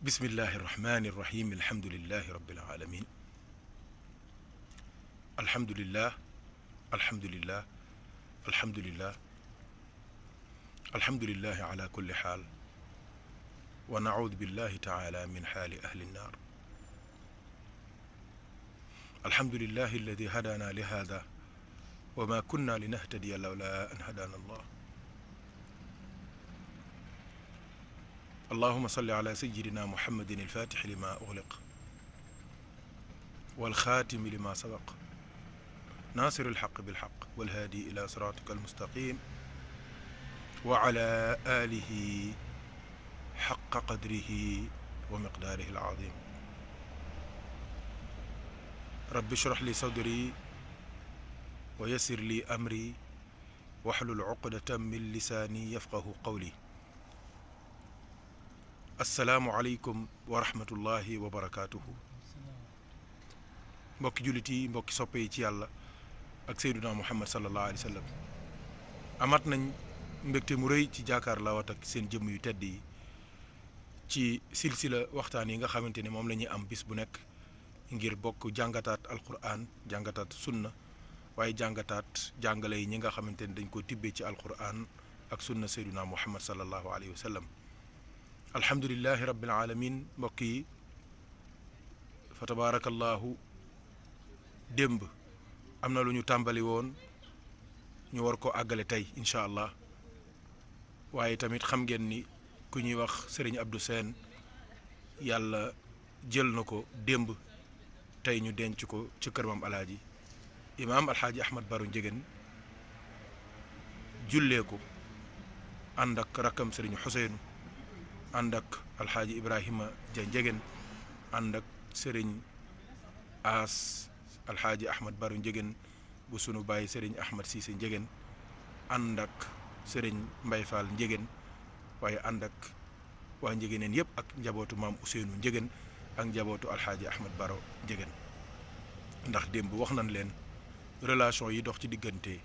bismillahi irrahmani irrahim alhamdulilahi rabbil alamin alhamdulillah alhamdulillah alhamdulillah alhamdulillahi ala kulli xaal wa naudu billahi taala min xaali ahli nnaar alhamdulillahi alladi hadana li hada wa ma kunna linahtadiya lawla an hadana allah allahuma salli ala sayidina muhammadin alfatixi lima uxliq walxaatimi lima sabaq naasir alxaq bilxaq walhaadi ila siratika almustaqim wa ala alihi xaqa qadrihi wa miqdaarihi alazim rabbi shrah li sadri wa yassir li amri waxlul uqdatan min lisaani yafqahu qawli assalaamu aleykum wa rahmatullahi wa barakaatuhu mbokki jullit yi mbokki soppe yi ci yàlla ak seyduna muhammad sallallahu alayhi wa sallam amat nañ mbégte mu rëy ci jaakaar lawat ak seen jëmm yu tedd yi ci silsila waxtaan yi nga xamante ne moom la ñuy am bis bu nekk ngir bokk jàngataat alquran jàngataat sunna waaye jàngataat jàngale yi ñi nga xamante ne dañ ko tibbee ci alquran ak sunna seyduna muhammad sallallahu alayhi wa sallam alhamdulilahi rabbil alamin mbokk yi fa tabaarakallahu démb am na lu ñu tàmbali woon ñu war ko àggale tey incha allah waaye tamit xam ngeen ni ku ñuy wax Serigne Abdou Sène yàlla jël na ko démb tey ñu denc ko ci kër maam alaaji imaam alxaaji Ahmad Baro Njegéen jullee ko ànd ak rakkam Serigne Xuseynu ànd ak alxaaji Ibrahima Ja Njegéen ànd ak Serigne As alxaaji Ahmad Baro Njegéen bu sunu bàyyi Serigne Ahmad Siise Njegéen ànd ak Serigne Mbay Fall Njegéen waaye ànd ak waa Njegéeneen yëpp ak njabootu maam Ousseynou Njegéen ak njabootu alxaaji Ahmad Baro Njegéen ndax démb wax nañ leen relation yi dox ci diggante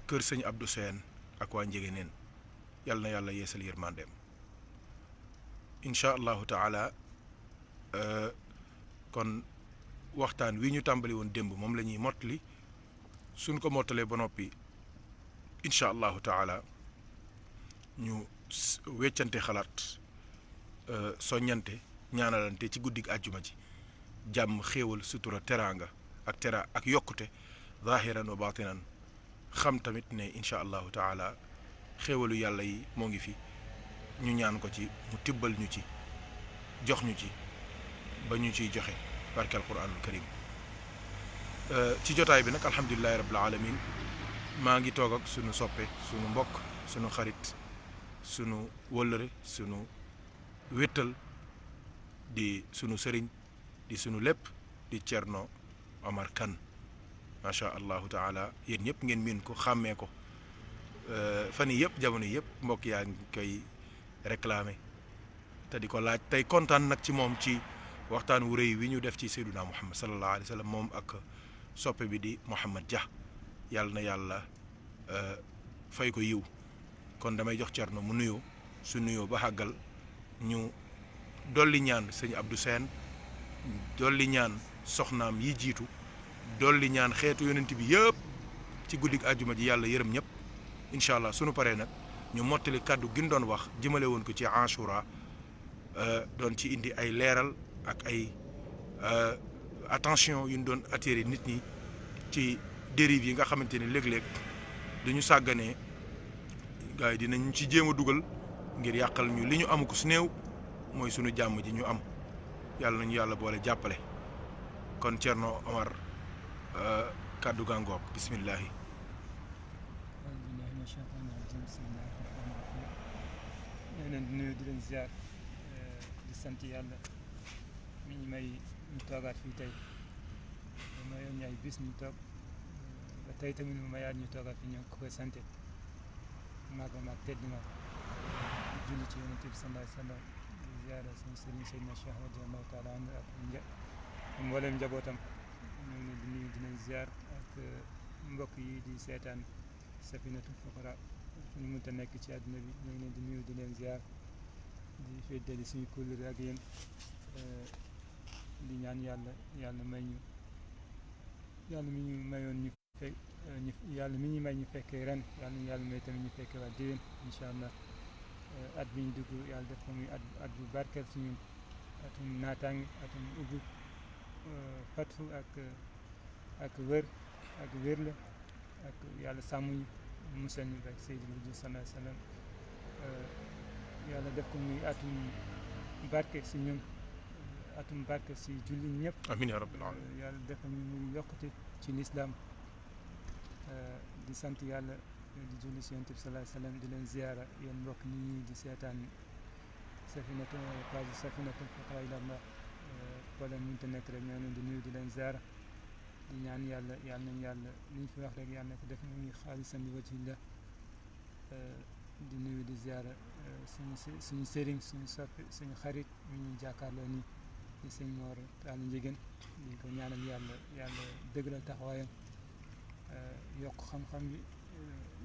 kër sëñ Abdou Sène ak waa Njegéeneen yàlla na yàlla yeesal yërmandeem incha allahu taala kon waxtaan wi ñu tàmbali woon démb moom la ñuy mottali suñ ko mottalee ba noppi incha allahu taala ñu weccante xalaat soññante ñaanalante ci guddig àjjuma ji jàmm xéewal sutura teraanga ak yokkute zahiran wa batinan xam tamit ne incha allahu taala xéewalu yàlla yi moo ngi fi ñu ñaan ko ci mu tibbal ñu ci jox ñu ci ba ñu ciy joxe barke alquranul karim ci jotaay bi nag alhamdulilahi rabbil alamin maa ngi toog ak sunu soppe sunu mbokk sunu xarit sunu wëllëre sunu wéttal di sunu sëriñ di sunu lépp di Cerno Omar Kane macha allahu taala yéen ñëpp ngeen miin ko xàmmee ko fan yii yëpp jamono yëpp mbokk yaa ngi koy réclamé te di ko laaj tey kontaan nag ci moom ci waxtaan wu rëy wi ñu def ci Seyduna Muhammad sallallahu alayhi wa sallam moom ak soppe bi di Mouhamad Dia yàlla na yàlla fay ko yiw kon damay jox Cerno mu nuyoo su nuyoo ba xàggal ñu dolli ñaan sëñ Abdou Sène dolli ñaan soxnaam yi jiitu dolli ñaan xeetu yonent bi yëpp ci guddig àjjuma ji yàlla yërëm ñëpp incha allah sunu paree nag ñu mottali kàddu gi ñu doon wax jëmale woon ko ci Ashura doon ci indi ay leeral ak ay attention yu ñu doon attirer nit ñi ci dérive yi nga xamante ni léeg-léeg duñu sàgganee gars yi dinañ ci jéem a dugal ngir yàqal ñu li ñu amu ko su néew mooy sunu jàmm ji ñu am yàlla nañu yàlla boole jàppale kon Cerno Omar kàddu gàngoog bismillahi ñoo leen di nuyu di leen ziar di sant yàlla mi ñu may ñu toogaat fii tey ma yoon ñu ay bis ñu toog ba tey tamit mu mayaat ñu toogaat fii ñoo ko koy sante maag tedd ma julli ci yonent bi sallallahu alayhi wa sallam di ziara suñu sëriñ Seydina Cheikh radiyallahu taala anhu ak mbooleem njabootam ñoo ngi leen di nuyu di leen ziar ak mbokk yi di seetaan Safinatul Fuqara fu ñu mënta nekk ci àdduna bi ñu ngi leen di nuyu di leen ziar di feddali suñu kóllëre ak yéen di ñaan yàlla may ñu yàlla mi ñu mayoon ñu fekk yàlla mi ñu may ñu fekkee ren yàlla may tamit ñu fekkee waa déwén incha allah at bi ñu dugg yàlla def ko muy at bu barkeel ci ñun atum naataange atum ubbi fatfu ak wér la ak yàlla sàmm ñu musal ñu rek Seydil Wujud sallallahu alayhi wa sallam yàlla def ko muy atum barke si ñun atum barke si julli ñëpp. amiin yaa rabbil aalamiin. yàlla def ko muy yokkute ci lislaam di sant yàlla di julli si Yonent bi sallallahu alayhi wa sallam di leen ziyaara yéen mbokk ñi di seetaan Safinatul Fuqaraa ilallah wala mënta nekk rek ñoo leen di nuyu di leen ziyaara di ñaan yàlla nañ yàlla li ñu fi wax rek yàlla na ko def muy xaalisan li wajhillah di nuyu di ziyaara suñu sëriñ suñu soppi suñu xarit mi ñuy jàkkaarloo nii di sëñ Mor Talla Ndiéguène di ko ñaanal yàlla dëggalal taxawaayam yokk xam-xam bi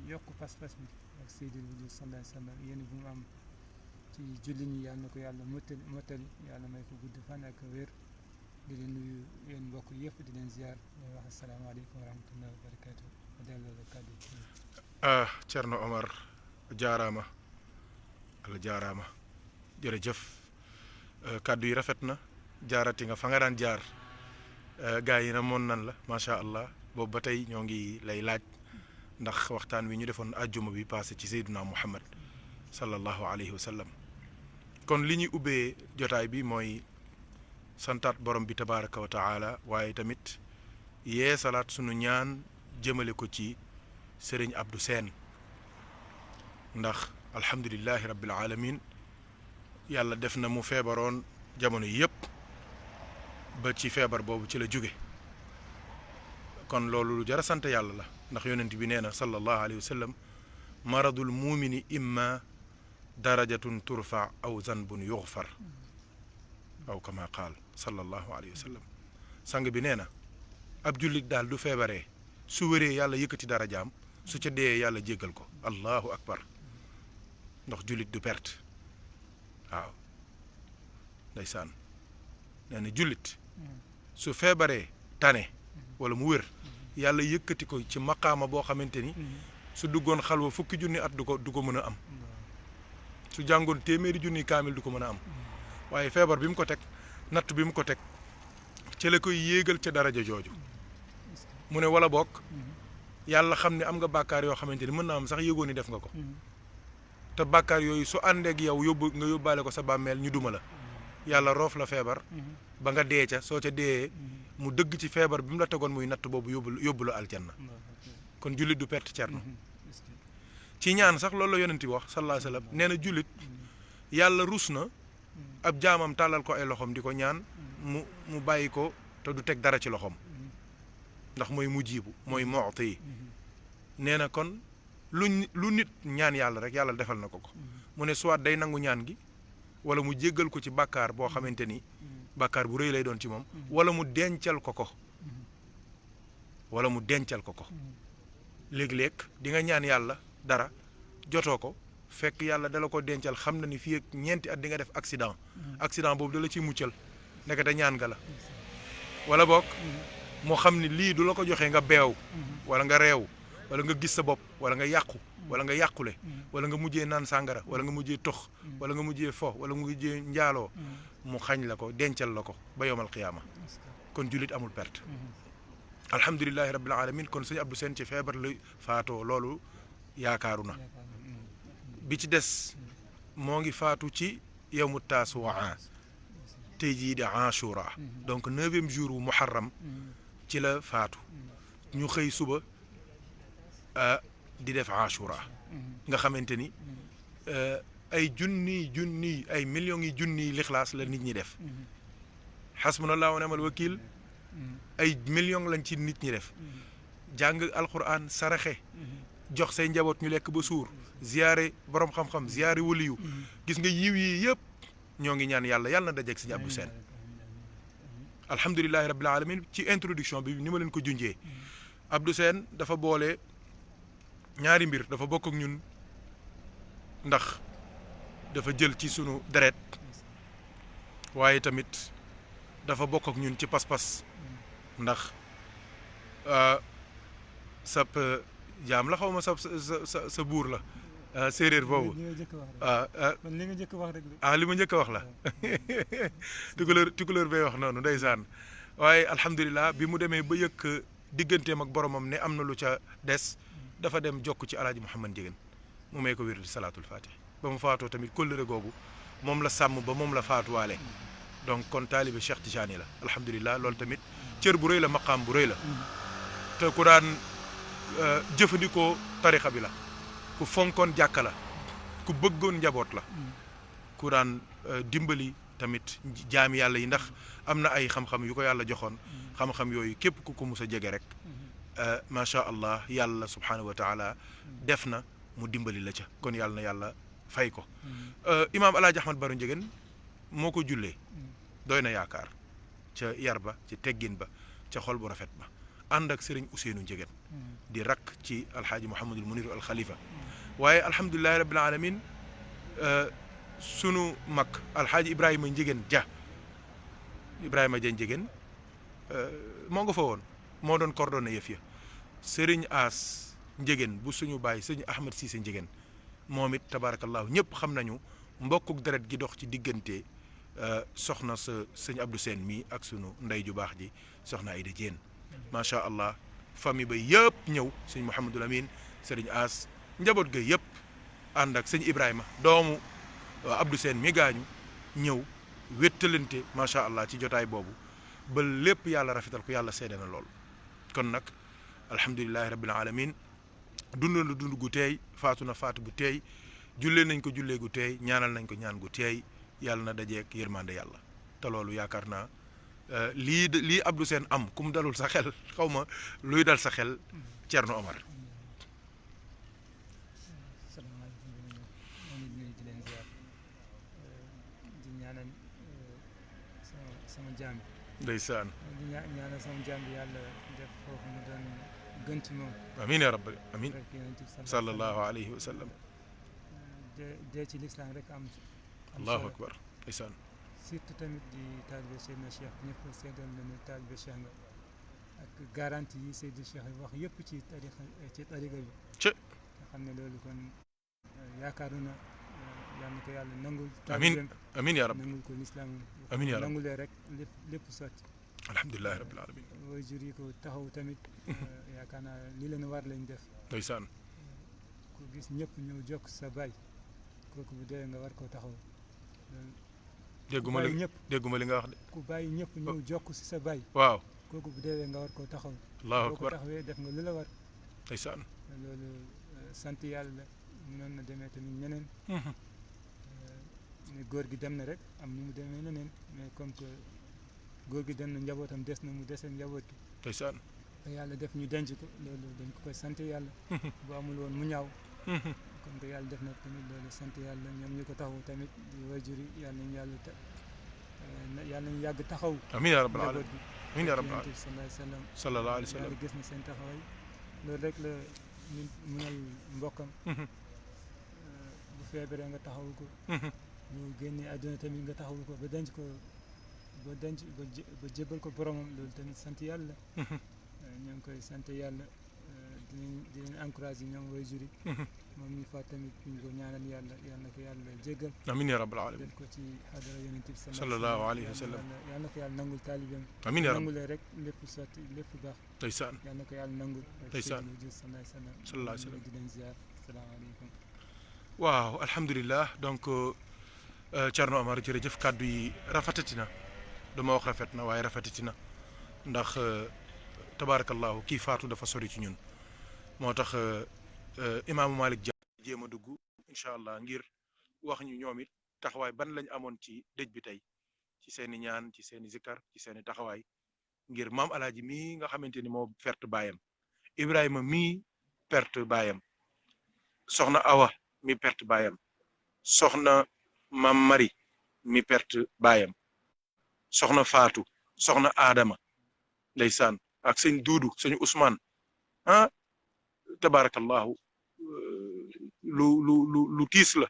yokk pas-pas bi ak Seydil Wujud sallallahu alayhi wa sallam yéen bu mu am ci julli ñi yàlla na ko yàlla mottali yàlla may ko gudd fan ak wér di leen nuyu yéen mbokk yëpp di leen ziar di wax asalaamaaleykum wa rahmatullahi wa barakaatu ma delloo la kàddu Thierno Omar jaaraama jërëjëf kàddu yi rafet na jaarati nga fa nga daan jaar gaa yi na moon nan la macha allah boobu ba tey ñoo ngi lay laaj ndax waxtaan wi ñu defoon àjjuma bi passé ci Seydina Muhammad sallallahu alayhi wa sallam kon li ñuy ubbee jotaay bi mooy santaat borom bi tabaraka wa taala waaye tamit yee salaat sunu ñaan jëmale ko ci Serigne Abdou Sène ndax alhamdulillahi rabbil alamin yàlla def na mu feebaroon jamono yëpp ba ci feebar boobu ci la jóge kon loolu lu jar a sant yàlla la ndax yonent bi nee na sallallahu alayhi wa sallam maradul muumini imma darajatun turfa aw zanbun yuxfar aw kama qaal sallallahu alayhi wa sallam sang bi nee na ab jullit daal du feebaree su wéree yàlla yëkkati darajaam su ca dee yàlla jéggal ko allahu akbar ndax jullit du perte waaw ndeysaan nee na jullit su feebaree tane wala mu wér yàlla yëkkati ko ci maqaama boo xamante ni su duggoon xalwa fukki junni at du ko mën a am su jàngoon téeméeri junni kaamil du ko mën a am waaye feebar bi mu ko teg natt bi mu ko teg ca la koy yéegal ca daraja jooju mu ne wala bokk yàlla xam ne am nga bàkkaar yoo xamante ni mën naa am sax yëgoon ni def nga ko te bàkkaar yooyu su àndeek yow nga yóbbaale ko sa bàmmeel ñu duma la yàlla roof la feebar ba nga dee ca soo ca dee mu dëgg ci feebar bi mu la tegoon muy natt boobu yóbbu la aljanna kon jullit du perte Cerno ci ñaan sax loolu la yonent bi wax sallallahu alayhi wa sallam nee na jullit yàlla rus na ab jaamam tàllal ko ay loxoom di ko ñaan mu bàyyi ko te du teg dara ci loxoom ndax mooy mujjibu mooy mu'ti yi nee na kon lu nit ñaan yàlla rek yàlla defal na ko mu ne soit day nangu ñaan gi wala mu jéggal ko ci bàkkaar boo xamante ni bàkkaar bu rëy lay doon ci moom wala mu dencal ko léeg-léeg di nga ñaan yàlla dara jotoo ko fekk yàlla dala ko dencal xam na ni fii ak ñeenti at di nga def accident boobu dala ciy muccal nekkate ñaan nga la wala boog moo xam ni lii du la ko joxee nga beew wala nga reew wala nga gis sa bopp wala nga yàqu wala nga yàqule wala nga mujjee naan sàngara wala nga mujjee tox wala nga mujjee fo wala nga mujjee njaaloo mu xañ la ko dencal la ko ba yowmal qiyaama kon jullit amul perte alhamdulillahi rabbil alamin kon sëñ Abdou Sène ci feebar la faatoo loolu yaakaaru na bi ci des moo ngi faatu ci yawmu taasuwaa tey jii di ashura donc 9e jour wu muharram ci la faatu ñu xëy suba di def ashura nga xamante ni ay junniy ay millions yi junniy lixlaas la nit ñi def xasbunallahu wa ni'mal wakiil ay millions lañ ci nit ñi def jàng alquran saraxe jox say njaboot ñu lekk ba suur ziyaare borom xam-xam ziyaare waliyu gis nga yiw yi yëpp ñoo ngi ñaan yàlla na dajeeg sëñ Abdou Sène alhamdulilahi rabbil alamin ci introduction bi ni ma leen ko junjee Abdou Sène dafa boole ñaari mbir dafa bokk ak ñun ndax dafa jël ci sunu deret waaye tamit dafa bokk ak ñun ci pas-pas ndax sab jaam la xaw ma sa buur la séeréer boobu li nga njëkk wax rek li ma njëkk a wax la tukulóor bay wax noonu ndeysaan waaye alhamdulilah bi mu demee ba yëkk digganteem ak boromam ne am na lu ca des dafa dem jokk ci alaaji Mouhamad Ndiéguène mu may ko wér di salaatul fatih ba mu faatoo tamit kóllëre googu moom la sàmm ba moom la faatuwaale donc kon taalibe Cheikh Tidiane la alhamdulilah loolu tamit cër bu rëy la maqaam bu rëy la te ku daan jëfandikoo tarixa bi la ku fonkoon jàkka la ku bëggoon njaboot la ku daan dimbali tamit jaami yàlla yi ndax am na ay xam-xam yu ko yàlla joxoon xam-xam yooyu képp ku ko mus a jege rek macha allah yàlla subhanahu wa taala def na mu dimbali la ca kon yàlla na yàlla fay ko imaam alaaji Ahmad Baro Ndiéguène moo ko jullee doy na yaakaar ca yar ba ci teggin ba ca xol bu rafet ba ànd ak sëriñ Ousseynou Ndiéguène di rakk ci alxaaji Mouhamadul Munir al Khalifa waaye alhamdulilahi rabbil alamin sunu mag alxaaji Ibrahima Ndiéguène Dia Ibrahima Dia Ndiéguène moo nga fa woon moo doon coordonné yëf ya sëriñ As Ndiéguène bu suñu bàyyi sëriñ Ahmed Cissé Ndiéguène moom it tabarakallahu ñëpp xam nañu mbokkuk deret gi dox ci diggante soxna sa sëñ Abdou Sène mii ak sunu ndey ju baax ji soxna Aïda Diène macha allah famille ba yëpp ñëw sëñ Mouhamadul Amin sëriñ As njaboot ga yëpp ànd ak sëñ Ibrahima doomu Abdou Sène mi gaañu ñëw wéttalante macha allah ci jotaay boobu ba lépp yàlla rafetal ko yàlla seede na lool kon nag alhamdulilahi rabbil alamin dund na dund gu teey faatu na faatu gu teey jullee nañ ko jullee gu teey ñaanal nañ ko ñaan gu teey yàlla na dajeek yërmande yàlla te loolu yaakaar naa lii Abdou Sène am ku mu dalul sa xel xaw ma luy dal sa xel Thierno Omar. sama jaam bi ndeysaan di ñaanal sama jaam bi yàlla def foofu mu doon gën ci moom amiin ya rabbi amiin sallallahu alayhi wa sallam dee ci lislaam rek am allahu akbar ndeysaan surtout tamit di taalibe Seydina Cheikh ñëpp seedal na ne taalibe Cheikh nga ak garantie yi Seydou Cheikh yi wax yëpp ci tariqa bi nga xam ne loolu kon yaakaaru na yal na ko yàlla nangul amiin amiin ya rabbi nangul ko lislaam amiin ya rabbi nangulee rek lépp sotti alhamdulilahi rabbil alamin way jur yi ko taxaw tamit yaakaar naa li leen war lañ def ndeysaan ku gis ñëpp ñëw jokk sa baay kooku bu dee nga war koo taxaw dégguma li nga wax de ku bàyyi ñëpp ñëw jokk si sa baay waaw kooku bu deewee nga war koo taxaw allahu boo ko akbar taxawee def nga lu la war ndeysaan loolu sant yàlla noonu na demee tamit ñeneen ne góor gi dem na rek am ni mu demee neneen mais comme que góor gi dem na njabootam des na mu desee njaboot gi ndeysaan te yàlla def ñu denc ko loolu dañ ko koy sant yàlla bu amul woon mu ñaaw comme que yàlla def na tamit loolu sant yàlla ñoom ñu ko taxaw tamit di waajur yi yàlla nañu yàlla nañu yàgg taxaw amiin ya rabbal njaboot alamin gi amiin ya rabbal alamin sallallahu alayhi wa sallam sallallahu alayhi wa sallam yàlla gis na seen taxawaay loolu rek la ñu mënal mbokkam bu feebaree nga taxawu ko bu génnee àdduna tamit nga taxawu ko ba denc ko ba jébbal ko boromam loolu tamit sant yàlla ñoo ngi koy sant yàlla di leen encouragé ñoom way juri moom ñu faat tamit ñu ko ñaanal yàlla yal na ko yàlla jéggal amiin ya rabbal alamin def ko ci xadara yonent bi sallallahu alayhi wa sallam yal na ko yàlla nangul taalibeem amiin ya rabb nangulee rek lépp sotti lépp baax ndeysaan yal na ko yàlla nangul ndeysaan sallallahu alayhi wa sallam di leen ziar salaamaaleykum waaw alhamdulilah donc Thierno Omar jërëjëf kàddu yi rafetati na dama wax rafet na waaye rafetati na ndax tabaarakallahu kii faatu dafa sori ci ñun moo tax imaamu Malick Dia jéem a dugg incha allah ngir wax ñu ñoom it taxawaay ban lañ amoon ci dëj bi tey ci seen i ñaan ci seen i zikkar ci seen i taxawaay ngir maam alaaji mii nga xamante ni moo perte baayam Ibrahima mii perte baayam soxna Awa mi perte baayam soxna Mam Mari mi perte baayam soxna Faatu soxna Adama ndeysaan ak sëñ Duudu sëñ Ousmane tabarakallahu lu tiis la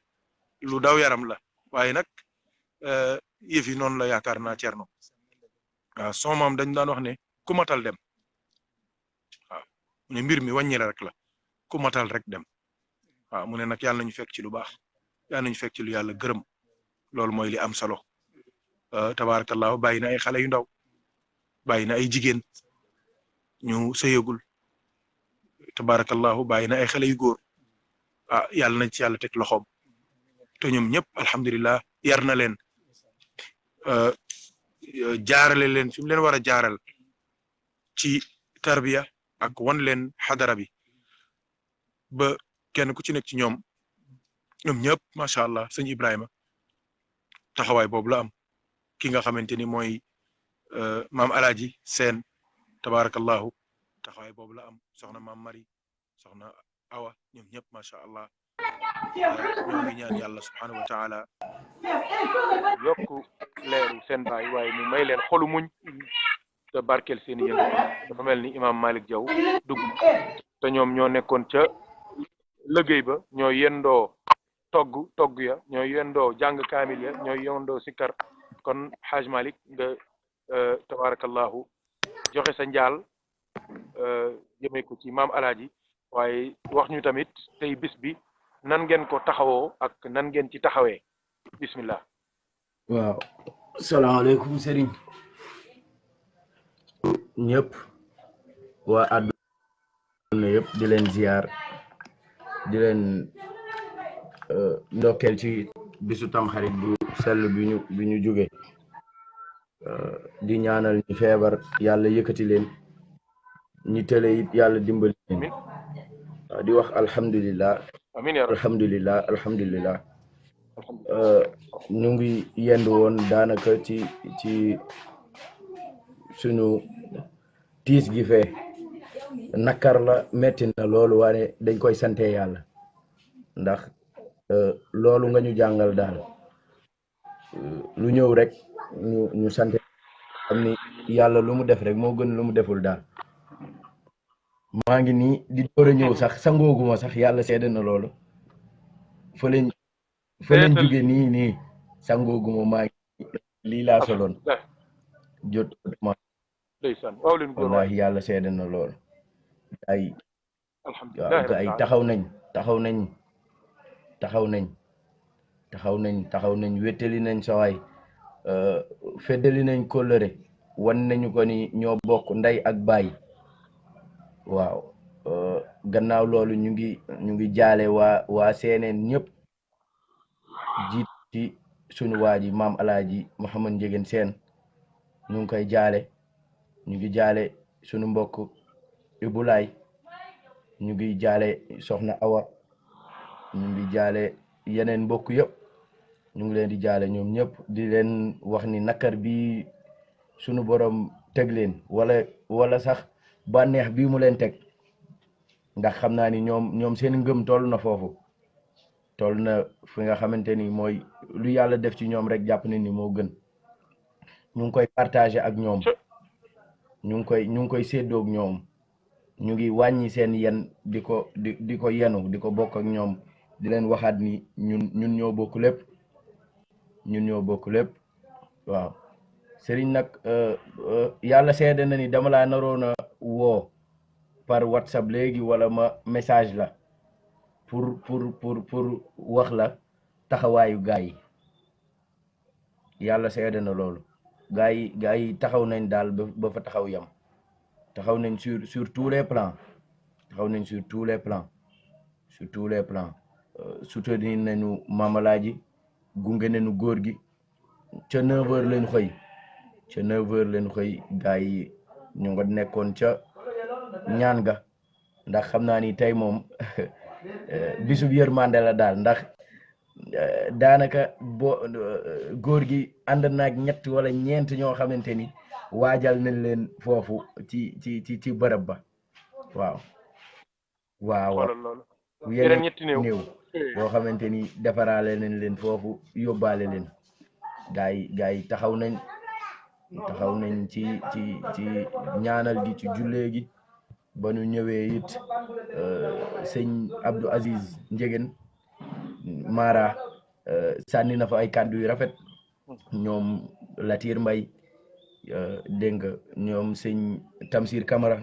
lu daw yaram la waaye nag yëf yi noonu la yaakaar naa Thierno waaw son maam dañ daan wax ne ku matal dem waaw mu ne mbir mi wàññi la rek la ku matal rek dem waaw mu ne nag yàlla nañu fekk ci lu baax yàlla nañu fekk ci lu yàlla gërëm loolu mooy li am solo tabaarakallahu bàyyi na ay xale yu ndaw bàyyi na ay jigéen ñu sëyagul tabaarakallahu bàyyi na ay xale yu góor yàlla nañ ci yàlla teg loxoom te ñoom ñëpp alhamdulilah yar na leen jaarale leen fi mu leen war a jaaral ci tarbiya ak wan leen xadara bi ba kenn ku ci nekk ci ñoom ñëpp macha allah sëñ Ibrahima taxawaay boobu la am ki nga xamante ni mooy maam Alaaji Seen tabaarakallahu taxawaay boobu la am soxna maam Mari soxna Awa ñoom ñëpp macha allah ñoo ngi ñaan yàlla subhanahu wa taala yokk leeru seen baay waaye mu may leen xolu muñ te barkeel seen yëngu dafa mel ni imaam Malick Diaw dugg te ñoom ñoo nekkoon ca liggéey ba ñoo yendoo togg ya ñoo yendoo jàng kaamil ya ñoo yendoo sikkar kon Haj Malick nga tabarakallahu joxe sa njaal jëmee ko ci maam Alaaji waaye wax ñu tamit tey bis bi nan ngeen ko taxawoo ak nan ngeen ci taxawee bismillah. waaw salaamaaleykum sëriñ ñëpp waa àdduna yëpp di leen ziar di leen ndokkeel ci bisu tamxarit bu sell bi ñu jóge di ñaanal ñi feebar yàlla yëkkati leen ñi tële it yàlla dimbali leen di wax alhamdulillah alhamdulillah ñu ngi yendu woon daanaka ci suñu tiis gi fee nakar la metti na loolu waaye dañ koy sante yàlla ndax loolu nga ñu jàngal daal lu ñëw rek ñu sante xam ni yàlla lu mu def rek moo gën lu mu deful daal maa ngi nii di door a ñëw sax sangooguma sax yàlla seede na loolu fa lañ jóge nii sangooguma maa ngi lii laa soloon jot ma wallahi yàlla seede na loolu ay taxaw nañ wéttali nañ sawaay feddali nañ kóllëre wan nañu ko ni ñoo bokk ndey ak baay waaw gannaaw loolu ñu ngi jaale waa seeneen ñëpp jiit ci sunu waa ji maam Alaaji Mouhamad Ndiéguène Sène ñu ngi koy jaale ñu ngi jaale sunu mbokk Ibulaay ñu ngi jaale soxna Awa ñu ngi jaale yeneen mbokk yëpp ñu ngi leen di jaale ñoom ñëpp di leen wax ni nakar bi sunu borom teg leen wala sax bànneex bii mu leen teg ndax xam naa ni ñoom seen ngëm toll na foofu toll na fi nga xamante ni mooy lu yàlla def ci ñoom rek jàpp ne ni moo gën ñu ngi koy partager ak ñoom ñu ngi koy séddoog ñoom ñu ngi wàññi seen yen di ko yenu di ko bokk ak ñoom di leen waxaat ni ñun ñoo bokk lépp waaw sëriñ nag yàlla seede na ni dama laa naroon a woo par WhatsApp léegi wala ma message la pour wax la taxawaayu gaa yi yàlla seede na loolu gaa yi taxaw nañ daal ba fa taxaw yam taxaw nañ sur tous les plans soutenir nañu maamalaaji gunge nañu góor gi ca 9h leen xëy gaa yi ñu nga nekkoon ca ñaan ga ndax xam naa ni tey moom bisub yërmande la daal ndax daanaka góor gi ànd naag ñett wala ñeent ñoo xamante ni waajal nañ leen foofu ci bërëb ba waaw yeneen ñetti néew boo xamante ni defaraale nañ leen foofu yóbbaale leen gaa yi taxaw nañ ci ñaanal gi ci jullee gi ba ñu ñëwee it sëñ Abdou Aziz Ndiéguène Mara sànni na fa ay kàddu yu rafet ñoom Latir Mbay dégg nga ñoom sëñ Tamsir Camara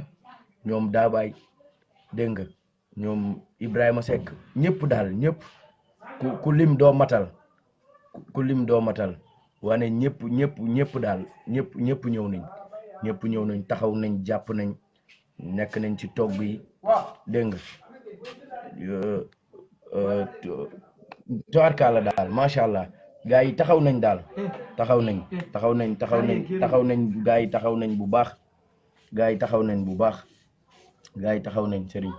ñoom Daabaay dégg nga ñoom Ibrahima Seck ñëpp daal ñëpp ku lim doo matal ku lim doo matal wane ñëpp daal ñëpp ñëw nañ taxaw nañ jàpp nañ nekk nañ ci togg yi dégg nga tubaarkàlla daal macha allah gaa yi taxaw nañ daal taxaw nañ gaa yi taxaw nañ bu baax gaa yi taxaw nañ bu baax gaa yi taxaw nañ sëriñ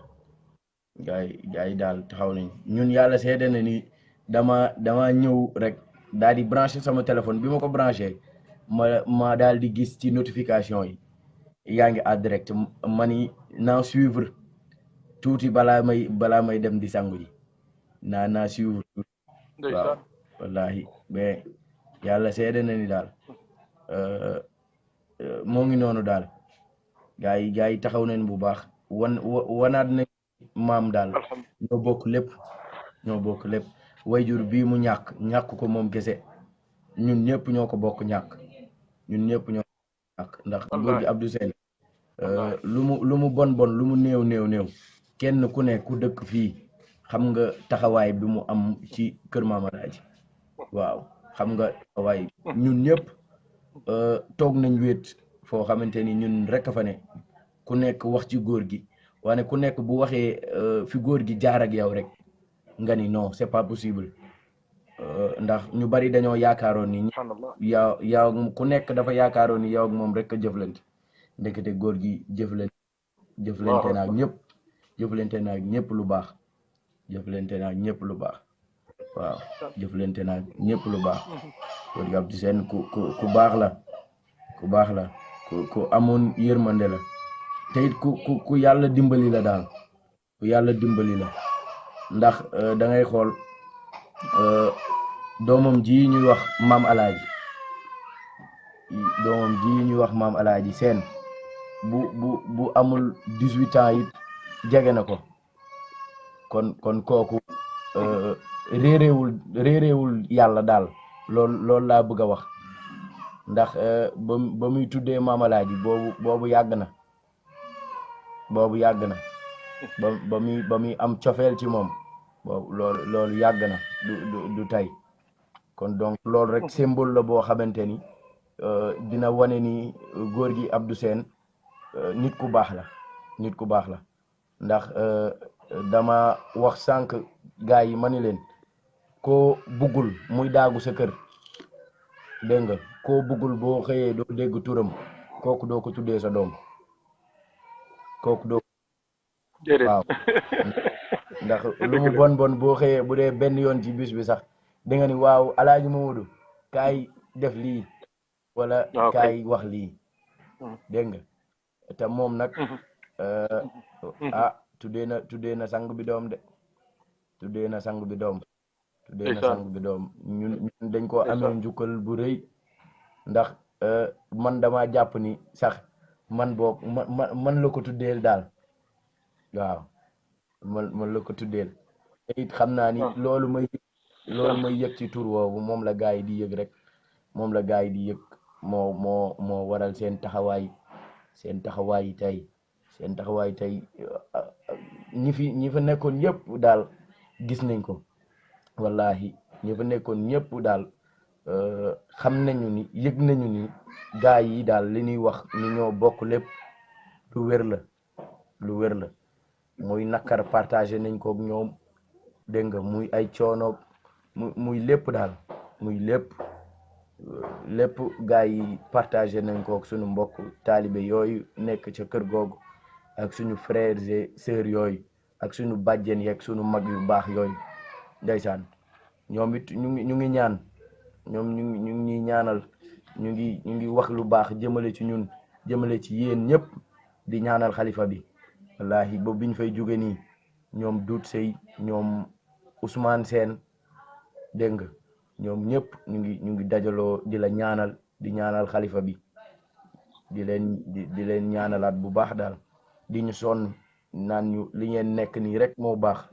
gaa yi daal taxaw nañ ñun yàlla seede na ni dama ñëw rek daal di branché sama téléphone bi ma ko branché ma daal di gis ci notification yi yaa ngi en direct ma ni naa suivre tuuti balaa may dem di sangu ji naa suivre tuuti waaw wallahi mais yàlla seede na ni daal moo ngi noonu daal gaa yi taxaw nañ bu baax wanaat nañ maam daal ñoo bokk lépp wayjur bii mu ñàkk ko moom kese ñun ñëpp ñoo ko bokk ñàkk ndax góor gi Abdou Sène lu mu bon lu mu néew kenn ku ne ku dëkk fii xam nga taxawaay bi mu am ci kër Maam Alaaji waaw xam nga taxawaay ñun ñëpp toog nañ wéet foo xamante ni ñun rek a fa ne ku nekk wax ci góor gi wane ku nekk bu waxee fi góor gi jaar ak yow rek nga ni non c'est pas possible ndax ñu bari dañoo yaakaaroon ni yow ku nekk dafa yaakaaroon ni yow ak moom rek a jëflante ndekete góor gi jëflante naag ñëpp lu baax waaw jëflante naag ñëpp lu baax góor gi Abdou Sène ku baax la ku amoon yërmande la te it ku yàlla dimbali la daal ndax da ngay xool doomam ji ñuy wax maam Alaaji Sène bu amul 18 ans it jege na ko kon kooku réeréewul yàlla daal loolu laa bëgg a wax ndax ba muy tuddee maam Alaaji boobu yàgg na ba muy am cofeel ci moom boobu loolu yàgg na du tey kon donc loolu rek symbole la boo xamante ni dina wane ni góor gi Abdou Sène nit ku baax la ndax dama wax sànq gaa yi ma ni leen koo buggul muy daagu sa kër dégg nga koo buggul boo xëyee doo dégg turam kooku doo ko tuddee sa doom kooku doo waaw ndax lu mu bon boo xëyee bu dee benn yoon ci bis bi sax di nga ni waaw Alaaji Mamadou kaay def lii wala kaay wax lii dégg nga te moom nag tuddee na sang bi doom de tuddee na sang bi doom ñun dañ ko amee njukkal bu rëy ndax man dama jàpp ni sax man boog man la ko tuddeel daal waaw man la ko tuddeel te it xam naa ni loolu may yëg ci tur woowu moom la gaa yi di yëg rek moo waral seen taxawaay tey ñi fa nekkoon ñëpp daal gis nañ ko wallahi ñi fa nekkoon ñëpp daal xam nañu ni yëg nañu ni gaa yi daal li ñuy wax ni ñoo bokk lépp lu wér la muy nakar partagé nañ ko ak ñoom dégg nga muy ay coono muy lépp daal muy lépp gaa yi partagé nañ ko ak suñu mbokk taalibe yooyu nekk ca kër googu ak suñu frères et sœurs yooyu ak suñu bàjjen yeeg suñu mag yu baax yooyu ndeysaan ñoom it ñu ngi ñaan ñoom ñu ngi ñuy ñaanal ñu ngi wax lu baax jëmale ci ñun jëmale ci yéen ñëpp di ñaanal xalifa bi wallahi ba biñ fay jóge nii ñoom Dout Sey ñoom Ousmane Sène dégg nga ñoom ñëpp ñu ngi dajaloo di la ñaanal di ñaanal xalifa bi di leen ñaanalaat bu baax daal di ñu sonn naan ñu li ngeen nekk nii rek moo baax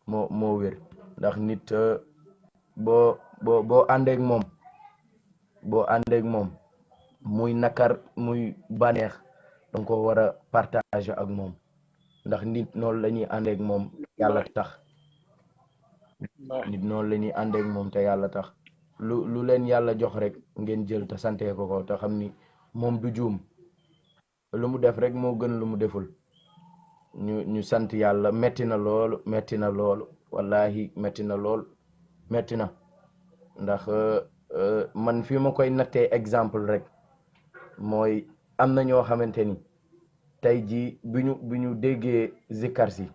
moo wér ndax nit boo àndeek moom muy nakar muy bànneex danga ko war a partager ak moom ndax nit noonu la ñuy àndeek moom yàlla tax nit noonu la ñuy àndeek moom te yàlla tax lu leen yàlla jox rek ngeen jël te santee ko te xam ni moom du juum lu mu def rek moo gën lu mu deful ñu sant yàlla metti na loolu wallahi metti na lool metti na ndax man fi ma koy nattee exemple rek mooy am na ñoo xamante ni tey jii bu ñu déggee zikkar si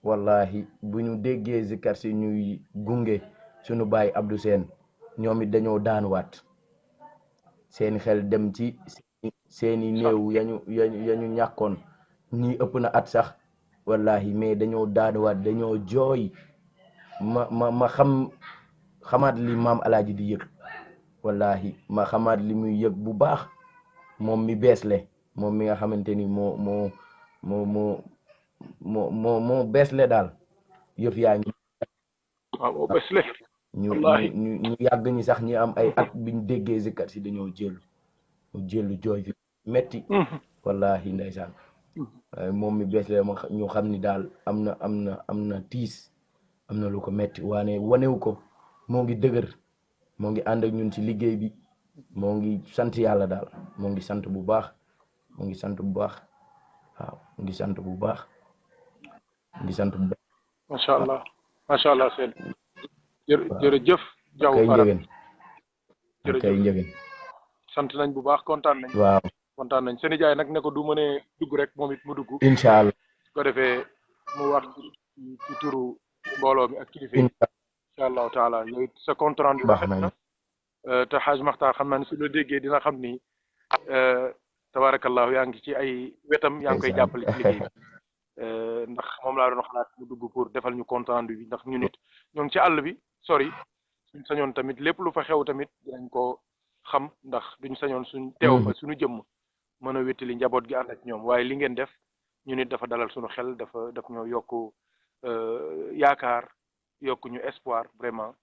wallahi bu ñu déggee zikkar si ñuy gunge suñu baay Abdou Seen ñoom it dañoo daanuwaat seen xel dem ci seeni néew yañu ñàkkoon ñii ëpp na at sax wallahi mais dañoo daanuwaat dañoo jooy ma xamaat li maam alaaji di yëg wallahi ma xamaat li muy yëg bu baax moom mi beesle moom mi nga xamante ni moo beesle daal yëf yaa ngi waaw beesle ñu yàgg ñi sax ñi am ay at biñ déggee zikkat si dañoo jëlu jooy fi metti wallahi ndeysaan waaye moom mi beesle ma ñu xam ni daal am na tiis am na lu ko metti wanewu ko moo ngi dëgër moo ngi ànd ak ñun ci liggéey bi moo ngi sant yàlla daal moo ngi sant bu baax waaw mu ngi sant bu baax macha allah seen jërëjëf Diaw Fara kay njëgën sant nañ bu baax kontaan nañ waaw kontaan nañ seen jaay nag ne ko du mënee dugg rek moom it mu dugg incha allah su ko defee mu wax ci turu mbooloo mi ak kilifa yi incha allahu taala yooyu sa compte rendu rafet na te xaaj Maxtaar xam naa ne su la déggee dina xam ni tabarakallahu yaa ngi ci ay wetam yaa ngi koy jàppale ci liggéey bi ndax moom laa doon xalaat mu dugg pour defal ñu compte rendu bi ndax ñu nit ñoo ngi ci àll bi sori suñ sañoon tamit lépp lu fa xew tamit dinañ ko xam ndax duñ sañoon suñ teew fa suñu jëmm mën a wéttali njaboot gi ànd ak ñoom waaye li ngeen def ñu nit dafa dalal suñu xel daf ñoo yokk yaakaar yokk ñu espoir vraiment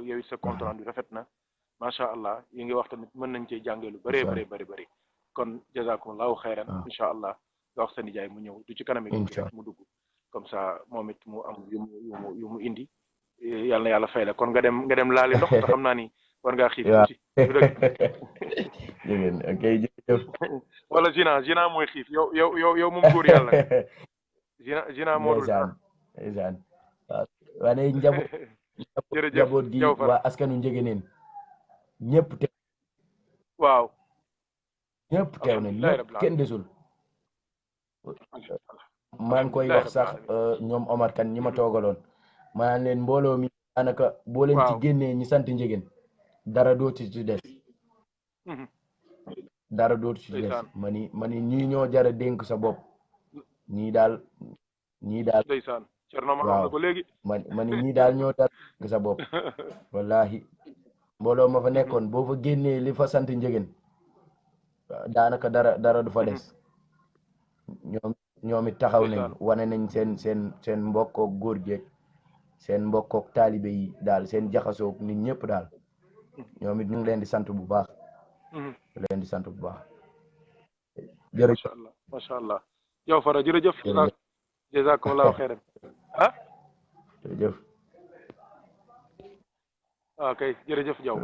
yow sa compte rendu rafet na macha allah yi ngi wax tamit mën nañ cee jàngee lu bëri kon jazakumullahu xayran incha allah nga wax sa nijaay mu ñëw du ci kanam mu dugg comme ça moom it mu am yu mu indi yàlla na yàlla fay la kon nga dem laali ndox te xam naa ni war ngaa xiif tuuti ok jërëjëf wala Zina mooy xiif yow moom góor yàlla Zina moo dul dara ndeysaan waaye njaboot gi waa askanu Njëgëneen ñëpp teew waaw ñëpp teew nañ ñëpp kenn desul maa ngi koy wax sax ñoom Omar Kan ñi ma toogaloon maa leen mbooloo mi daanaka boo leen ci génnee ñi sant Njëgën dara dootu ci des ma ni ñii ñoo jara dénk sa bopp ñii daal ndeysaan Cerno ma wax na ko léegi ma ni ñii daal ñoo jara dénk sa bopp wallahi mbooloo ma fa nekkoon boo fa génnee li fa sant Njëgën daanaka dara du fa des ñoom it taxaw nañ wane nañ seen mbokkook góor jeeg seen mbokkook taalibe yi daal seen jaxasoog nit ñëpp daal ñoom it ñu ngi leen di sant bu baax jërëjëf macha allah yow Fara jërëjëf jazakumullahu xayran jërëjëf ok jërëjëf Diaw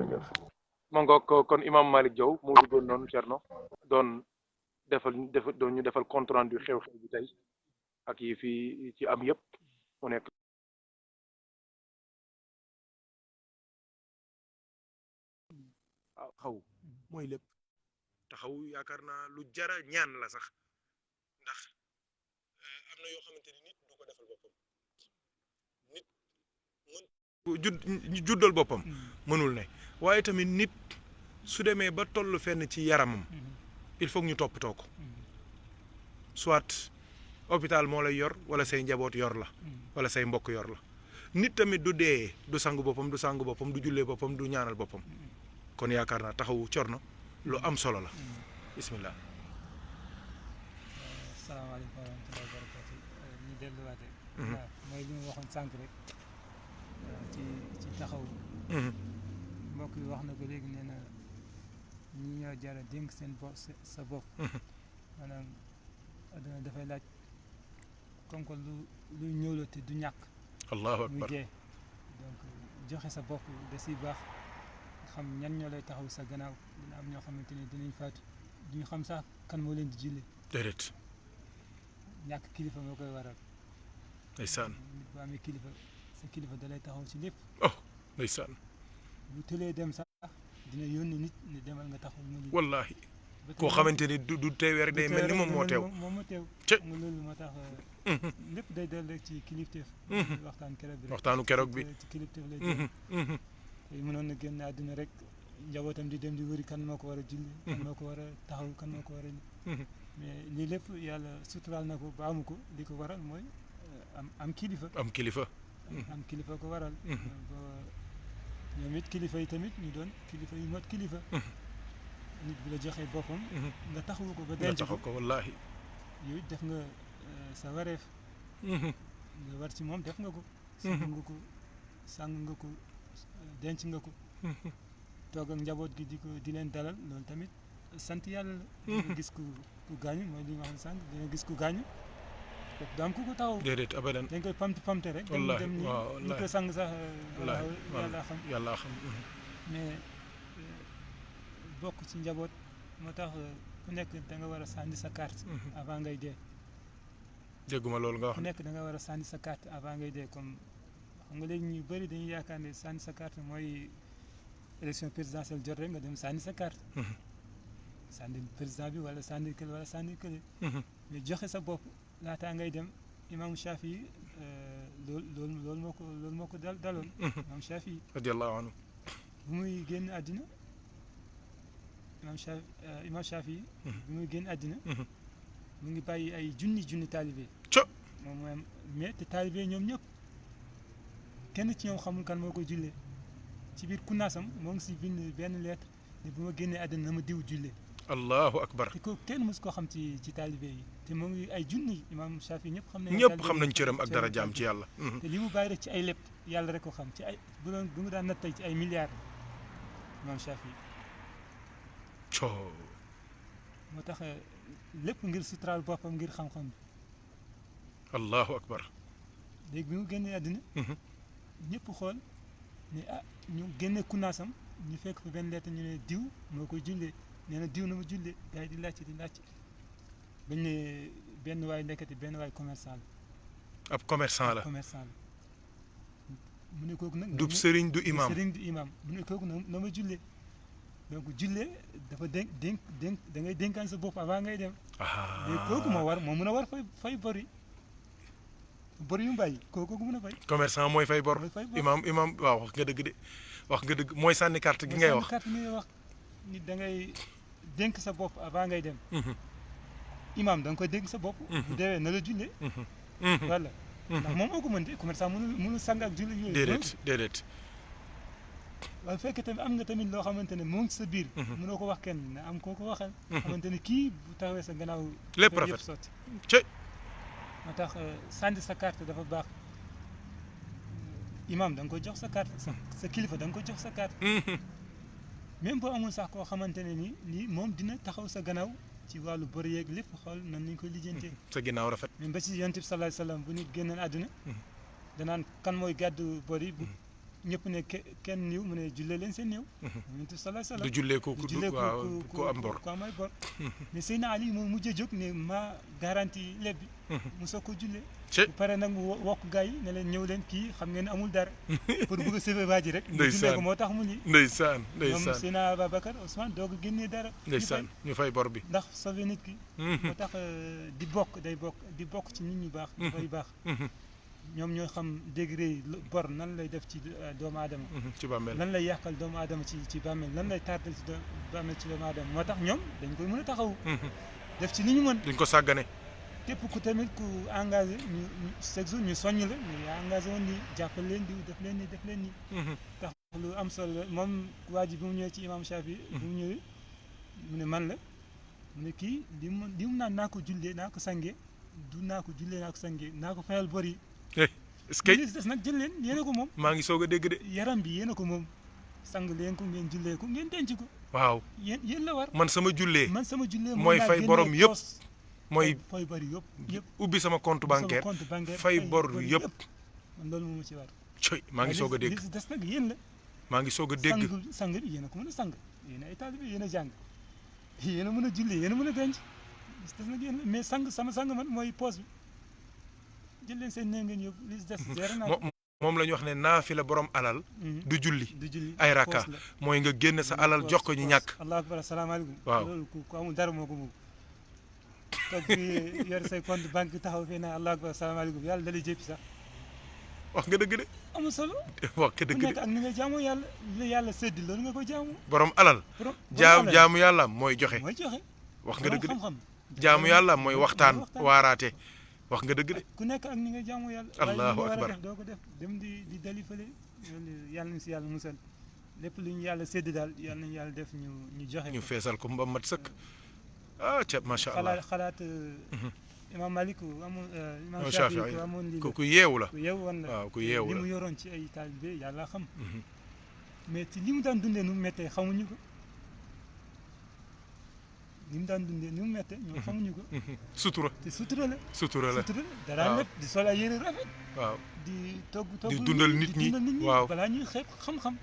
ma ngoog kon imam Malick Diaw moo duggoon noonu Cerno doon ñu defal compte rendu xew-xew bi tey ak yi fi ci am yëpp mu nekk xaw mooy lépp taxaw yaakaar naa lu jara ñaan la sax ndax am na yoo xamante ni nit du ko defal boppam nit juddal boppam mënul ne waaye tamit nit su demee ba toll fenn ci yaramam il faut ñu toppatoo ko soit hôpital moo lay yor wala say njaboot yor la wala say mbokk yor la nit tamit du dee du sang boppam du jullee boppam du ñaanal boppam kon yaakaar naa taxawu Cerno lu am solo la bismillah salaamaaleykum wa rahmatulah wa barakatu ñu delluwaate waaw mooy li ma waxoon sànq rek ci taxaw mbokk yi wax na ko léegi nee na ñi ñoo jara dénk seen bopp sa bopp maanaam adduna dafay laaj comme que luy ñëw la te du ñàkk allahu muy akbar dee donc joxe sa bopp da siy baax xam ñan ñoo lay taxaw sa gannaaw dina am ñoo xamante ne dinañ faatu duñu xam sax kan moo leen di julli déedéet ñàkk kilifa moo koy waral ndeysaan nit bu amee kilifa sa kilifa da lay taxaw ci lépp oh ndeysaan bu tëlee dem sax dina yónni nit ne demal nga taxaw mu wallahi koo xamante ni du teewee rek day mel ni moom moo teew moom moo teew Cë. nga loolu moo tax lépp day del rek ci kilifteef waxtaan keroog bi rek waxtaanu keroog bi ci kilifteef lay del tey mënoon na génn àdduna rek njabootam di dem di wëri kan moo ko war a julli kan moo ko war a taxaw kan moo ko war a mais lii lépp yàlla suturaal na ko ba amu ko li ko waral mooy am kilifa am kilifa am kilifa ko waral ba ñoom it kilifa yi tamit ñu doon kilifa yu mot kilifa nit bu la joxee boppam nga taxawu ko ba nga denc taxaw ko wallahi yow it def nga sa wareef nga war ci moom def nga ko sàng nga ko denc nga ko toog ak njaboot gi di leen dalal loolu tamit sant yàlla la dina gis ku gaañu mooy li nga xam ne sànq dina gis ku gaañu fekk du am ku ko taxaw déedéet abadan dañ koy pamte rek wallahi dem waaw ñi ko sang sax wallahi yàlla xam yàlla xam mais bokk ci njaboot moo tax ku nekk da nga war a sànni sa carte avant ngay dee dégguma loolu nga wax ku nekk da nga war a sànni sa carte avant ngay dee comme xam nga léegi ñu bëri dañuy yaakaar ne sànni sa carte mooy élection présidentielle jot rek nga dem sànni sa carte sànni président bi wala sànni kële wala sànni kële mais joxe sa bopp laataa ngay dem imam Shafi loolu moo ko daloon imam Shafi radiallahu anhu bu muy génn àddina imam Shafi bu muy génn àddina mu ngi bàyyi ay junni taalibe moom mooy mais te taalibe ñoom ñëpp kenn ci ñoom xamul kan moo koy jullee ci biir kunnaasam moo ngi si bind benn lettre ne bu ma génnee àddina na ma diw jullee allahu akbar te ko kenn mos koo xam ci taalibe yi te moo ngi ay junni imam Shafi ñëpp xam nañ cëram ak dara jaam ci yàlla te li mu bàyyi rek ci ay lépp yàlla rek ko xam ci ay bu mu daan natt tey ci ay milliards imam Shafi moo tax lépp ngir suturaal boppam ngir xam-xam bi allahu akbar léegi bi mu génnee àddina ñëpp xool ne ñu génne kunnaasam ñu fekk fa benn lettre ñu ne diw moo koy jullee nee na diw na ma jullee gars yi di laajte bañ ne benn waay nekkati benn waay commerçant la ab commerçant la mu ne kooku nag du sëriñ du imam mu ne kooku na ma jullee donc jullee dafa dénk da ngay dénkaan sa bopp avant ngay dem mais kooku moo mën a war fay bor yi bor yu mbay kooku mën a fay commerçant mooy fay bor imam waaw wax nga dëgg mooy sànni carte gi ngay wax nit da ngay dénk sa bopp avant ngay dem imam da nga koy dénk sa bopp bu deewee na la jullee voilà ndax moom moo ko mën de commerçant mënul sang ak julli yooyu déedéet waaye fekkee tamit am nga tamit loo xamante ne moo ngi sa biir mënoo ko wax kenn na am koo ko waxal xamante ne kii bu taxawee sa gannaaw lépp rafet sotti cey moo tax sànni sa carte dafa baax imam da nga ko jox sa carte sa kilifa da nga ko jox sa carte même boo amul sax koo xamante ne nii moom dina taxaw sa gannaaw ci wàllu bor yeeg lépp xool nan nañ koy lijjantee sa ginnaaw rafet même ba ci yonent bi sallallahu alayhi wasallam bu nit génneen àdduna danaan kan mooy gàddu bor yi ñëpp ne kenn niw mu ne jullee leen seen néew yonent bi sallallahu alayhi wasallam du jullee ku am bor ku am ay bor mais Seydina Ali moom mujjee jóg ne maa garantie leb bi mu soog ko jullee bu pare nag mu wokk gars yi ne leen ñëw leen kii xam ngeen ne amul dara pour bëgg a sauver waa ji rek ñu jullee ko moo tax mu lii ndeysaan ñoom Seydina Ababacar Ousmane doog a génnee dara ndeysaan ñu fay bor bi ndax sauver nit ki moo tax di bokk ci nit ñu baax dafay baax ñoom ñoo xam degré yi bor nan lay def ci doomu aadama ci bàmmeel lan lay yàqal doomu aadama ci bàmmeel lan lay tardal ci bàmmeel ci doomu aadama moo tax ñoom dañ koy mën a taxaw def ci li ñu mën duñ ko sàggane képp ku tamit ku engagé ñu chaque jour ñu soññ la ñu yaa engagé woon nii jàppal leen di def leen nii tax lu am solo la moom waa ji bi mu ñëwee ci imam Shafi bi mu ñëwee mu ne man la mu ne kii li mu naan naa ko jullee naa ko sangee du naa ko jullee naa ko sangee naa ko fayal bor yi est-ce que li des nag jël leen yéen a ko moom. maa ngi soog a dégg de. yaram bi yéen a ko moom sang leen ko ngeen jullee ko ngeen denc ko. waaw yéen la war. man sama jullee. man sama jullee mooy fay borom yëpp. mooy fay bari yëpp. ubbi sama compte bancaire fay bor yëpp. man loolu moo ci war. coy maa ngi soog a dégg li si des nag yéen la. maa ngi soog a dégg sang bi yéen a ko mën a sang yéen ay taalibe yéen a jàng yéen a mën a julli yéen a mën a denc li si des nag yéen la mais sang sama sang man mooy poos bi jël leen seen nee ngeen yóbbu li si des géré naa moom la ñu wax ne naafila borom alal du julli ay poos rakka la. mooy nga génn sa alal jox ko ñu ñàkk allahu akbar asalaamaaleykum waaw loolu ku amul dara moo ko moom toog fii yor say compte banque taxaw fii naa allahu akbar asalaamaaleykum yàlla dalay jéppi sax wax nga dëgg de amul solo wax nga ku dëgg nekk de ak ni nga jaamoo yàlla li la yàlla sédd loolu nga ko jaamu borom alal jaamu yàlla mooy joxe mooy joxe wax nga dëgg de xam-xam jaamu yàlla mooy waxtaan waaraate wax nga dëgg de ku nekk ak ni nga jaamu yàlla allahu waaye li nga war a akbar def doo ko def dem di dali fële loolu yàlla nañu si yàlla musal lépp lu ñu yàlla sédd daal yàlla nañu yàlla def ñu joxe ñu feesal ko mbam mat sëkk ah ca macha allah xalaat imam Malik amoon imam Imam Shafi Shafi'i ku amoon lii ku yeewu la ku yeewu woon la waaw ku yeewu li la mu yoroon ci ay taalibe yàlla xam mais ci li mu daan dundee nu mu méttee xamuñu ko li mu daan dundee ni mu méttee ñoom xamuñu ko sutura te sutura la sutura la dara lépp di sol ay yére rafet waaw di togg di dundal nit ñi waaw balaa ñuy xeeb xam-xam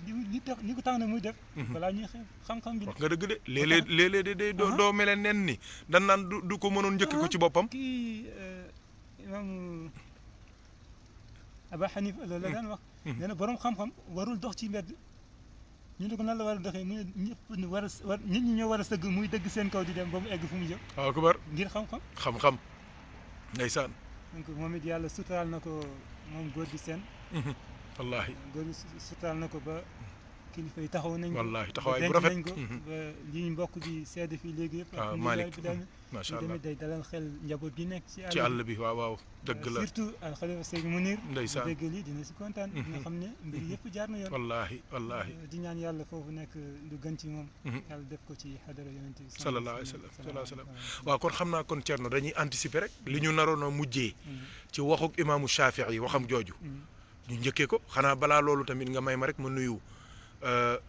li ko tax na muy def balaa ñuy xeeb xam-xam bi wax nga dëgg de léeg-léeg de doo mele nen ni dan naan du ko mënoon njëkk ko ci boppam kii imam Aba Hanifa loolu la daan wax nee na borom xam-xam warul dox ci mbedd ñu ne ko nan la war a doxee mu ne ñëpp war a nit ñi ñoo war a sëgg muy dëgg seen kaw di dem ba mu egg fu mu jëm waaw akbar ngir xam-xam xam-xam ndeysaan donc moom it yàlla suturaal na ko moom góor gi seen wallaahi góor gi suturaal na ko ba kilifa yi taxaw nañ ko wallaahi taxawaay bu denc rafet nañ ko ba li mbokk di seede fii léegi yëpp waaw Malick macha allah tamit day dalal xel njaboot gi nekk ci àll bi waaw waaw dëgg la surtout al xalifa Seydou Mounir ndeysaan dégg lii dina si kontaan dina xam ne mbir yëpp jaar na yoon wallaahi wallaahi di ñaan yàlla foofu nekk lu gën ci moom yàlla def ko ci xadara yonent bi sallallahu alayhi wa sallam waaw kon xam naa kon Thierno dañuy anticiper rek li ñu naroon a mujjee ci waxuk imaamu Shafii waxam jooju ñu njëkkee ko xanaa balaa loolu tamit nga may ma rek ma nuyu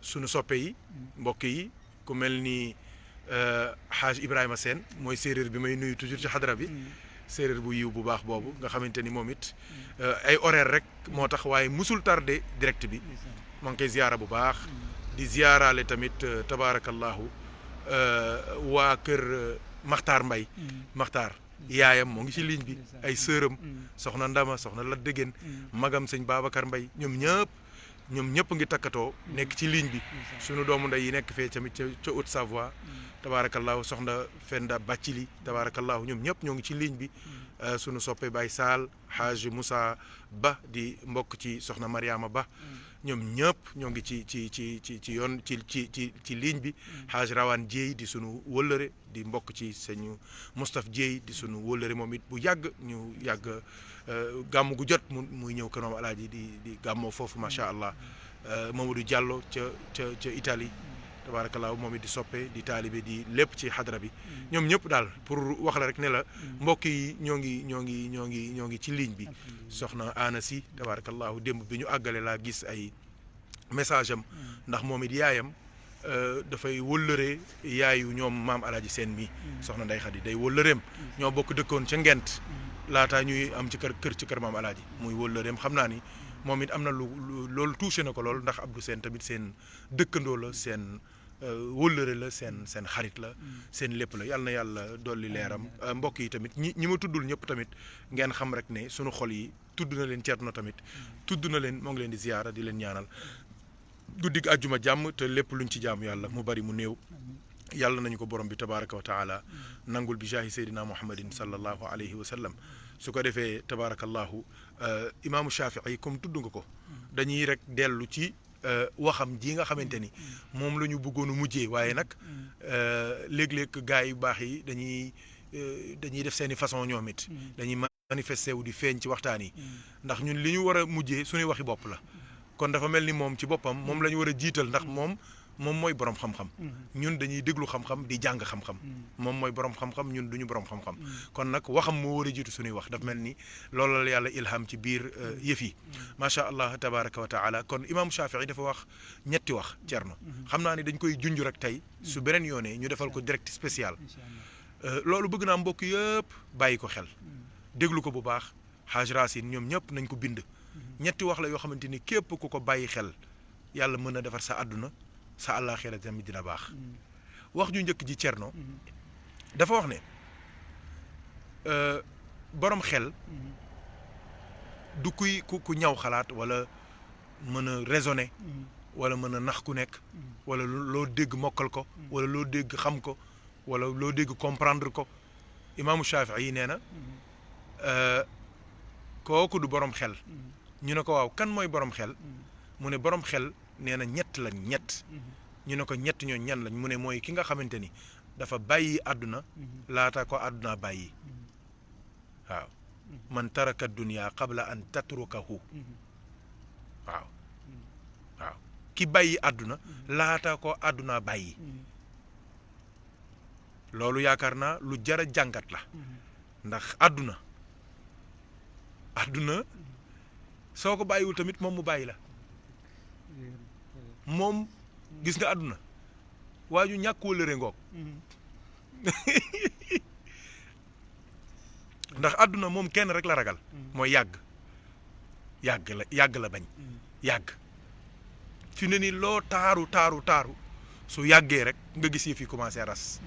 sunu soppe yi mbokk yi ku mel ni Haaj Ibrahima Sène mooy séeréer bi may nuyu toujours ci xadara bi séeréer bu yiw bu baax boobu nga xamante ni moom it ay horaire rek moo tax waaye musul tardé direct bi maa ngi koy ziyaara bu baax di ziyaaraale tamit tabaarakallahu waa kër Makhtar Mbaye Makhtar yaayam moo ngi ci ligne bi ay sëram soxna Ndama soxna Lat Dégéen magam sëñ Babacar Mbaye ñoom ñëpp ngi takkatoo nekk ci ligne bi sunu doomu ndey yi nekk fee tamit ca Haute-Savoie tabaarakallahu soxna Fenda Bacili tabaarakallahu ñoom ñëpp ñoo ngi ci ligne bi sunu soppe Baye Sall Haaj Moussa Ba di mbokk ci soxna Mariama Ba ñoom ñëpp ñoo ngi ci yoon ci ligne bi Haaj Rawane Dieye di sunu wëllëre di mbokk ci sëñ Moustapha Dieye di sunu wëllëre moom it bu yàgg ñu yàgg gàmm gu jot muy ñëw kër Maam Alaaji di gàmmoo foofu macha allah Mamadou Diallo ca Italie tabaarakallaa moom it di soppe di taalibe di lépp ci xadra bi ñoom ñëpp daal pour wax la rek ne la mbokk yi ñoo ngi ci ligne bi soxna Ana Si tabaarakallaahu démb bi ñu àggale laa gis ay message am ndax moom it yaayam dafay wëllëree yaayu ñoom maam Alaaji Seen mi soxna Ndey Xadi day wëllëreem ñoo bokk dëkkoon ca Ngent laataa ñuy am ci kër maam Alaaji muy wëllëreem xam naa ni moom it am na loolu touché na ko lool ndax Abdou Seen tamit seen dëkkandoo la seen wëllëre la seen xarit la seen lépp la yàlla na yàlla dolli leeram mbokk yi tamit ñi ma tuddul ñëpp tamit ngeen xam rek ne sunu xol yi tudd na leen Thierno tamit tudd na leen moo ngi leen di ziyaara di leen ñaanal guddig àjjuma jàmm te lépp luñ ci jàmm yàlla mu bari mu néew yàlla nañu ko borom bi tabaraka wa taala nangul bi jaahi seydina muhammadin sallallahu alayhi wa sallam su ko defee tabarakallahu imaamu Shafii comme tudd nga ko dañuy rek dellu ci waxam ji nga xamante ni moom la ñu bëggoon a mujjee waaye nag léeg-léeg gars yu baax yi dañuy def seeni façon ñoom it dañuy manifesté wu di feeñ ci waxtaan yi ndax ñun li ñu war a mujjee suñuy waxi bopp la kon dafa mel ni moom ci boppam moom la ñu war a jiital ndax moom moom mooy borom xam-xam ñun dañuy déglu xam-xam di jàng xam-xam moom mooy borom xam-xam ñun duñu borom xam-xam kon nag waxam moo war a jiitu suñuy wax daf mel ni loolu la yàlla ilham ci biir yëf yi macha allah tabaraka wa taala kon imam Shafii dafa wax ñetti wax Thierno xam naa ni dañ koy junj rek tey su beneen yoonee ñu defal ko direct spécial loolu bëgg naa mbokk yëpp bàyyi ko xel déglu ko bu baax Haj Racine ñoom ñëpp nañ ko bind ñetti wax la yoo xamante ni képp ku ko bàyyi xel yàlla mën na defar sa àdduna sa àllaaxira tamit dina baax wax ju njëkk ji Thierno dafa wax ne borom xel du kuy ku ñaw xalaat wala mën a raisonner wala mën a nax ku nekk wala loo dégg mokkal ko wala loo dégg xam ko wala loo dégg comprendre ko imaamu Shafii yi nee na kooku du borom xel ñu ne ko waaw kan mooy borom xel mu ne borom xel nee na ñett lañ ñett ñu ne ko ñett ñoo ñan lañ mu ne mooy ki nga xamante ni dafa bàyyi àdduna laata ko àdduna bàyyi waaw man taraka dunya qabla an tatrukahu waaw waaw ki bàyyi àdduna laata ko àdduna bàyyi loolu yaakaar naa lu jar a jàngat la ndax àdduna soo ko bàyyiwul tamit moom mu bàyyi la moom gis nga àdduna waa ju ñàkk wëllëre ngoog ndax àdduna moom kenn rek la ragal mooy yàgg la bañ yàgg fi ne ni loo taaru su yàggee rek nga gis yi fi commencé ras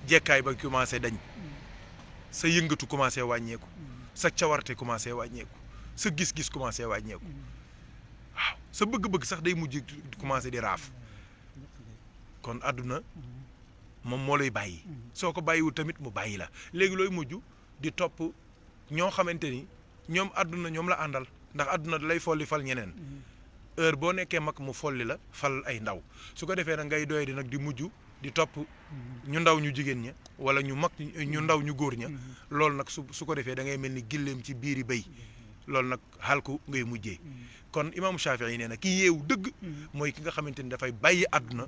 jekkaay ba commencé dañ sa yëngatu commencé wàññeeku sa cawarte commencé wàññeeku sa gis-gis commencé wàññeeku waaw sa bëgg-bëgg sax day mujj commencé di raaf kon àdduna moom moo lay bàyyi soo ko bàyyiwul tamit mu bàyyi la léegi looy mujj di topp ñoo xamante ni ñoom àdduna ñoom la àndal ndax àdduna da lay folli fal ñeneen heure boo nekkee mag mu folli la fal ay ndaw su ko defee nag ngay doye di nag di mujj di topp ñu ndaw ñu jigéen ña wala ñu mag ñu ndaw ñu góor ña loolu nag su ko defee da ngay mel ni gilleem ci biiri béy loolu nag xalku ngay mujjee kon imaamu Shafii yi nee na ki yeewu dëgg mooy ki nga xamante ni dafay bàyyi àdduna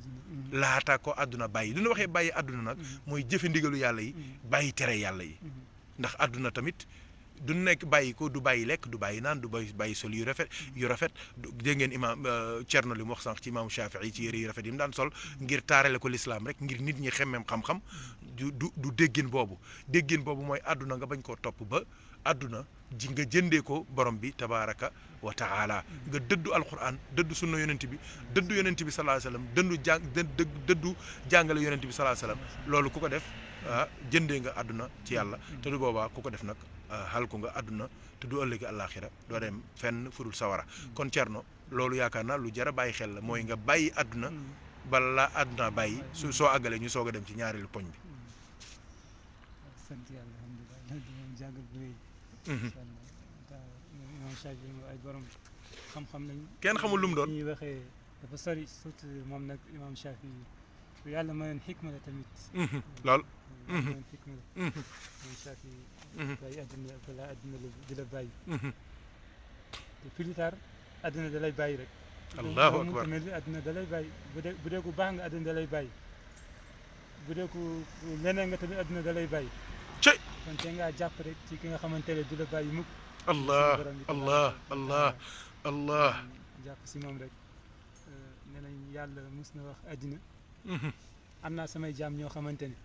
laata ko àdduna bàyyi lu ñu waxee bàyyi àdduna nag mooy jëfe ndigalu yàlla yi bàyyi tere yàlla yi ndax àdduna tamit du nekk bàyyi ko du bàyyi lekk du bàyyi naan du bàyyi sol yu rafet dégg ngeen imaam Thierno li mu wax sànq ci imaamu Shafii ci yére yu rafet yi mu daan sol ngir taarale ko lislaam rek ngir nit ñi xemmeem xam-xam du déggin boobu mooy àdduna nga bañ koo topp ba àdduna ji nga jëndee ko borom bi tabaraka wa taala nga dëddu alquran dëddu sunna yonent bi dëddu yonent bi sallallahu alayhi wasallam dëddu jàngale yonent bi sallallahu alayhi wasallam loolu ku ko def jëndee nga àdduna ci yàlla te du boobaa ku ko def nag xalku nga àdduna te du ëllëgi àllaaxira doo dem fenn furul sawara kon Thierno loolu yaakaar naa lu jar a bàyyi xel la mooy nga bàyyi àdduna bala laa àdduna bàyyi soo àggalee ñu soog a dem ci ñaareelu poñ bi. sant yàlla alhamdulilah moom jàngal bu rëy. moom Shafii ay borom xam-xam lañu. kenn xamul lu mu doon ñuy waxee dafa sori surtout moom nag imaam Shafii ku yàlla mayoon xikma la tamit. lool. mayoon xikma la. moom Shafii bàyyi àdduna balaa àdduna di la bàyyi. te plus tard àdduna da lay bàyyi rek. allahu akbar àdduna da lay bàyyi bu dee ku baax nga àdduna da lay bàyyi bu dee ku leneen nga tamit àdduna da lay bàyyi. cey kon te ngaa jàpp rek ci ki nga xamante ne du la bàyyi mukk. allah jàpp si moom rek nee nañ yàlla mus na wax àddina am naa samay jaam ñoo xamante ne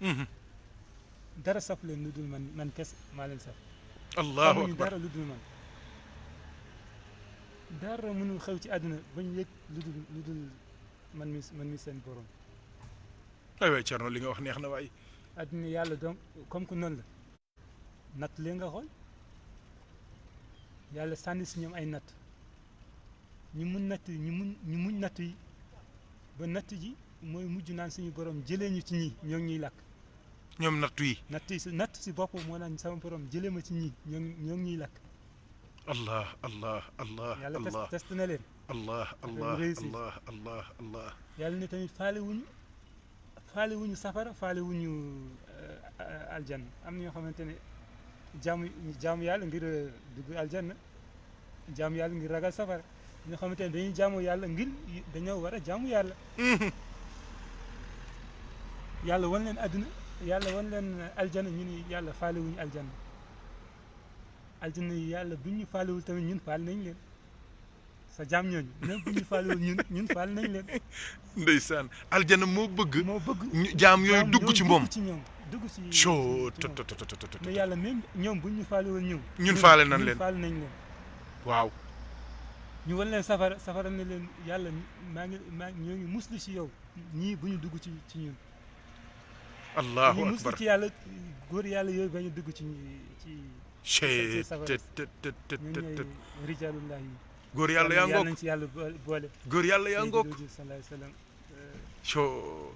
dara saf leen lu dul man kes maa leen saf. allahu xamuñu akbar dara lu dul man dara mënul xew ci àdduna bañ yëg lu dul man mi seen borom. aywa Thierno li nga wax neex na waay. àdduna yàlla donc comme que noonu la natt leen nga xool yàlla sànni si ñoom ay natt ñu mun natt yi ñu muñ natt yi ba natt ji mooy mujj naan suñu borom jëlee ñu ci ñii ñoo ngi ñuy làkk. ñoom nattu yi. natt si bopp moo naan sama borom jëlee ma ci ñii ñoo ngi ñuy làkk. allah yàlla test na leen. allah yàlla ne tamit faale wuñu safara faale wuñu aljanna am na ñoo xamante ne jaamu yàlla ngir dugg aljanna jaamu yàlla ngir ragal safara ñoo xamante ne dañuy jaamu yàlla ngir dañoo war a jaamu yàlla. yàlla wan leen àdduna yàlla wan leen aljana ñu ni yàlla faale wuñu aljana aljana yi yàlla bu ñu faalewul tamit ñun faal nañ leen sa jaam ñooñu même bu ñu faalewul ñun faal nañ leen. ndeysaan aljana moo bëgg bëgg jaam yooyu dugg ci moom dugg ci soo mais yàlla même ñoom bu ñu faalewul ñun faale nañ leen faale nañ leen waaw ñu wan leen safara ne leen yàlla maa ngi ñoo ngi muslu ci yow ñii bu ñu dugg ci ñun allahu ñu akbar muslu ci yàlla góor yàlla yooyu bañu dugg ci ñooñu rijaalullah yi góor yàlla yaa ngoog nañ ci yàlla boole góor yàlla yaa ngoog sallallahu alayhi wa sallam soo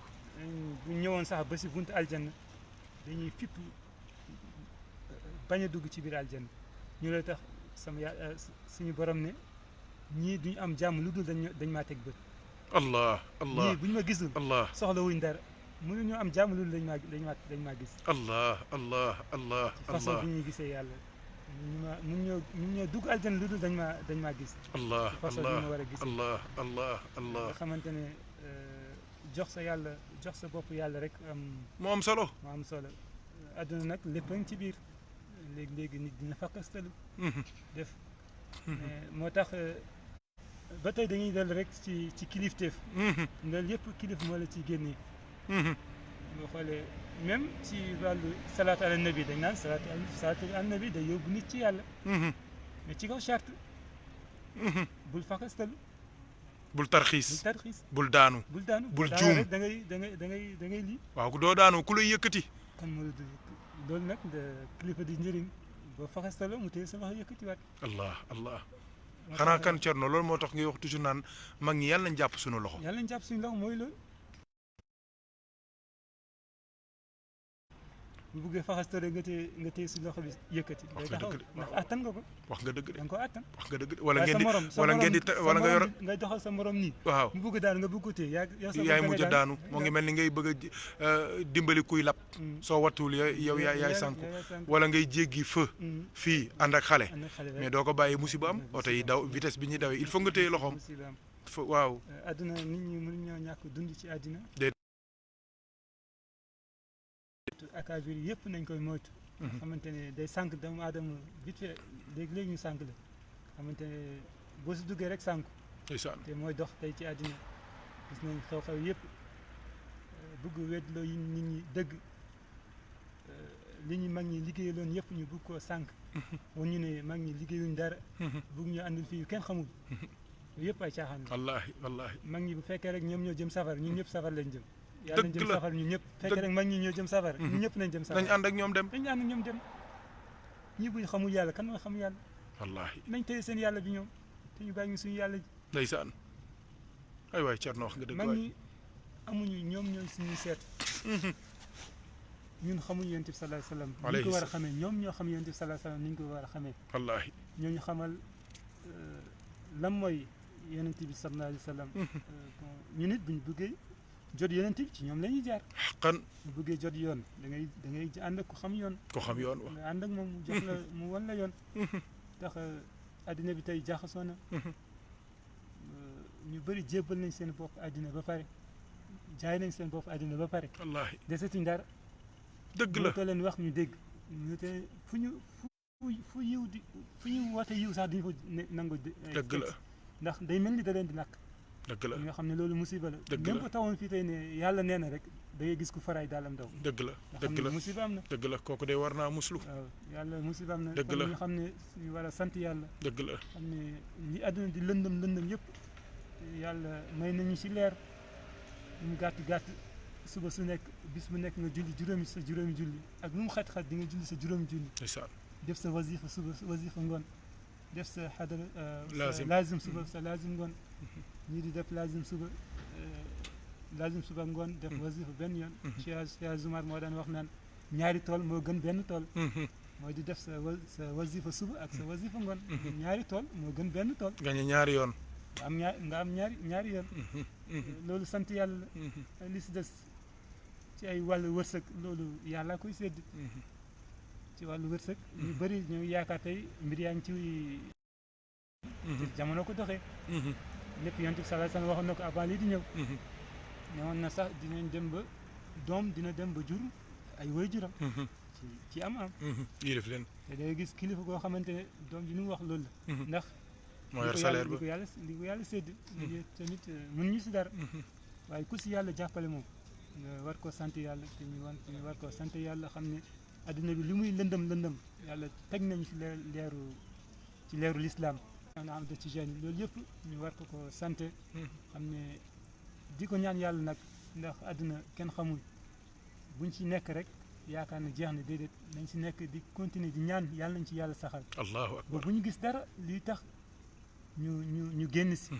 bu ñëwoon sax ba si buntu aljanna dañuy fipp bañ a dugg ci biir aljanna ñu lay tax suñu borom ne ñii duñu am jàmm lu dul dañ maa teg bët allah allah ñii bu ñu ma gisul allah soxla wuñ dara mënuñu am jàmm lu dul dañ maa gis allah allah allah façon bu ñuy gisee yàlla mun ñoo dugg aljanna lu dul dañ maa gis allah façon bi ma war a gis allah allah allah nga xamante ne jox sa bopp yàlla rek moo am solo adduna nag lépp a ngi ci biir léegi nit dina fakkastalu def moo tax ba tey dañuy dellu rek ci kilifteef loolu yëpp kilif moo la ciy génnee boo xoolee même ci wàllu salaatu ala nabi dañ naan salaatu ala nabi day yóbbu nit ci yàlla mais ci kaw charte bul fakkastalu bul tarxiis bul daanu bul juum rek da ngay lii waaw doo daanu ku lay yëkkati kan moo la loolu nag kilifa di njëriñ boo faxastaloo mu téye sa loxo yëkkatiwaat allah allah xanaa kan Thierno loolu moo tax ngay wax toujours naan mag ñi yàlla nañ jàpp suñu loxo mooy loolu bu buggee faxastale nga téye si loxo bi yëkkati day taxaw ndax attan nga ko wax nga dëgg de da nga ko attan wax nga dëgg de wala ngeen di ngay doxal sa morom nii waaw mu bëgg daanu nga bëgg ko téye yaay mujj a daanu moo ngi mel ni ngay bëgg a dimbali kuy lap soo wattuwul yow yaay sànku wala ngay jéggi feu fii ànd ak xale mais doo ko bàyyi musiba am oto yi daw vitesse bi ñuy dawee il faut nga téye loxoom waaw adduna nit ñi mënuñoo ñàkk dund ci àddina akaabir yëpp nañ koy moytu xamante ne day sànq doomu aadama vite fait léegi ñu sànq la xamante ne boo si duggee rek sànku te mooy dox tey ci àddina gis nañ xew-xew yëpp bëgg weddloo yi nit ñi dëgg li ñu mag ñi liggéeyaloon yëpp ñu bëgg koo sànq wan ñu ne mag ñi liggéeyuñ dara bëgg ñu àndil fii kenn xamul yëpp ay caaxaan la wallaahi mag ñi bu fekkee rek ñoom ñoo jëm safar ñun ñëpp safar lañ jëm yàlla nañ jëm safar ñun ñëpp fekkee rek mag ñi ñoo jëm safar ñun ñëpp nañ jëm safar nañ ànd ak ñoom dem ñi buñ xamul yàlla kan mooy xamul yàlla wallaahi nañ téye seen yàlla bi ñoom te ñu bàyyi ñu suñu yàlla ji ndeysaan ay waay Thierno wax nga dëgg mag ñi amuñu ñoom ñooy suñuy seet ñun xamuñu yonent bi sallallahu alayhi wa sallam ni ñu ko war a xamee ñoom ñoo xam yonent bi sallallahu alayhi wa sallam ni ñu ko war a xamee wallaahi ñooñu xamal lan mooy yonent bi sallallahu alayhi wa sallam ñu nit buñ bëggee jot yonent bi ci ñoom la ñuy jaar xan bu bëggee jot yoon da ngay ànd ak ku xam yoon wa nga ànd ak moom mu jox la mu wan la yoon tax addina bi tey jaxasoo na ñu bëri jébbal nañ seen bopp addina ba pare jaay nañ seen bopp addina ba pare wallaahi desetuñ dara dëgg la ko leen wax ñu dégg ñu te fu ñu woote yiw sax duñu ko nangu dëgg la ndax day mel ni da leen di nàkk dëgg la nga xam ne loolu musiba la dëgg la même ko tawoon fii tey ne yàlla nee na rek da ngay gis ku faraay daalam daw dëgg la dëgg la musiba am na dëgg la kooku de war naa muslu waaw yàlla musiba am na dëgg la ñu xam ne ñu war a sant yàlla dëgg la xam ne li àdduna di lëndëm yëpp yàlla may nañu ci leer mu gàtt suba su nekk bis bu nekk nga julli juróomi julli ak nu mu xat-xat di nga julli sa juróomi julli def sa wasifa suba wasifa ngoon def sa xadara laazim suba sa laazim ngoon ñii di def laazim suba ngoon def wasifa benn yoon Cheikh Zumar moo daan wax naan ñaari tool moo gën benn tool mooy di def sa wasifa suba ak sa wasifa ngoon ñaari tool moo gën benn tool gañe ñaari yoon nga am ñaari yoon loolu sant yàlla la li si des ci ay wàllu wërsëg loolu yàlla koy sédd ci wàllu wërsëg ñu bëri ñu yaakaar tey mbir yaa ngi ci jamono ko doxee lépp yonent bi sallallahu alayhi wasallam waxoon na ko avant lii di ñëw newoon na sax dinañ dem ba doom dina dem ba jur ay waajuram ci am yii def leen te day gis kilifa goo xamante ne doom ji nu mu wax loolu la ndax moo yor salaire ba li ko yàlla sédd tamit mën ñu si dara waaye ku si yàlla jàppale moom nga war koo sant yàlla te ñu war koo sant yàlla xam ne adduna bi li muy lëndëm yàlla teg nañu ci leeru lislaam na am da ci jeunes yi loolu yëpp ñu war ko sant xam ne di ko ñaan yàlla nag ndax adduna kenn xamul buñ ci nekk rek yaakaar ne jeex na déedéet nañ ci nekk di continuer di ñaan yàlla nañ ci yàlla saxal allahu akbar bu ñu gis dara lii tax ñu génn si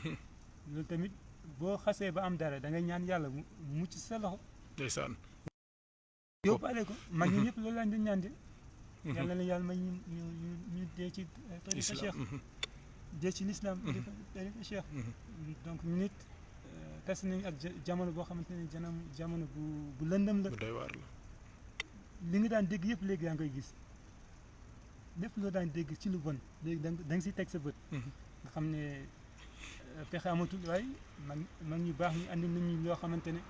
loolu tamit boo xasee ba am dara da ngay ñaan yàlla mu mucc sa loxo ndeysaan yóbbaale ko mag ñi ñëpp loolu lañ di ñaan de yàlla na yàlla may ñu dee ci tariqa cheikh dee ci l'islam tariqa cheikh donc ñu nit tas nañ ak jamono boo xamante ne jamono bu lëndëm la bu doy waar la li nga daan dégg yëpp léegi yaa ngi koy gis lépp loo daan dégg ci lu bon léegi da nga siy teg sa bët nga xam ne pexe amatul waaye mag ñu baax ñu andi nañu loo xamante ne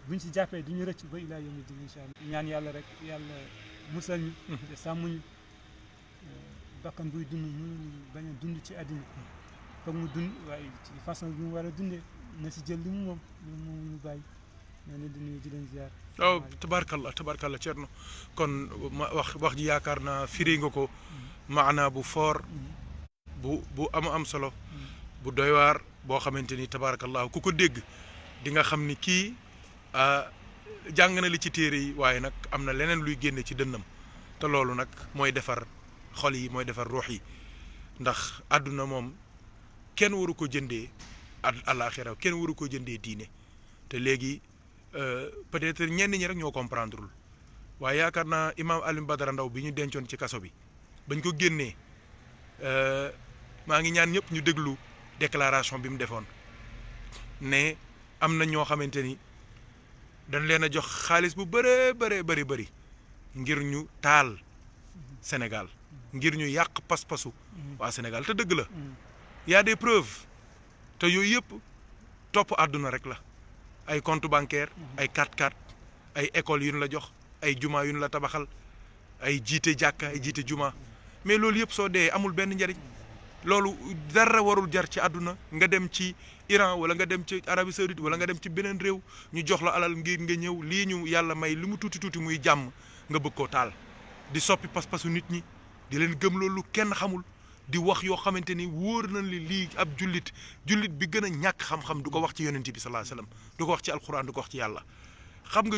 buñ si jàppee du ñu rëcc ba ilaa yawmi din incha allah ñaan yàlla rek yàlla musal ñu te sàmm ñu bakkan buy dund mënul bañ a dund ci àddina foog mu dund waaye ci façon bi mu war a dundee na si jël li mu moom ñu bàyyi ñoo leen di nuyu di leen ziar waaw tabaarkalla Thierno kon wax ji yaakaar naa firi nga ko maanaa bu fort bu am solo bu doy waar boo xamante ni tabaarakallahu ku ko dégg di nga xam ni kii jàng na li ci téere yi waaye nag am na leneen luy génne ci dënnam te loolu nag mooy defar xol yi mooy defar ruux yi ndax àdduna moom kenn waru ko jëndee àllaaxira kenn waru ko jëndee diine te léegi peut-être ñenn ñi rek ñoo comprendreul waaye yaakaar naa imaam Alioune Badara Ndao bi ñu dencoon ci kaso bi bañ ko génnee maa ngi ñaan ñëpp ñu déglu déclaration bi mu defoon ne am na ñoo xamante ni dañ leen a jox xaalis bu bëri ngir ñu taal Sénégal ngir ñu yàq pas-pasu waa Sénégal te dëgg la y a des preuves te yooyu yëpp topp àdduna rek la ay compte bancaire ay 4x4 ay écoles yu ñu la jox ay juma yu ñu la tabaxal ay jiite jàkka ay jiite juma mais loolu yëpp soo dee amul benn njariñ loolu dara warul jar ci àdduna nga dem ci Iran wala nga dem ci Arabie Saoudite wala nga dem ci beneen réew ñu jox la alal ngir nga ñëw lii ñu yàlla may li mu tuuti muy jàmm nga bëgg koo taal di soppi pas-pasu nit ñi di leen gëm loolu kenn xamul di wax yoo xamante ni wóor nañ li lii ab jullit bi gën a ñàkk xam-xam du ko wax ci yonent bi sallallahu alayhi wasallam du ko wax ci alquran du ko wax ci yàlla xam nga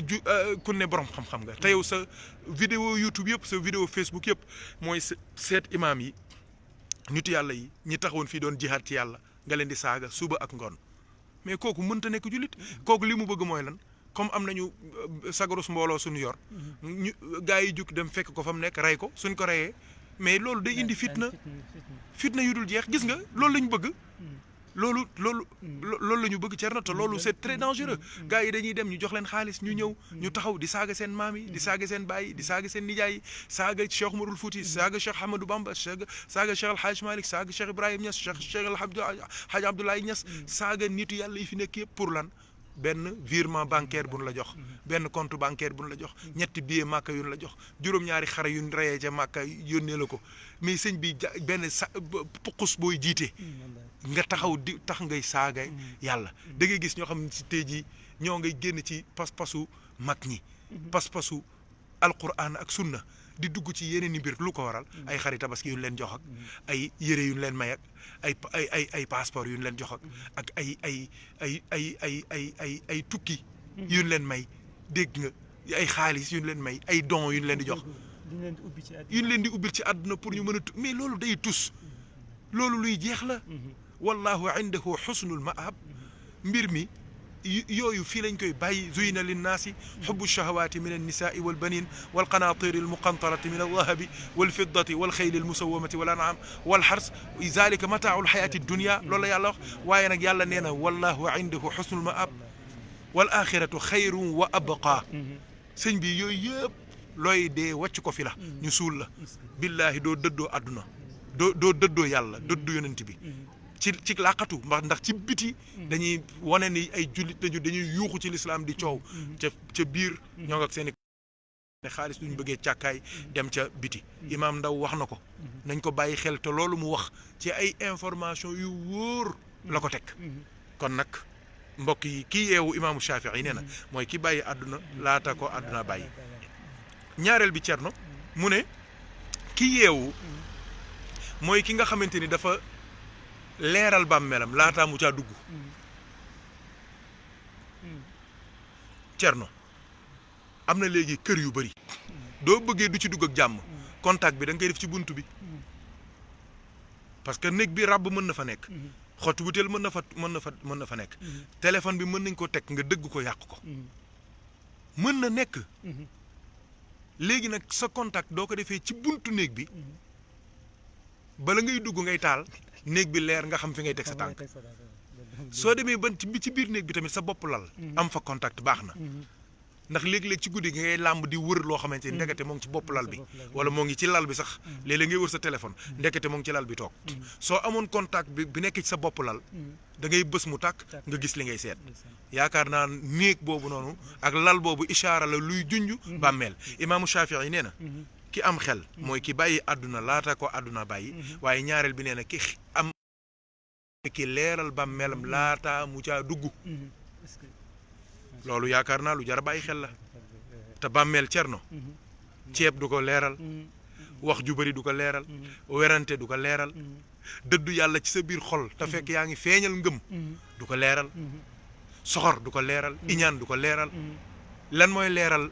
ku ne borom xam-xam nga te yow sa vidéo YouTube yëpp sa vidéo Facebook yëpp mooy seet imaam yi nitu yàlla yi ñi taxawoon fii doon jihaad ci yàlla nga leen di saaga suba ak ngoon mais kooku mënta nekk jullit kooku li mu bëgg mooy lan comme am nañu sagarus mbooloo suñu yor ñu gars yi jukki dem fekk ko fa mu nekk rey ko suñ ko reyee mais loolu day indi fitna yu dul jeex gis nga loolu la ñu bëgg loolu la ñu bëgg Thierno te loolu c'est très dangereux gars yi dañuy dem ñu jox leen xaalis ñu ñëw ñu taxaw di saaga seen maam yi di saaga seen baay yi di saaga seen nijaay yi saaga Cheikh Umarul Fouti saaga Cheikh Ahmadou Bamba saaga Cheikh El Hadj Malick saaga Cheikh Ibrahim Niass Cheikh El Hadj Abdoulaye Niass saaga nitu yàlla yi fi nekk yëpp pour lan benn virement bancaire bu nu la jox benn compte bancaire bu nu la jox ñetti billet màkka yu nu la jox juróom-ñaari xare yu nu reyee ca màkka yónnee la ko mais sëñ bi benn puqus booy jiite nga taxaw di tax ngay saaga yàlla da ngay gis ñoo xam ne si tey jii ñoo ngay génn ci pas-pasu mag ñi pas-pasu alquran ak sunna di dugg ci yeneen i mbir lu ko waral ay xari tabaski yu ñu leen jox ak ay yére yu ñu leen may ak ay passeport yu ñu leen jox ak ay tukki yu ñu leen may dégg nga ay xaalis yu ñu leen may ay dons yu ñu leen di jox yu ñu leen di ubbil ci àdduna pour ñu mën a mais loolu day tus loolu luy jeex la wallahu indahu xusnul maab mbir mi yooyu fii lañ koy bàyyi zuyina linnaasi xubbu shahawaati min annisaai walbanin walqanaatiri almuqantarati min aldahabi walfiddati walxayli almusawamati wal an'am walxars zalika mataau alxayaati dunia loolu la yàlla wax waaye nag yàlla nee na wallahu indahu xusnul maab wal axiratu xayrun wa abqa sëñ bi yooyu yëpp looy dee wàcc ko fi la ñu suul la billahi doo dëddoo àdduna doo dëddoo yàlla dëddu yonent bi ci làqatu ndax ci biti dañuy wane ni ay jullit lañu dañuy yuuxu ci lislaam di coow ca biir ñoo ak seen ne xaalis duñ bëggee càkkaay dem ca biti imaam Ndaw wax na ko nañ ko bàyyi xel te loolu mu wax ci ay information yu wóor la ko teg kon nag mbokk yi kii yeewu imaamu Shafii nee na mooy ki bàyyi àdduna laata ko àdduna bàyyi ñaareel bi Cerno mu ne ki yeewu mooy ki nga xamante ni dafa leeral bàmmeelam laataa mu caa dugg Cerno am na léegi kër yu bari doo bëggee du ci dugg ak jàmm contact bi da nga koy def ci bunt bi parce que néeg bi ràbb mën na fa nekk xottu butéel mën na fa nekk téléphone bi mën nañ ko teg nga dëgg ko yàq ko mën na nekk léegi nag sa contact doo ko defee ci buntu néeg bi bala ngay dugg ngay taal néeg bi leer nga xam fi ngay teg sa tànk soo demee ba ci biir néeg bi tamit sa bopp lal am fa contact baax na ndax léeg-léeg ci guddi gi ngay làmb di wër loo xamante ni ndekete moo ngi ci bopp lal bi wala moo ngi ci lal bi sax léeg-léeg ngay wër sa téléphone ndekete moo ngi ci lal bi toog soo amoon contact bi nekk ci sa bopp lal da ngay bës mu tàkk nga gis li ngay seet yaakaar naa néeg boobu noonu ak lal boobu ishaara la luy junj bàmmeel imaamu Shafii yi nee na ki am xel mooy ki bàyyi àdduna laata ko àdduna bàyyi waaye ñaareel bi nee na ki leeral bàmmeelam laata mu caa dugg loolu yaakaar naa lu jar a bàyyi xel la te bàmmeel Cerno ceeb du ko leeral wax ju bari du ko leeral werante du ko leeral dëddu yàlla ci sa biir xol te fekk yaa ngi feeñal ngëm du ko leeral soxor du ko leeral iñaan du ko leeral lan mooy leeral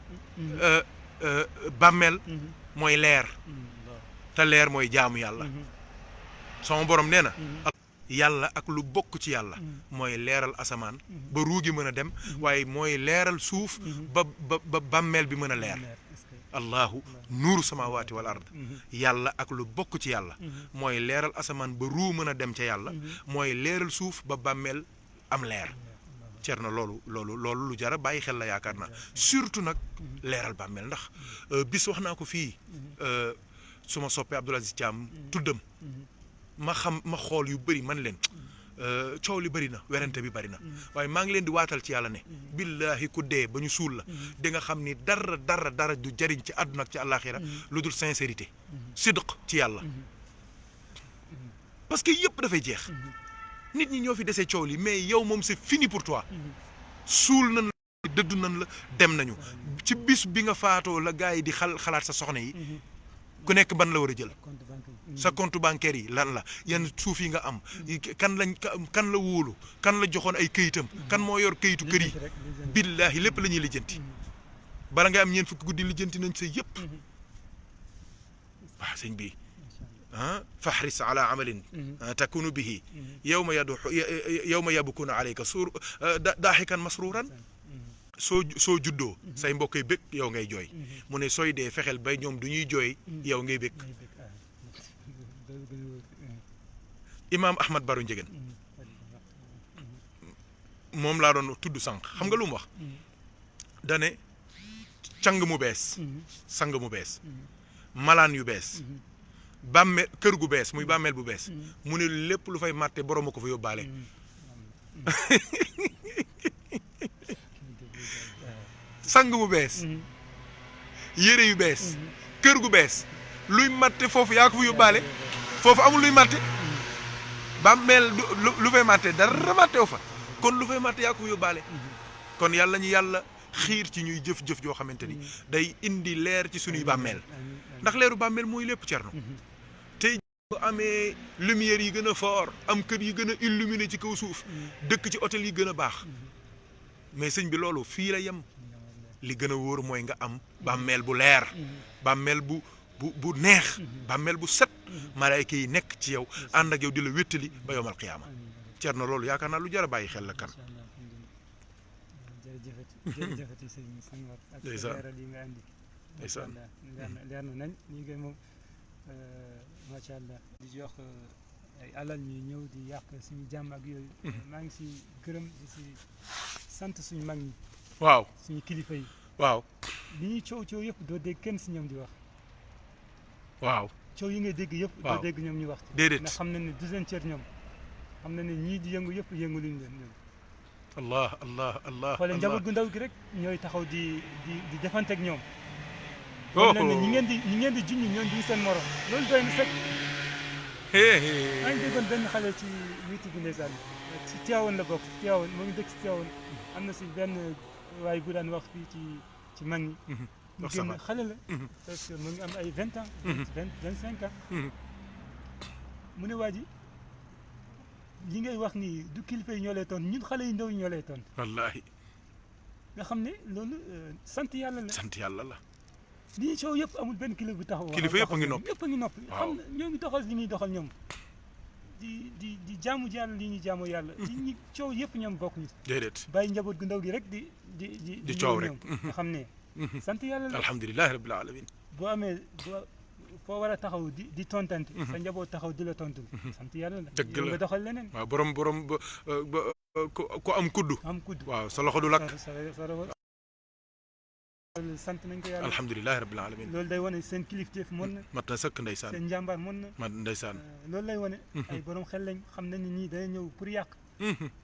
bàmmeel mooy leer te leer mooy jaamu yàlla sama borom nee na yàlla ak lu bokk ci yàlla mooy leeral asamaan ba ruugi mën a dem waaye mooy leeral suuf ba bàmmeel bi mën a leer allahu nuuru samawati wal ard yàlla ak lu bokk ci yàlla mooy leeral asamaan ba ruu mën a dem ca yàlla mooy leeral suuf ba bàmmeel am leer Cerno loolu lu jara bàyyi xel la yaakaar naa surtout nag leeral bàmmeel ndax bis wax naa ko fii su ma soppee Abdoul Aziz Thiam tuddam ma xool yu bëri man leen coow li bëri na werante bi bëri na waaye maa ngi leen di waatal ci yàlla ne billahi ku dee ba ñu suul la di nga xam ni dara du jariñ ci àdduna ak ci àllaaxira lu dul sincérité sidq ci yàlla parce que yëpp dafay jeex nit ñi ñoo fi desee coow li mais yow moom c'est fini pour toi suul nañ la dëddu nañ la dem nañu ci bis bi nga faatoo la gars yi di xalaat sa soxna yi ku nekk ban la war a jël sa compte bancaire yi lan la yenn suuf yi nga am kan la wóolu kan la joxoon ay këyitam kan moo yor këyitu kër yi billahi lépp la ñuy lijjanti bala ngay am ñeen fukki guddi lijjanti nañ sa yëpp waaw sëñ bi fahris ala amalin takunu bihi yawma yabkuna alayka suur daaxikan masruran soo juddoo say mbokk yi bëgg yow ngay jooy mu ne sooy dee fexeel bay ñoom du ñuy jooy yow ngay bëgg imaam Ahmad Baro Njegen moom laa doon tudd sànq xam nga lu mu wax dane càng mu bees sang mu bees malaan yu bees bàmmeel kër gu bees muy bàmmeel bu bees mu ne lépp lu fay màtte borom a ko fa yóbbaale sang bu bees yére yu bees kër gu bees luy màtte foofu yaa ko fa yóbbaale foofu amul luy màtte bàmmeel lu fay màtte dara màttew fa kon lu fay màtte yaa ko fa yóbbaale kon yàlla ñu yàlla xiir ci ñuy jëf-jëf joo xamante ni day indi leer ci suñuy bàmmeel ndax leeru bàmmeel mooy lépp Cerno tey bu amee lumière yi gën a fort am kër yi gën a illuminé ci kaw suuf dëkk ci hôtel yi gën a baax mais sëñ bi loolu fii la yem li gën a wóor mooy nga am bàmmeel bu leer bàmmeel bu neex bàmmeel bu set malaayka yi nekk ci yow ànd ak yow di la wéttali ba yowmal qiyaama Cerno loolu yaakaar naa lu jar a bàyyi xel la kan jërëjëfati sëñ Sanwar ak leeral yi nga andi ndeysaan leer na nañ lii ngay moom macha allah di jox ay alal ñuy ñëw di yàq suñu jàmm ak yooyu maa ngi si gërëm di si sant suñu mag ñi waaw suñu kilifa yi waaw li ñuy coow yëpp doo dégg kenn si ñoom di wax waaw coow yi ngay dégg yëpp doo dégg ñoom ñu wax déedéet ndax xam nañ ne du seen cër ñoom xam na ne ñii di yëngu yëpp yëngu luñu leen ñoom. allah allah allah xoolee njaboot gu ndaw gi rek ñooy taxaw di defanteeg ñoom. oh xam na ne ñi ngeen di junj ñoom di seen morom loolu doy na fekk. maa ngi déggoon benn xale ci YouTube bi ndeysaan ci Tivaouane la bokk Tivaouane moo ngi dëkk ci Tivaouane am na si benn waay bu daan wax fii ci mag ñi. mu génn xale la. parce que mu ngi am ay 20 ans. 25 ans. mu ne waa ji li ngay wax nii du kilifa yi ñoo lay tontu ñun xale yu ndaw yi ñoo lay tontu. wallaahi. nga xam ne loolu sant yàlla la. sant yàlla la. lii coow yëpp amul benn kilifa bu taxaw. kilifa yëpp a ngi noppi yëpp a ngi noppi. xam na ñoo ngi doxal li ñuy doxal ñoom. di jaamu yàlla li ñuy jaamu yàlla. li ñuy coow yëpp ñoom bokk ñu. déedéet bàyyi njaboot gu ndaw gi rek di coow rek nga xam ne. sant yàlla la alhamdulilah rabbil alamin. boo amee foo war a taxaw di tontante. sa njaboot taxaw di la tontu. sant yàlla la dëgg la nga doxal leneen. waaw borom ku am kuddu. am kudd waaw sa loxo du lakk. sant nañ ko yàlla alhamdulilah rabbil alamin. loolu day wane seen kilifteef mën na. mat na sëkk ndeysaan. seen njàmbaar mën na. mat ndeysaan. loolu lay wane. ay borom xel lañ xam nañ ni ñii dañoo ñëw pour yàq.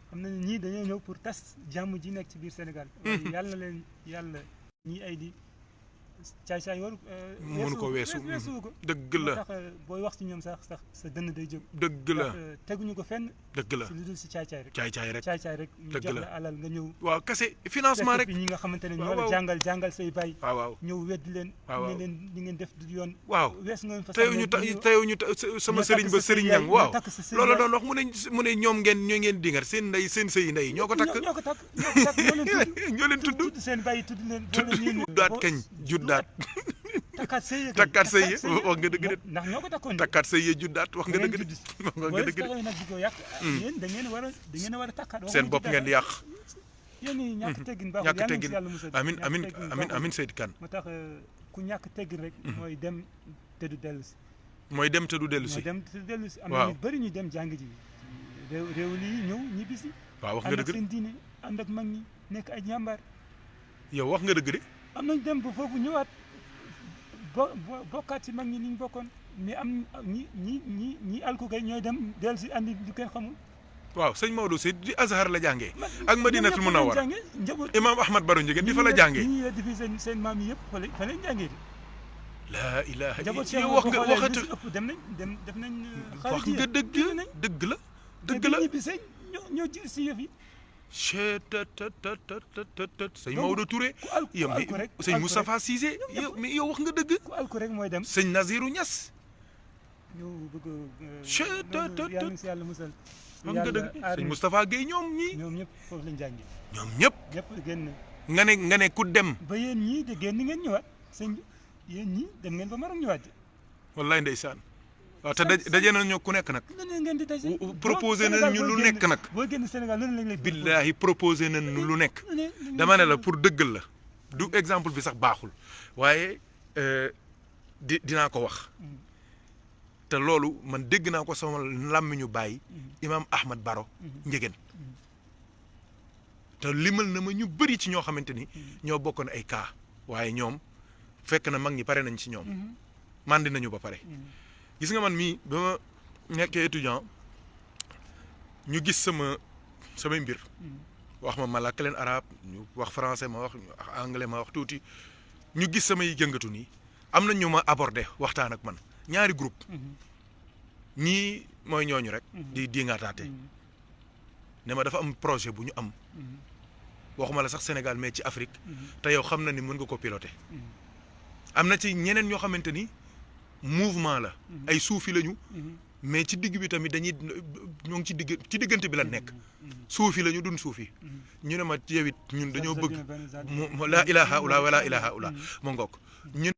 xam nañ ni ñii dañoo ñëw pour tas jàmm ji nekk ci biir Sénégal. yàlla na leen yàlla ñii ay di caay-caay waru. mënu ko weesu ko. dëgg la moo tax booy wax ci ñoom sax sa dënn day jóg. dëgg la teguñu ko fenn. dëgg la si lu dul si caay-caay rek. caay-caay rek caay-caay rek. ñu dëgg jox la la alal nga ñëw. waaw kase financement rek. ñi nga xamante ne ñoo la jàngal say bay. waaw ñëw weddi leen. waaw ne leen li ngeen def du yoon. waaw wees nga fa teyu ñu sama sëriñ ba sëriñ ñang waaw loolu doon wax mu ne ñoom ngeen dingar seen ndey seen sëy ndey ñoo ko takk ñoo leen tudd seen bay tudd leen juddaat kañ juddaat takkaat sëy wax nga dëgg de ndax ñoo ko takkoon takkaat sëy juddaat wax nga dëgg de wax nga dëgg de nag di ko yàq yéen da ngeen war a takkaat seen bopp ngeen di yàq yéen ñi ñàkk teggin baaxul ñàkk teggin amin Seydou Kane moo tax ku ñàkk teggin rek mooy dem te du dellu si mooy dem te du dellu si am na ñu bëri ñu dem jàng ji réew lii ñëw ñibbi si waaw wax nga dëgg de seen diine ànd ak mag ñi nekk ay jàmbaar yow wax nga dëgg de am nañ dem ba foofu ñëwaat bokkaat si mag ñi ni ñu bokkoon mais am ñi alku kay ñooy dem dellu si andi lu kenn xamul waaw sëñ Maodo Sy di Azhar la jàngee ak Madinatul Munawwara njaboot imaam Ahmad Baro Ndiéguène di fa la jàngee ñi weddi fii seen maam yi yëpp fa lañ jàngee de laa ilaha njaboot yow wax nga waxatu ëpp dem nañ wax nga dëgg dëgg la dëgg la ñibbi sëñ ñoo jël si yëf yi sëñ Maodo Touré yow sëñ Moustapha Cissé yow wax nga dëgg ku alku rek mooy dem sëñ Nazirou Niass ñu bëgg yàlla si yàlla musal wax nga dëgg sëñ Moustapha Guèye ñoom ñëpp foofu lañ jàngee ñoom ñëpp génn nga ne ku dem ba yéen ñii de génn ngeen ñëwaat sëñ yéen ñii dem ngeen ba Maroc ñëwaat wallaay ndeysaan waaw te daje nañu ku nekk nag ngeen di daje proposé nañu lu nekk nag boo génn Sénégal loolu lañ lay billaahi proposé nañu lu nekk dama ne la pour dëggal la du exemple bi sax baaxul waaye dinaa ko wax te loolu man dégg naa ko sama làmmiñu bàyyi imaam Ahmad Baro Ndiéguène te limal na ma ñu bëri ci ñoo xamante ni ñoo bokkoon ay cas waaye ñoom fekk na mag ñi pare nañ ci ñoom mandi nañu ba pare gis nga man mii ba ma nekkee étudiant ñu gis samay mbir wax ma làkk leen arabe ñu wax français ma wax anglais ma wax tuuti ñu gis samay yëngatu nii am na ñu ma abordé waxtaan ak man ñaari groupe ñii mooy ñooñu rek di ngaataate ne ma dafa am projet bu ñu am waxuma la sax Sénégal mais ci Afrique te yow xam na ni mën nga ko piloter am na ci ñeneen ñoo xamante ni mouvement la ay suufi lañu mais ci digg bi tamit dañuy ñoo ngi ci diggante bi la nekk suufi lañu dun suufi ñu ne ma yow it ñun dañoo bëgg mu laa ilaha illa wala ilaha illa mu ngoog ñun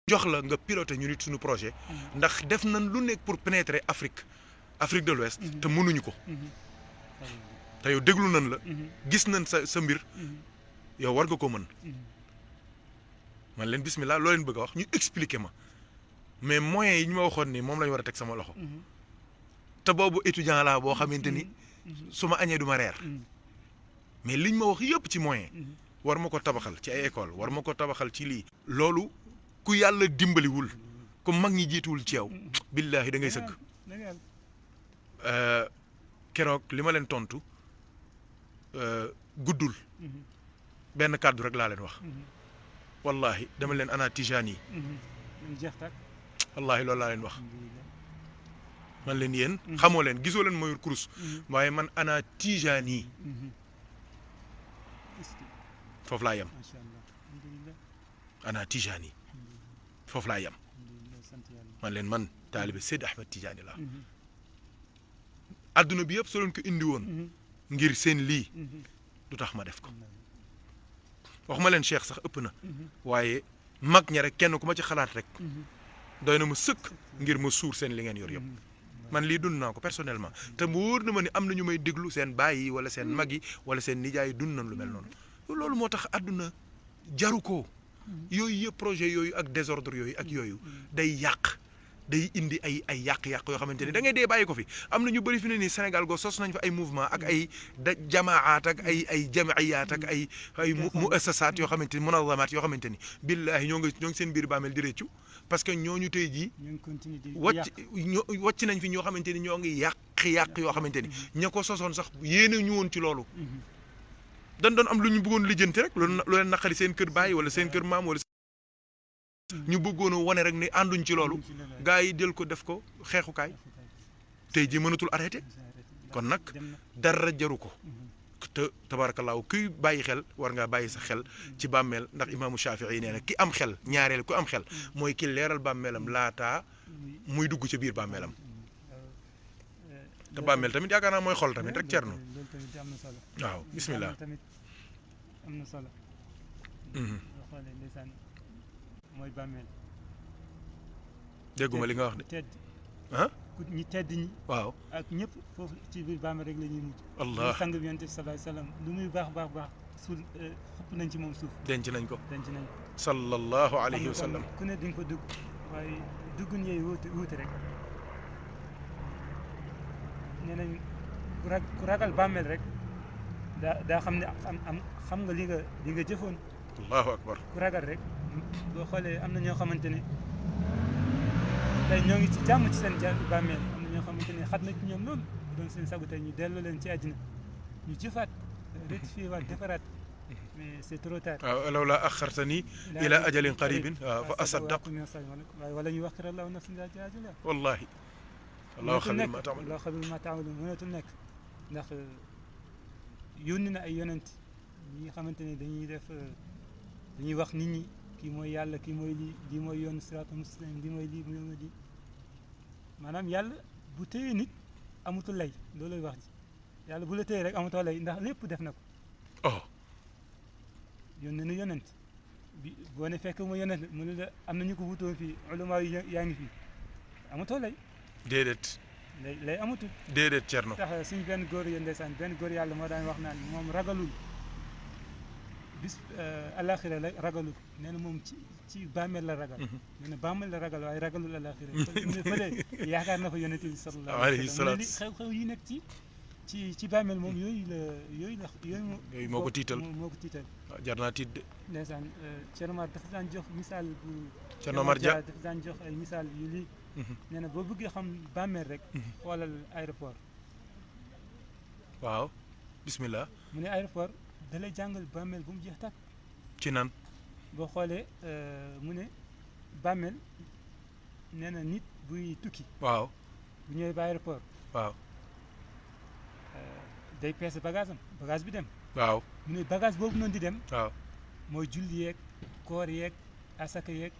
jox la nga piloté ñu nit suñu projet ndax def nañ lu nekk pour pénétrer Afrique de l'Ouest te mënuñu ko te yow déglu nañ la gis nañ sa mbir yow war nga ko mën man leen bismillah loo leen bëgg a wax ñu expliquer ma mais moyens yi ñu ma waxoon ni moom la ñu war a teg sama loxo te boobu étudiant laa boo xamante ni su ma añee du ma reer mais liñ ma wax yëpp ci moyen war ma ko tabaxal ci ay école war ma ko tabaxal ci lii loolu ku yàlla dimbaliwul ku mag ñi jiituwul ci yow billaahi da ngay sëgg keroog li ma leen tontu guddul benn kàddu rek laa leen wax wallahi dama leen ana tijaan yi wallahi loolu laa leen wax man leen yéen xamoo leen gisoo leen ma yor kurus waaye man ana tijaan yi foofu laa yem ana tijaan yi foofu laa yem man leen man taalibe Seydi Ahmed Tidiane la adduna bi yëpp soo leen ko indi woon ngir seen lii du tax ma def ko wax ma leen cheikh sax ëpp na waaye mag ña rek kenn ku ma ci xalaat rek doy na ma sëkk ngir ma suur seen li ngeen yor yëpp man lii dund naa ko personnellement te mu wóor na ma ni am na ñu may déglu seen baay yi wala seen mag yi wala seen nijaay yi dund nañ lu mel noonu loolu moo tax adduna jaru ko yooyu yëpp projet yooyu ak désordre yooyu ak yooyu day yàq day indi ay yàq-yàq yoo xamante ni da ngay dee bàyyi ko fi am na ñu bëri fi ne nii Sénégal go sos nañ fa ay mouvement ak ay jamaat ak ay jamiyaat ak ay muassasaat yoo xamante ni munazamaat yoo xamante ni billahi ñoo ngi seen biir bàmmeel di réccu parce que ñooñu tey jii wàcc nañ fi ñoo xamante ni ñoo ngi yàq yoo xamante ni ña ko sosoon sax yéene ñu woon ci loolu dañ doon am lu ñu bëggoon lijjanti rek lu leen naqari seen kër baay wala seen kër maam wala ñu bëggoon a wane rek ni ànduñ ci loolu gars yi jël ko def ko xeexukaay tey jii mënatul arrêté kon nag dara jaru ko te tabaarakallaahu kuy bàyyi xel war ngaa bàyyi sa xel ci bàmmeel ndax imaamu Shafii nee na ki am xel ñaareel ku am xel mooy ki leeral bàmmeelam laataa muy dugg ca biir bàmmeelam te bàmmeel tamit yaakaar naa mooy xol tamit rek Cerno waaw bismillah am na solo mooy bàmmeel dégguma li nga wax de tedd ah ñi tedd ñi waaw ak ñëpp foofu ci biir bàmmeel rek la ñuy mujj allah sang bi yonent bi sallallahu alayhi wasallam lu muy baax suul xëpp nañ ci moom suuf denc nañ ko denc sallallahu alayhi wa sallam ku ne di nga ko dugg waaye duggun yooyu wuute rek nee nañ ku ragal bàmmeel rek daa xam ne xam nga li nga jëfoon allahu akbar ku ragal rek boo xoolee am na ñoo xamante ne tey ñoo ngi ci jàmm ci seen bàmmeel am na ñoo xamante ne xat na ci ñoom loolu doon seen sagu tey ñu delloo leen ci àddina ñu jëfaat rectifier waat defaraat mais c'est trop tard. waaw lawlaa axartani ila ajalin qaribin fa asaddaq wala ñu wax allahu nafsan zaa'iqatul mawt wallahi allahu xabir ma taamaluun allahu xabir ma taamaluun mënatul nekk ndax yónni na ay yonent ñi nga xamante ne dañuy wax nit ñi kii mooy yàlla kii mooy lii mooy yoon siraatal mustaqim lii mooy lii mooy lii maanaam yàlla bu téye nit amatul lay loolooy wax ji yàlla bu la téye rek amatoo lay ndax lépp def na ko. oh. yónni na yonent bi boo ne fekk mu yonent mu ne la am na ñu ko wutoon fii ulama yi yaa ngi fii amatoo lay. déedéet. lay amatul. déedéet Cerno. tax suñu benn góor yi ndeysaan benn góor yàlla moo daan wax naan moom ragalul. bis alaxira la ragalul nee na moom ci bàmmeel la ragal. nee na bàmmeel la ragal waaye ragalul alaxira mu ne fële yaakaar na fa yonent bi sallallahu alayhi wa sallam xew-xew yi nekk ci bàmmeel moom yooyu moo ko tiital moo ko tiital. waaw jar naa tiit de. ndeysaan Thierno Omar dafa daan jox misaal bu. Thierno Omar Dia dafa daan jox ay misaal yu lii. nee na boo bëggee xam bàmmeel rek. xoolal aéroport. waaw bismillah. mu ne aéroport. da lay jàngal bàmmeel bu mu jeex tàkk. ci nan. boo xoolee mu ne bàmmeel nee na nit buy tukki. waaw. bu ñëwee ba aéroport. waaw. day peese bagage bi dem. waaw. mu ne bagage boobu noonu di dem. waaw. mooy julli yeeg koor yeeg asaka yeeg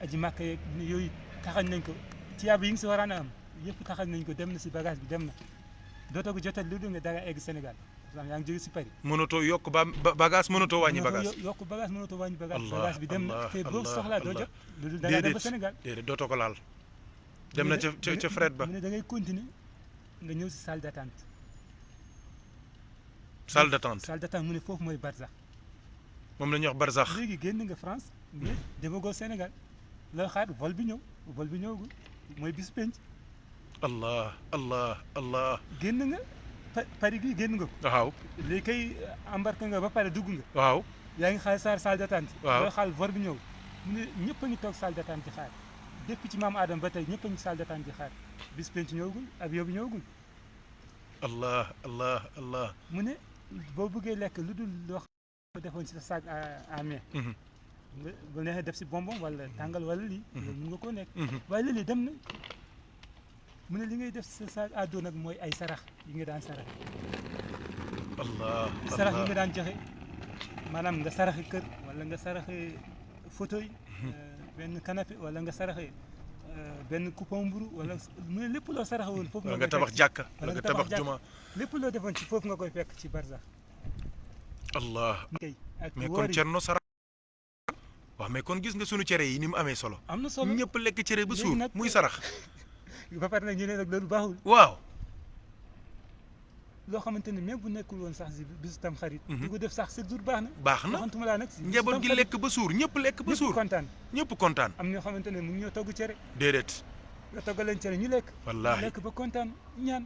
aji màkka yeeg yooyu taxañ nañ ko tiyaab yi nga si waraan a am yëpp taxañ nañ ko dem na si bagage bi dem na dootoo ko jotal lu dul nga danga egg Sénégal. yaa ngi jóge si Paris. mënatoo yokk bagage mënatoo wàññi bagage. yokk bagage mënatoo wàññi bagage. bagage bi dem na te boo soxlaa doo jot. loolu da ngaa dem ba Sénégal déedéet dootoo ko laal. dem na ca fret ba. mu ne da ngay continuer nga ñëw si salle d'attente. salle d'attente. salle d'attente mu ne foofu mooy barzax. moom la ñuy wax barzax. léegi génn nga France mais demagoo Sénégal loo xaar vol bi ñëwagul mooy bis penc. allah. génn nga. Paris gi génn nga ko. waaw. léegi kay embarqué nga ba pare dugg nga. waaw. yaa ngi xaar salle d'attente. waaw loo xaar vol bi ñëw mu ne ñëpp a ngi toog salle d'attente di xaar depuis ci maam Adama ba tey ñëpp a ngi salle d'attente di xaar bis penc ñëwagul avion bi ñëwagul. allah allah allah. mu ne boo bëggee lekk lu dul loo xam ne defoon si sa sac à main. nga bu neexee def si bonbon wala tàngal wala lii. loolu mun nga koo nekk. waaye léeg-léeg dem na mu ne li ngay def sa sac à dos nag mooy ay sarax yi nga daan sarax. allah sarax yi nga daan joxe maanaam nga saraxe kër wala nga saraxe fauteuil benn canapé wala nga saraxe benn coupon mburu wala mu ne lépp loo saraxe woon foofu wala nga tabax jàkka wala nga tabax juma lépp loo defoon ci foofu nga koy fekk ci barsax. allah ak mais kon Thierno sarax waaw mais kon gis nga sunu cere yi ni mu amee solo. am na solo ñëpp lekk cere ba suur muy sarax. ba pare nag ñu ne nag loolu baaxul. waaw. loo xamante ne même bu nekkul woon sax si bisu tam xarit. di ko def sax chaque jour baax na. baax na waxantuma laa nag si njaboot gi lekk ba suur ñëpp lekk ba suur. ñëpp kontaan ñëpp kontaan. am ñoo xamante ne mu ngi ñoo togg cere. déedéet. nga toggal leen cere ñu lekk. wallaahi lekk ba kontaan ñaan.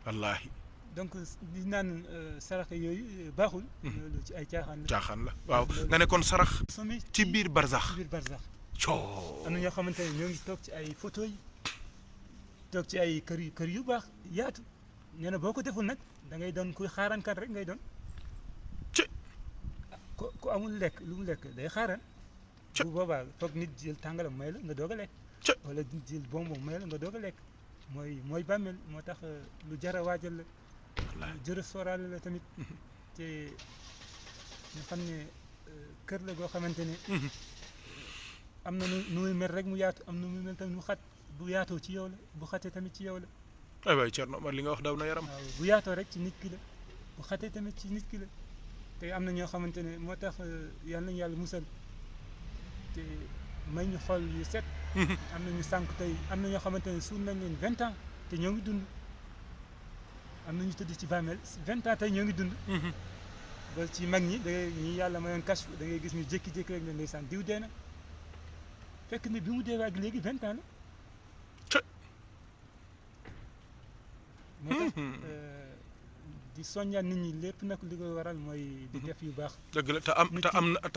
wallaahi. donc di naan sarax yooyu baaxul. loolu ci ay caaxaan la. caaxaan la waaw nga ne kon sarax. ci biir barzax. ci biir barzax. coo. am na ñoo xamante ne ñoo ngi toog ci ay fauteuil toog ci ay kër yu baax yaatu nee na boo ko deful nag da ngay doon kuy xaaraankat rek ngay doon. ci. ku amul lekk lu mu lekk day xaaraan. bu boobaa foog nit jël tàngalam may la nga doog a lekk. wala nit jël bonbon may la nga doog a lekk mooy bàmmeel moo tax lu jar a waajal la. jërë sooraale la tamit. te nga xam ne kër la goo xamante ne. am na nu muy mel rek mu yaatu am na muy mel tamit mu xat bu yaatoo ci yow la bu xatee tamit ci yow la. waay Thierno Omar li nga wax daw na yaram. waaw bu yaatoo rek ci nit ki la bu xatee tamit ci nit ki la te am na ñoo xamante ne moo tax yal nañu yàlla musal te may ñu xol yu set. am na ñu sànq tey am na ñoo xamante ne suul nañ leen 20 ans te ñoo ngi dund am na ñu tëdd ci bàmmeel 20 ans tey ñoo ngi dund. ba ci mag ñi da ngay ñi yàlla mayoon kashf da ngay gis ñu jékki-jékki rek ne ndeysaan diw dee na fekk ne bi mu deewee ak léegi 20 ans la. moo tax di soññaan nit ñi lépp nag li koy waral mooy di def yu baax. dëgg la te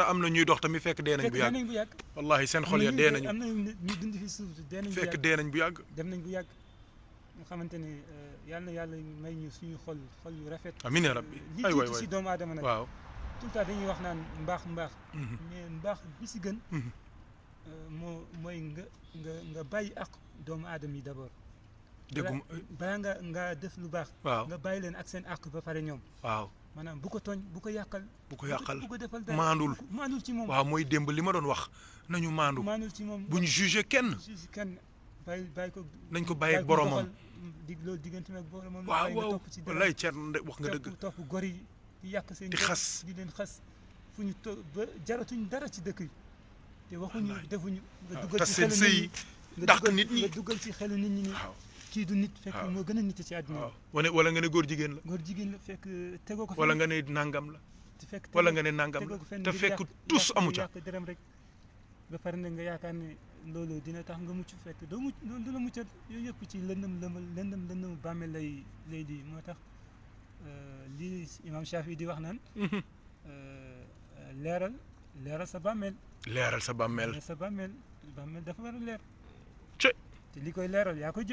am na ñuy dox tamit fekk dee nañ bu yàgg. wallahi seen xol ya dee nañu. am na ñu dund fi suuf dee nañ bu yàgg fekk dee nañ bu yàgg. dem nañ bu yàgg nga xamante ne yal na yàlla may ñu suñu xol yu rafet. amiin yaa rabbi li jiitu si doomu aadama nag. waaw tout le temps dañuy wax naan mbaax. mais mbaax bi si gën. mooy nga bàyyi ak doomu aadama yi d'abord. déggum balaa nga def lu baax. waaw nga bàyyi leen ak seen àq ba pare ñoom. waaw maanaam bu ko tooñ bu ko yàqal. bu ko defal dara maandul ci moom. waaw mooy démb li ma doon wax nañu maandu. maandul ci moom bu ñu jugé kenn. bàyyi ko. nañ ko bàyyi ak boromam loolu diggante ak boromam. waaw wallaay Thierno wax nga dëgg. topp gor yi di yàq seen. di xas di leen xas fu ñu toog ba jaratuñ dara ci dëkk yi. te waxuñu defuñu. nga dugal ci xelu nit ñi dàq nit ñi nga dugal ci xelu nit ñi. kii du nit fekk moo gën a nit ci àdduna bi. wala nga ne góor jigéen la. góor jigéen la fekk tegoo ko. wala nga ne nangam la. wala nga ne nangam la te fekk tous amu ca. yàq dërëm rek ba pare nag nga yaakaar ne loolu dina tax nga mucc fekk doo mucc du la muccal yooyu yëpp ci lëndëm bàmmeel lay di moo tax lii Imam Shafi di wax naan. leeral sa bàmmeel. leeral sa bàmmeel. bàmmeel dafa war a leer. te li koy leeral yaa koy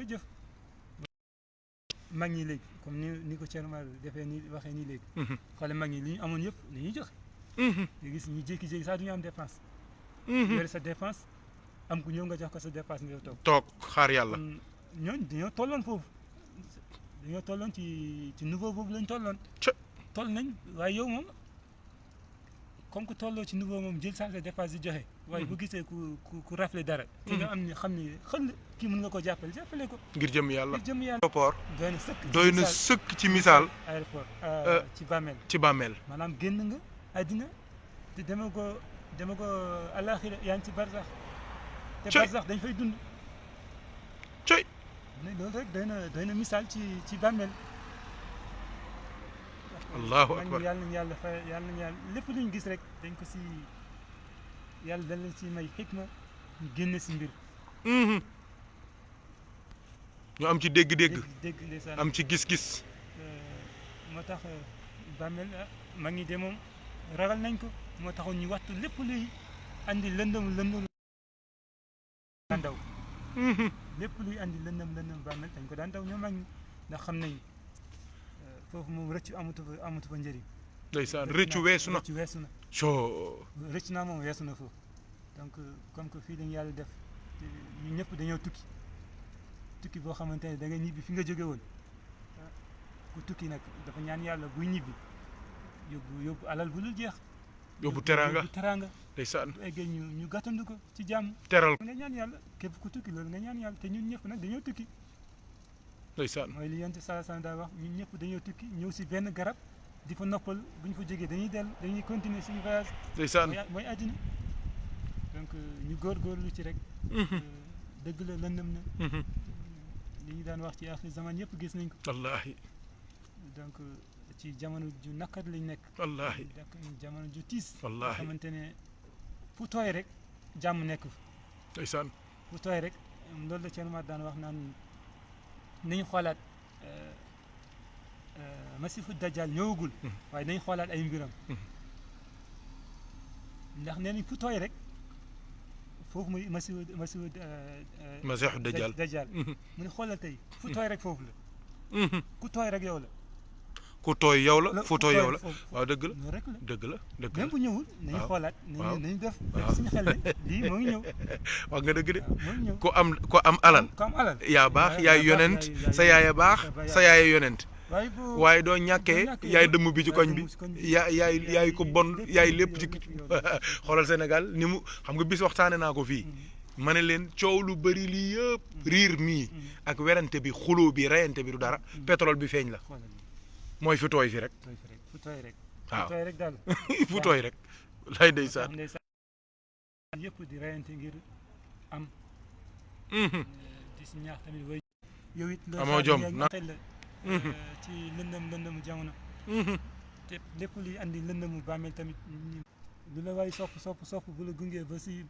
jëf. mag ñi léegi comme ni ko Thierno Omar defee nii waxee nii léegi. xoolal mag ñi li ñu amoon yëpp li ñuy joxe. nga gis ñu jékki-jékki sax du ñu am dépense. yore sa dépense am ku ñëw nga jox ko sa dépense nga toog xaar yàlla. ñooñu dañoo tolloon foofu dañoo tolloon ci niveau boobu lañ tolloon. toll nañ waaye yow moom comme que tolloo ci niveau moom jël sa dépense di joxe. waaye bu gisee ku rafle dara. ki nga am ni xam ni xel kii mën nga ko jàppale ko. ngir jëm yàlla. aéroport. doy na sëkk ci misaal. aéroport ci bàmmeel. maanaam génn nga àddina te dama ko àllaaxira yaa ngi ci barsax. te barsax dañ fay dund. coy. loolu rek doy na misaal ci bàmmeel. allahu akbar yàlla nañu yàlla fay yàlla nañu yàlla lépp luñ gis rek dañ ko si yàlla dañ leen si may xikma ñu génne si mbir. ñu am ci dégg-dégg. ndeysaan am ci gis-gis. moo tax bàmmeel mag ñi de moom ragal nañ ko moo taxoon ñu waxtu lépp luy andi lëndëm daan daw lépp luy andi lëndëm bàmmeel dañ ko daan daw ñoom mag ñi ndax xam nañ foofu moom rëccu amatu fa njëriñ. ndeysaan rëccu weesu na soo rëcc naa moom weesu na foofu donc comme que fii dañu yàlla def ñu ñëpp dañoo tukki boo xamante ne da nga ñibbi fi nga jóge woon ku tukki nag dafa ñaan yàlla buy ñibbi yóbbu alal bu dul jeex. yóbbu teraanga ndeysaan bu eggee ñu gàttandu ko ci jàmm. teral nga ñaan yàlla képp ku tukki loolu nga ñaan yàlla te ñun ñëpp nag dañoo tukki. ndeysaan mooy li yonent sallallahu alayhi wasallam daa wax ñun ñëpp dañoo tukki ñëw si benn garab di fa noppal bu ñu fa jógee dañuy continuer suñu voyage. ndeysaan mooy àddina donc ñu góorgóorlu ci rek. dëgg la lëndëm na. li ñu daan wax ci axir zaman yëpp gis nañ ko. wallaahi. donc ci jamono ju naqar lañ nekk. wallaahi jamono ju tiis. wallaahi xamante ne fu tooy rek jàmm nekk fa. ndeysaan fu tooy rek loolu la Thierno Mar daan wax naan nañu xoolaat masifu dajjal ñëwagul. waaye nañu xoolaat ay mbiram. ndax nee nañ fu tooy rek foofu muy masifu dajjal mu ne xoolal tey fu tooy rek foofu la. ku tooy rek yow la. ku tooy yow la fu tooy yow la waaw dëgg la loolu rek la dëgg la dëgg la même bu ñëwul nañu xoolaat nañu def suñu xel ne lii moo ngi ñëw wax nga dëgg de moo ngi ñëw ku am alal yaa baax yaay yonent sa yaay baax sa yaay yonent waaye doo ñàkkee yaay dëmm bi ci koñ bi yaay ko bon yaay lépp ci xoolal Sénégal ni mu xam nga bis waxtaane naa ko fii ma ne leen coow lu bëri lii yëpp riir mii ak werante bi xuloo bi reyante bi du dara pétrole bi feeñ la mooy fu tooy fi rek fu tooy rek waaw fu tooy rek daal fu tooy rek lay ndeysaan yëpp di reyante ngir am di si ñaax tamit way yow it amoo jom na xel la ci lëndëmu jamono te lépp luy andi lëndëmu bàmmeel tamit lu la waay sopp bu la gungee ba si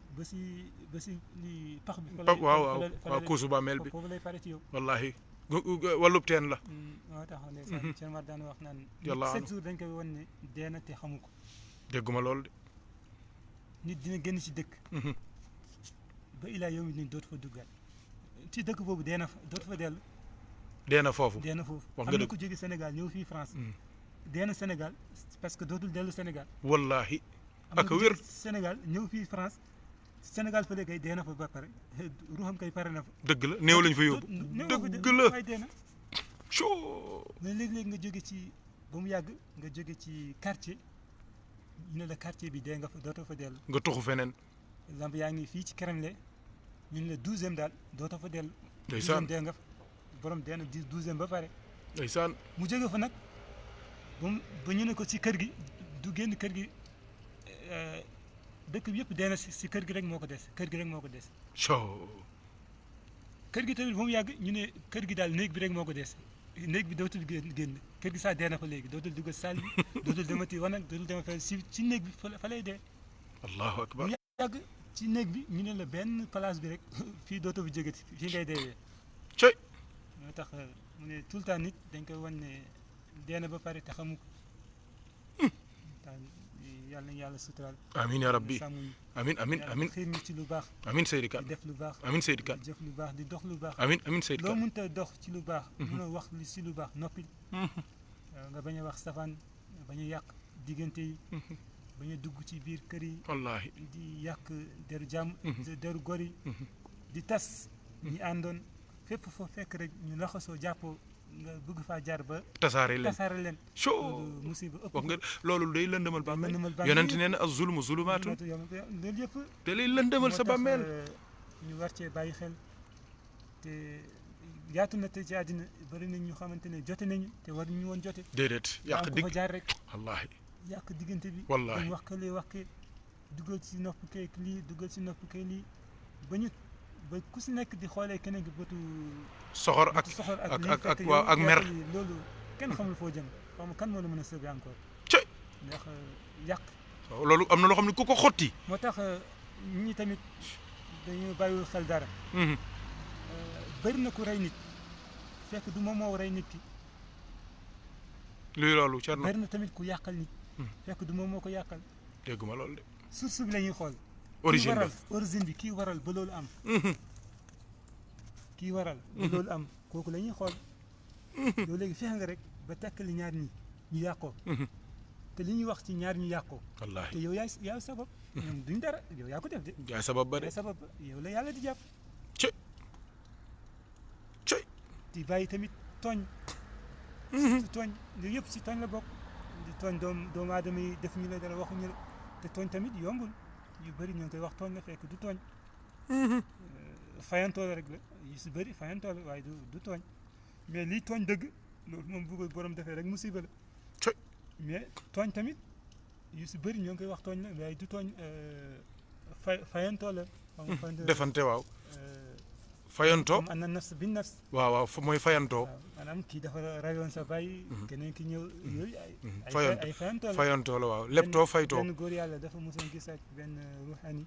li pax bi waaw kuusu bàmmeel bi foofu lay pare ci yow wallahi wallub teen la moo tax ndeysaan Thierno Mar daan wax naan yàlla 7 jours dañ koy wan ne dee na te xamu ko dégguma loolu de nit dina génn ci dëkk ba ilaa yow mi ni dootu fa duggaat ci dëkk boobu dee na fa dootu fa dellu dee na foofu am na ko jóge Sénégal ñëw fii France dee na Sénégal parce que dootul dellu Sénégal wallahi am na ak ko wér jóge Sénégal ñëw fii France Sénégal fële kay dee na fa ba pare ruuxam kay pare na fa dëgg la néew lañ fa yóbbu dëgg la waaye dee na mais léeg-léeg nga jóge ci ba mu yàgg nga jóge ci quartier ñu ne la quartier bi dee nga fa dootoo fa dellu nga tuxu feneen lamp yaa ngi fii ci Kremlin ñu ne la 12e daal dootoo fa dellu 12e ndeysaan dee nga fa borom dee na 12e ba pare ndeysaan mu jóge fa nag ba ñu ne ko ci kër gi du génn kër gi dëkk bi yëpp dee na si kër gi rek moo ko des kër gi rek moo ko des kër gi tamit ba mu yàgg ñu ne kër gi daal néeg bi rek moo ko des néeg bi dootul génn kër gi sax dee na fa léegi dootul dugg salle bi dootul demati wanag dootul demati si néeg bi fa lay dee allahu akbar mu yàgg ci néeg bi ñu ne la benn place bi rek fii dootoo fi jógati fii ngay deewee cey moo tax mu ne tout le temps nit dañ koy wan ne dee na ba pare te xamu ko yàlla nañu yàlla suturaal amin ya rabbi sàmm amin amin amin xiir ñu ci lu baax amin Seydi Kane di def lu baax amin Seydi Kane di jëf lu baax di dox lu baax amin Seydi loo Kane mënta dox ci lu baax mën a wax li si lu baax noppil nga bañ a wax safaan bañ a yàq diggante yi bañ a dugg ci biir kër yi wallahi di yàq deru jàmm deru gor yi di tas ñi àndoon fépp foo fekk rek ñu laxasoo jàppoo nga bëgg faa jaar ba tasaare leen musiba ëpp wax nga loolu day lëndëmal bàmmeel bàmmeel yonent nee na az-zulmu zulumaatun loolu yëpp da lay lëndëmal sa bàmmeel ñu war cee bàyyi xel te yaatu na te ci àddina bëri nañ ñu xamante ne jote nañu te war ñu woon jote déedéet yàq digg fa jaar rek wallahi yàq diggante bi wallahi dañ wax ke lee wax ke dugal ci nopp kay lii dugal ci nopp kay lii ba ku si nekk di xoolee keneen gi bëtu soxor ak waaw ak mer loolu kenn xamul foo jëm xam kan moo la mën a sauver encore ci ndax yàq loolu am na loo xam ne ku ko xotti moo tax ñi tamit dañu bàyyiwul xel dara bëri na ku rey nit fekk du moom moo rey nit ki luy loolu Thierno bëri na tamit ku yàqal nit fekk du moom moo ko yàqal dégguma loolu de source bi la ñuy xool origine waral origine bi kii waral ba loolu am kii waral ba loolu am kooku la ñuy xool yow léegi fexe nga rek ba tekkali ñaar ñi ñu yàqoo te li ñuy wax ci ñaar ñu yàqoo te wallaahi yow yaay sabab ñoom duñ dara yow yaa ko def de yaay sabab ba de yaay sabab ba yow la yàlla di jàpp cëy cëy di bàyyi tamit tooñ surtout tooñ yooyu yëpp si tooñ la bokk di tooñ doomu aadama yi def ñu la dara waxuñu la te tooñ tamit yombul yu bëri ñoo ngi koy wax tooñ la fekk du tooñ fayantoo la rek la yu si bëri fayantoo la waaye du tooñ mais lii tooñ dëgg loolu moom bu ko borom defee rek musiba la cëy mais tooñ tamit yu si bëri ñoo ngi koy wax tooñ la waaye du tooñ fayantoo la xam nga fayantoo defante waaw fayantoo comme ana nafs bin nafs waaw waaw mooy fayantoo waaw maanaam kii dafa rayoon sa bàyyi keneen ki ñëw yooyu fayantoo ay fayantoo la fayantoo la waaw leptoo faytoo benn góor yàlla dafa mosoon gis ak benn ruuxaani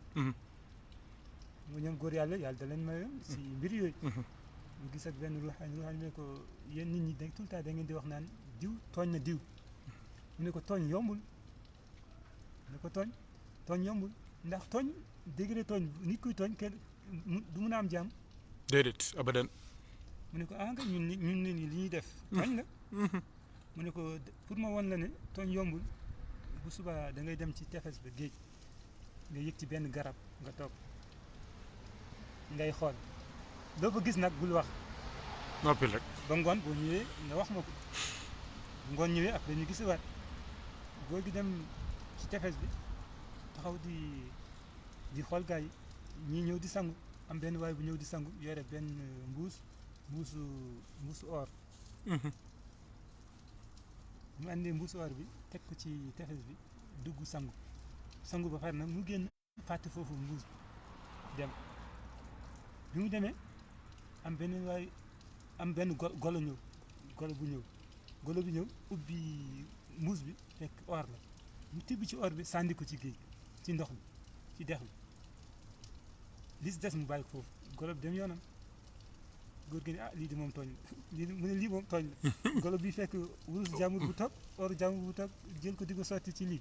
mu ñoom góor yàlla da leen mayoon si mbir yooyu mu gis ak benn ruuxaani ne ko yéen nit ñi da tout le temps da ngeen di wax naan diw tooñ na diw mu ne ko tooñ yombul mu ne ko tooñ yombul ndax tooñ degré tooñ nit kuy tooñ kenn du mun a am jàmm déedéet abadan mu ne ko nga ñun nit ñi li ñuy def tooñ la mu ne ko pour ma won la ne tooñ yombul bu subaa da ngay dem ci tefes ba géej nga yëg ci benn garab nga toog ngay xool doo fa gis nag bul wax noppil rek ba ngoon boo ñëwee nga wax ma ko bu ngoon ñëwee après ñu gisiwaat góor gi dem ci tefes bi taxaw di xool gars yi ñii ñëw di sangu am benn waay bu ñëw di sangu yore benn mbuusu or mu àndee mbuusu or bi teg ko ci tefes bi dugg sangu ba pare nag mu génn fàtte foofu mbuus bi dem bi mu demee am benn golo ñëw golo bi ñëw ubbi mbuus bi fekk or la mu tibb ci or bi sànni ko ci géej ci ndox bi ci dex bi li si des mu bàyyi ko foofu golo bi dem yoonam góor gi ne lii di moom tooñ la mu ne lii moom tooñ la golo bi fekk wurus jàmbur bu toog or jàmbur bu toog jël ko di ko sotti ci lii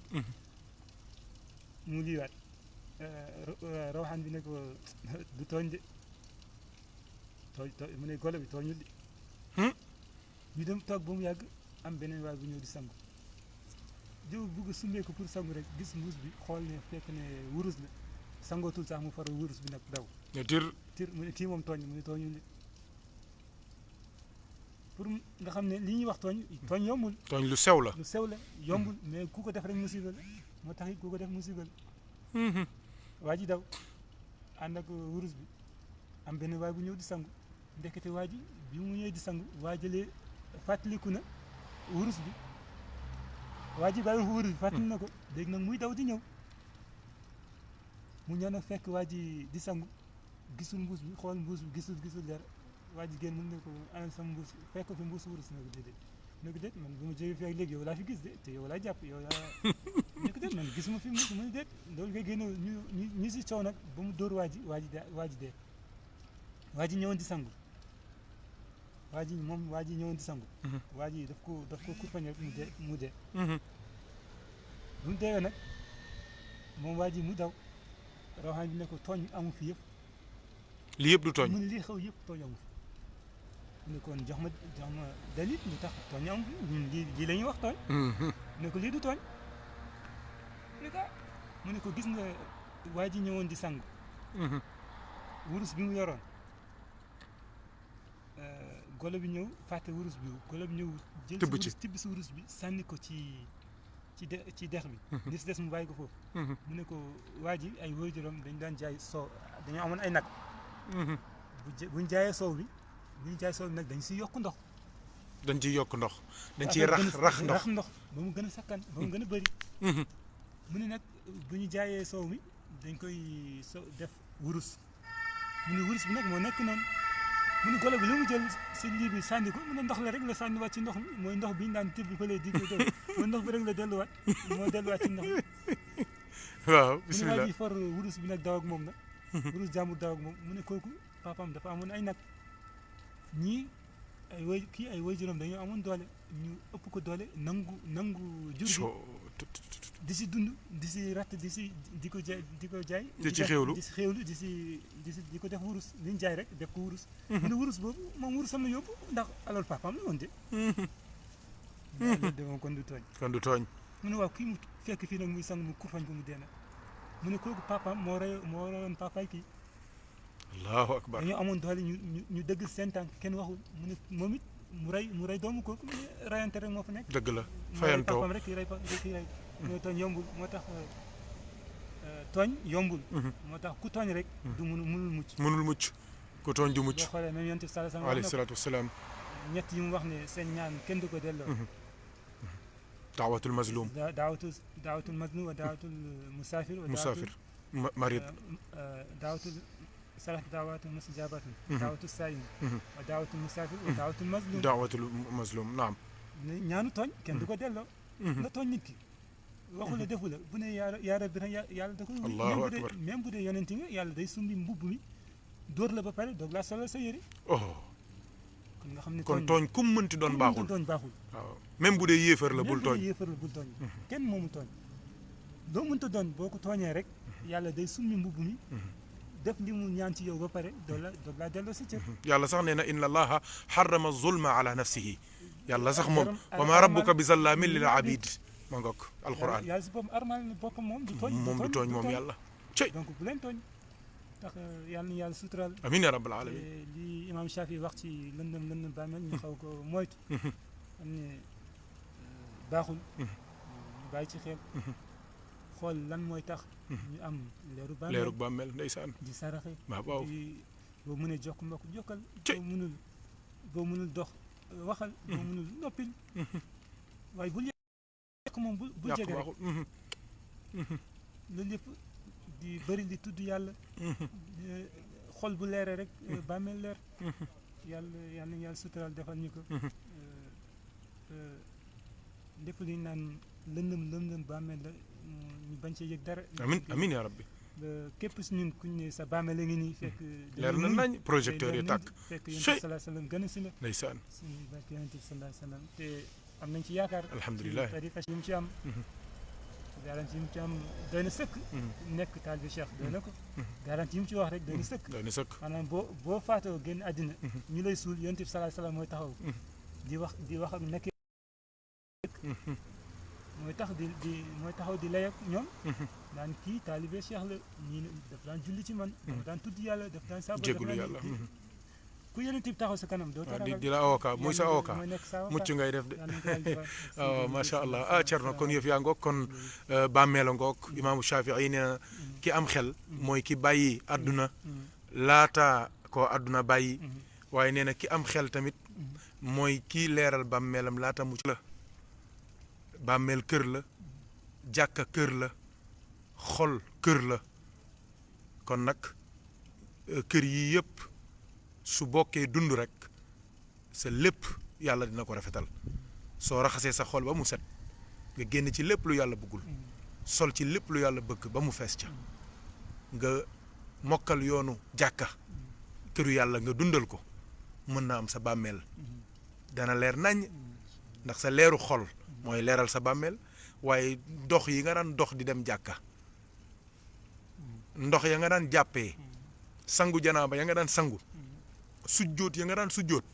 mu liiwaat rawxaan bi ne ko du tooñ de tooñ mu ne golo bi tooñul de ñu dem toog ba mu yàgg am beneen waay bu ñëw di sangu jëw bugg summee ko pour sangu rek gis mbuus bi xool ne fekk ne wurus la sangootul sax mu faral wurus bi nag daw ne tir mu ne kii moom tooñ mu ne tooñul de pour nga xam ne li ñuy wax tooñ yombul tooñ lu sew la yombul mais ku ko def rek musiba la moo tax it ku ko def musiba la waa ji daw ànd ak wurus bi am benn waay bu ñëw di sangu ndekete waa ji bi mu ñëwee di sangu waa jëlee fàttaliku na wurus bi waa ji bàyyi wurus bi fàttali na ko léegi nag muy daw di ñëw mu ñëw nag fekk waa ji di sangu gisul mbuus bi xool mbuus bi gisul dara waa ji génn mën na ko anal sama mbuus fekk ko fi mbuus wurus na ko déedéet man bu ma jógee fii ak léegi yow laa fi gis de te yow laa jàpp yow laa ne ko déet man gisuma fi mbuus mu ne déet loolu nga génne ñu si coow nag ba mu dóor waa ji dee waa ji ñëwoon di sangu waa ji ñëwoon di sangu waa ji daf ko kurpañ rek mu dee bu mu deewee nag moom waa ji mu daw rawxaan bi ne ko tooñ amu fi yëpp lii yëpp du tooñ mu ne lii xew yëpp tooñ amu fi mu ne kon jox ma dalit lu tax tooñ amu fi ñun lii la ñuy wax tooñ ne ko lii du tooñ mu ne ko gis nga waa ji ñëwoon di sangu wurus bi mu yoroon golo bi ñëw fàtte wurus bi golo bi ñëw jël tibb si wurus bi sànni ko ci dex bi li si des mu bàyyi ko foofu mu ne ko waa ji ay waajuram dañ daan jaay soow dañoo amoon ay nag buñ jaayee soow bi nag dañ siy yokk ndox dañ ciy yokk ndox dañ ciy rax ndox ba mu gën a sakkan ba mu gën a bëri mu ne nag bu ñu jaayee soow mi dañ koy def wurus mu ne wurus bi nag moo nekk noonu mu ne golo bi lu mu jël si lii bi sànni ko mu ne ndox la rek la sànniwaat ci ndox mi mooy ndox bi ñu daan tibb fële di ko def mooy ndox bi rek la delluwaat ci ndox mi waaw bisimilah mu ne waa ji for wurus bi nag daw ak moom nag wurus jàmbur daw ak moom mu ne kooku papaam dafa amoon ay nag ñii ay waajuram dañoo amoon doole ñu ëpp ko doole nangu jur gi di si dund di si ratt di ko jaay di ci xéewlu di si xéewlu di ko def wurus li ñu jaay rek def ko wurus mu ne wurus boobu moom wurusam la yóbbu ndax alal papaam la woon de moom kon du tooñ mu ne waaw kii mu fekk fii nag muy sang mu kurfañ ko mu dee nag mu ne kooku papaam moo rayoon papaay kii allahu akbar dañoo amoon doole ñu dëgg seen tànk kenn waxul mu ne moom it mu rey doomu kooku mu ne rayante rek moo fa nekk dëgg la fayantoo papaam rek kii rey mooy tooñ yombul moo tax tooñ yombul moo tax ku tooñ rek du mënul mucc ku tooñ du mucc boo xoolee même yonent bi alayhi salaatu wasalaam ñett yi mu wax ne seen ñaan kenn du ko delloo daawatul mazlum daawatul mazlum wa daawatul musaafir marid daawatul salaat daawatul mustajabatun daawatul saayim wa daawatul musaafir wa daawatul mazlum naam ñaanu tooñ kenn du ko delloo nga tooñ nit ki waxu la defu la bu ne yaa rabbi yàlla da koy allahu akbar même bu dee yonent nga yàlla day sumbi mbubb mi dóor la ba pare doog laa solal sa yëri kon nga xam ne kon tooñ kum mënti doon baaxul waaw même bu dee yéefar la bul tooñ kenn moomu tooñ loo mënta doon boo ko tooñee rek yàlla day summi mbubb mi def li mu ñaan ci yow ba pare doog laa delloo sa cër yàlla sax nee na inna allaha harrama zulma ala nafsihi yàlla sax moom wa ma rabbuka bi zallamin lil abid ma ngoog alquran yàlla si boppam armal boppam moom du tooñ moom yàlla cey donc bu leen tooñ tax yàlla na yàlla sutural amiin ya rabbal alamin li imam Shafi wax ci lëndëm bàmmeel ñu xaw ko moytu xam ne baaxul ñu bàyyi ci xel xool lan mooy tax ñu am leeru bàmmeel ndeysaan di saraxe waaw boo mënee jokk mbokk jokkal boo mënul dox waxal boo mënul noppil waaye bul yàq moom bul jege rek loolu yëpp di bëri di tudd yàlla xol bu leere rek bàmmeel leer yàlla suturaal defal ñu ko lépp li ñu naan lëndëm bàmmeel la ñu bañ cee yëg dara amiin yaa rabbi képp si ñun kuñ ne sa bàmmeel la ngi nii fekk leer na nañ projecteur yi tàkk fekk yonent bi sallallahu alayhi wasallam gën a si la ndeysaan suñu barke yonent bi sallallahu alayhi wasallam te am nañ ci yaakaar alhamdulilah tariqa yi mu ci am garanti yi mu ci am doy na sëkk nekk taalibe Cheikh doy na ko garanti yi mu ci wax rek doy na sëkk maanaam boo faatoo génn àddina ñu lay suul yonent bi sallallahu alayhi wasallam mooy taxaw di wax ak nekk mooy taxaw di lay ak ñoom daan kii taalibe Cheikh la ñii daf daan julli ci man dafa daan tudd yàlla daf daan sàbba jégalu yàlla ku yonent bi taxaw sa kanam doo di la avocat muy sa avocat mucc ngay def de waaw macha allah Thierno kon yëf yaa ngoog kon bàmmeela ngoog imaamu Shafii nee na ki am xel mooy ki bàyyi àdduna laata koo àdduna bàyyi waaye nee na ki am xel tamit mooy kii leeral bàmmeelam laata mucc la bàmmeel kër la jàkka kër la xol kër la kon nag kër yi yëpp su bokkee dund rek sa lépp yàlla dina ko rafetal soo raxasee sa xol ba mu set nga génn ci lépp lu yàlla bëggul sol ci lépp lu yàlla bëgg ba mu fees ca nga mokkal yoonu jàkka këru yàlla nga dundal ko mën na am sa bàmmeel dana leer nañ ndax sa leeru xol mooy leeral sa bàmmeel waaye dox yi nga daan dox di dem jàkka ndox ya nga daan jàppee sangu janaaba ya nga daan sangu sujjóot ya nga daan sujjóot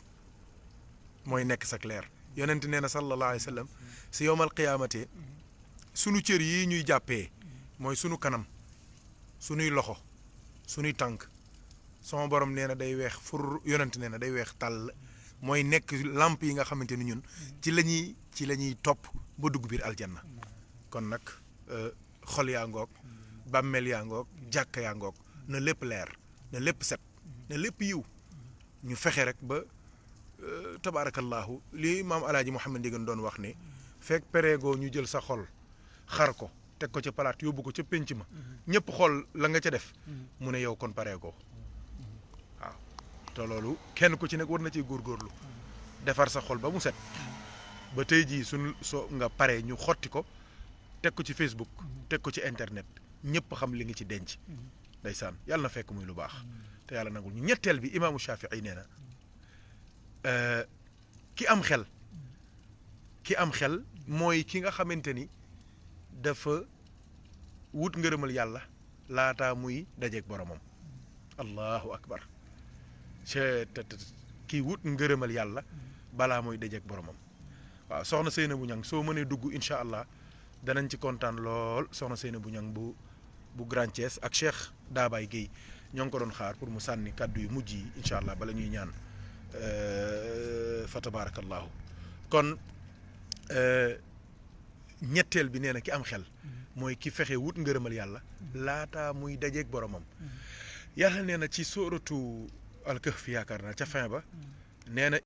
mooy nekk sak leer yonent nee na sallallahu alayhi wa sallam si yowmal qiyaamate sunu cër yi ñuy jàppee mooy sunu kanam sunuy loxo sunuy tànk sama borom nee na day weex fur yonent nee na day weex tàll mooy nekk lamp yi nga xamante ni ñun ci la ñuy topp ba dugg biir aljanna kon nag xol yaa ngoog bàmmeel yaa ngoog jàkka yaa ngoog na lépp leer na lépp set na lépp yiw ñu fexe rek ba tabaarakallahu li maam alaaji Mouhamed Ndieguene doon wax ne fekk pereegoo ñu jël sa xol xar ko teg ko ca palaat yóbbu ko ca pénc ma ñëpp xool la nga ca def mu ne yow kon pareegoo waaw te loolu kenn ku ci nekk war na ciy góorgóorlu defar sa xol ba mu set ba tey jii soo nga pare ñu xotti ko teg ko ci Facebook teg ko ci internet ñëpp xam li nga ci denc ndeysaan yàlla na fekk muy lu baax te yàlla nagul ñu ñetteel bi imaamu Shafii nee na ki am xel mooy ki nga xamante ni dafa wut ngërëmal yàlla laataa muy dajeeg boromam allahu akbar kii wut ngërëmal yàlla balaa muy dajeeg boromam waaw soxna Seynabou Niang soo mënee dugg incha allah danañ ci kontaan lool soxna Seynabou Niang bu Grand Thiès ak Cheikh Daabay Guèye ñoo ngi ko doon xaar pour mu sànni kàddu yu mujj yi incha allah bala ñuy ñaan fa tabarakallahu kon ñetteel bi nee na ki am xel mooy ki fexe wut ngërëmal yàlla laataa muy dajeeg boromam yàlla nee na ci sóoratu al-Kahf yaakaar naa ca fin ba nee na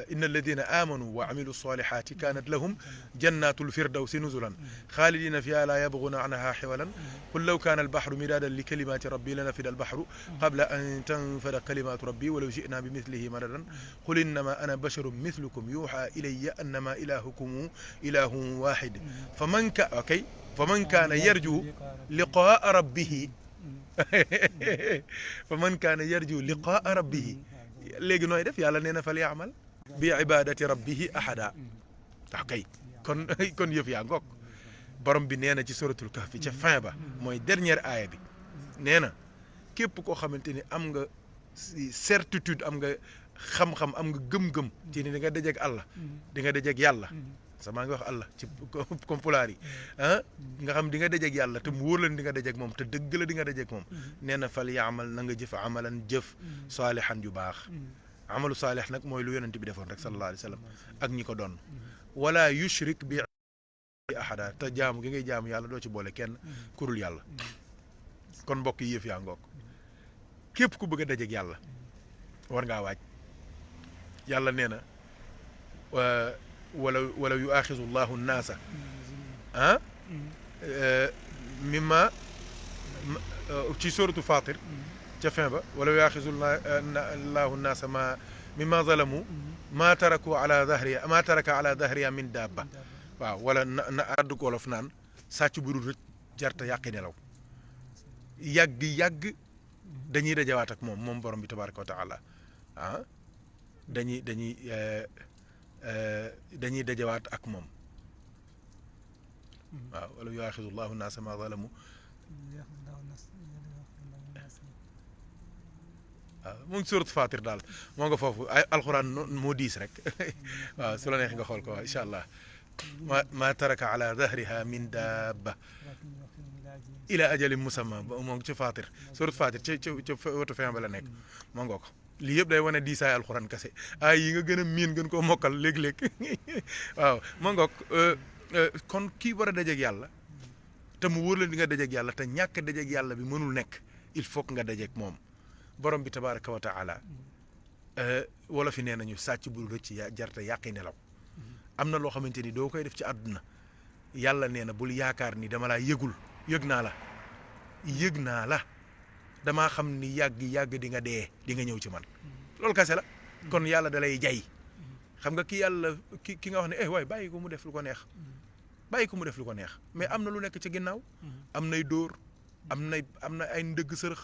inna alladina amanu wa amilu salihati kanat lahum jannatul firdawsi nuzulan xaalidina fiha la yabguna anha xiwalan qul law kana albahru midadan li kalimati rabbi lanafida albahru qabla an tanfada kalimatu rabbi walaw jina bi mithlihi madadan qul innama ana basharun mithlukum yuha ilayya annama ilahukum ilahun wahid faman kana yarju liqaa rabbihi faman kana yarju liqaa rabbihi léegi nooy def yàlla nee na fal yaamal bi ibadati rabbihi ahada kay kon yëf yaa ngoog borom bi nee na ci suratul kahfi ca fin ba mooy dernière aaya bi nee na képp koo xamante ni am nga certitude am nga xam-xam am nga gëm-gëm ci ni di nga dajeeg Allah di nga dajeeg yàlla sama ngi wax Allah ci compulaar yi nga xam di nga dajeeg yàlla te mu wóor la di nga dajeeg moom te dëgg la di nga dajeeg moom nee na fal yaamal na nga jëf amalan jëf saalihan yu baax amalu saalih nag mooy lu yonent bi defoon rek sallallahu alayhi wa sallam ak ñi ko doon wala yushrik bi ahada te jaamu gi ngay jaamu yàlla doo ci boole kenn kurul yàlla kon mbokk yi yëf yaa ngoog képp ku bëgg a dajeeg yàlla war ngaa waaj yàlla nee na wala yu aaxizu llahu nnaasa mimma ci suratu Fatir ca fin ba wala yu aaxizu llahu nnaasa ma mimma zalamu ma taraku ala dahriya ma taraka ala dahriya min dabba waaw wala na addu ko wolof naan sàcc bu dul rëcc jarta yàqi nelaw yàgg dañuy dajawaat ak moom borom bi tabaraka wa taala dañuy dajawaat ak moom waaw wala yuaxidu llahu naasa ma zalamu waaw mu ngi surat Fatir daal moo nga foofu ay alxuraan moo diis rek waaw su la neex nga xool ko waaw incha allah ma taraka ala dahriha min dabba ila ajalin musamma moo ngi ci Fatir surat Fatir ca wetu fin ba la nekk moo nga ko lii yëpp day wane diisaay alxuraan kase ay yi nga gën a miin gën koo mokkal léeg-léeg waaw moo nga kon kii war a dajeeg yàlla te mu wóor la di nga dajeeg yàlla te ñàkk dajeeg yàlla bi mënul nekk il faut que nga dajeeg moom borom bi tabaraka wa taala wala fi nee nañu sàcc bu rëcc jarta yàqi nelaw am na loo xamante ni doo koy def ci àdduna yàlla nee na bul yaakaar ni dama laa yëgul yëg naa la damaa xam ni yàgg di nga dee di nga ñëw ci man loolu kase la kon yàlla da lay jay xam nga ki yàlla ki nga wax ne waaye bàyyi ko mu def lu ko neex mais am na lu nekk ci ginnaaw am nay dóor am na ay ndëgg sërëx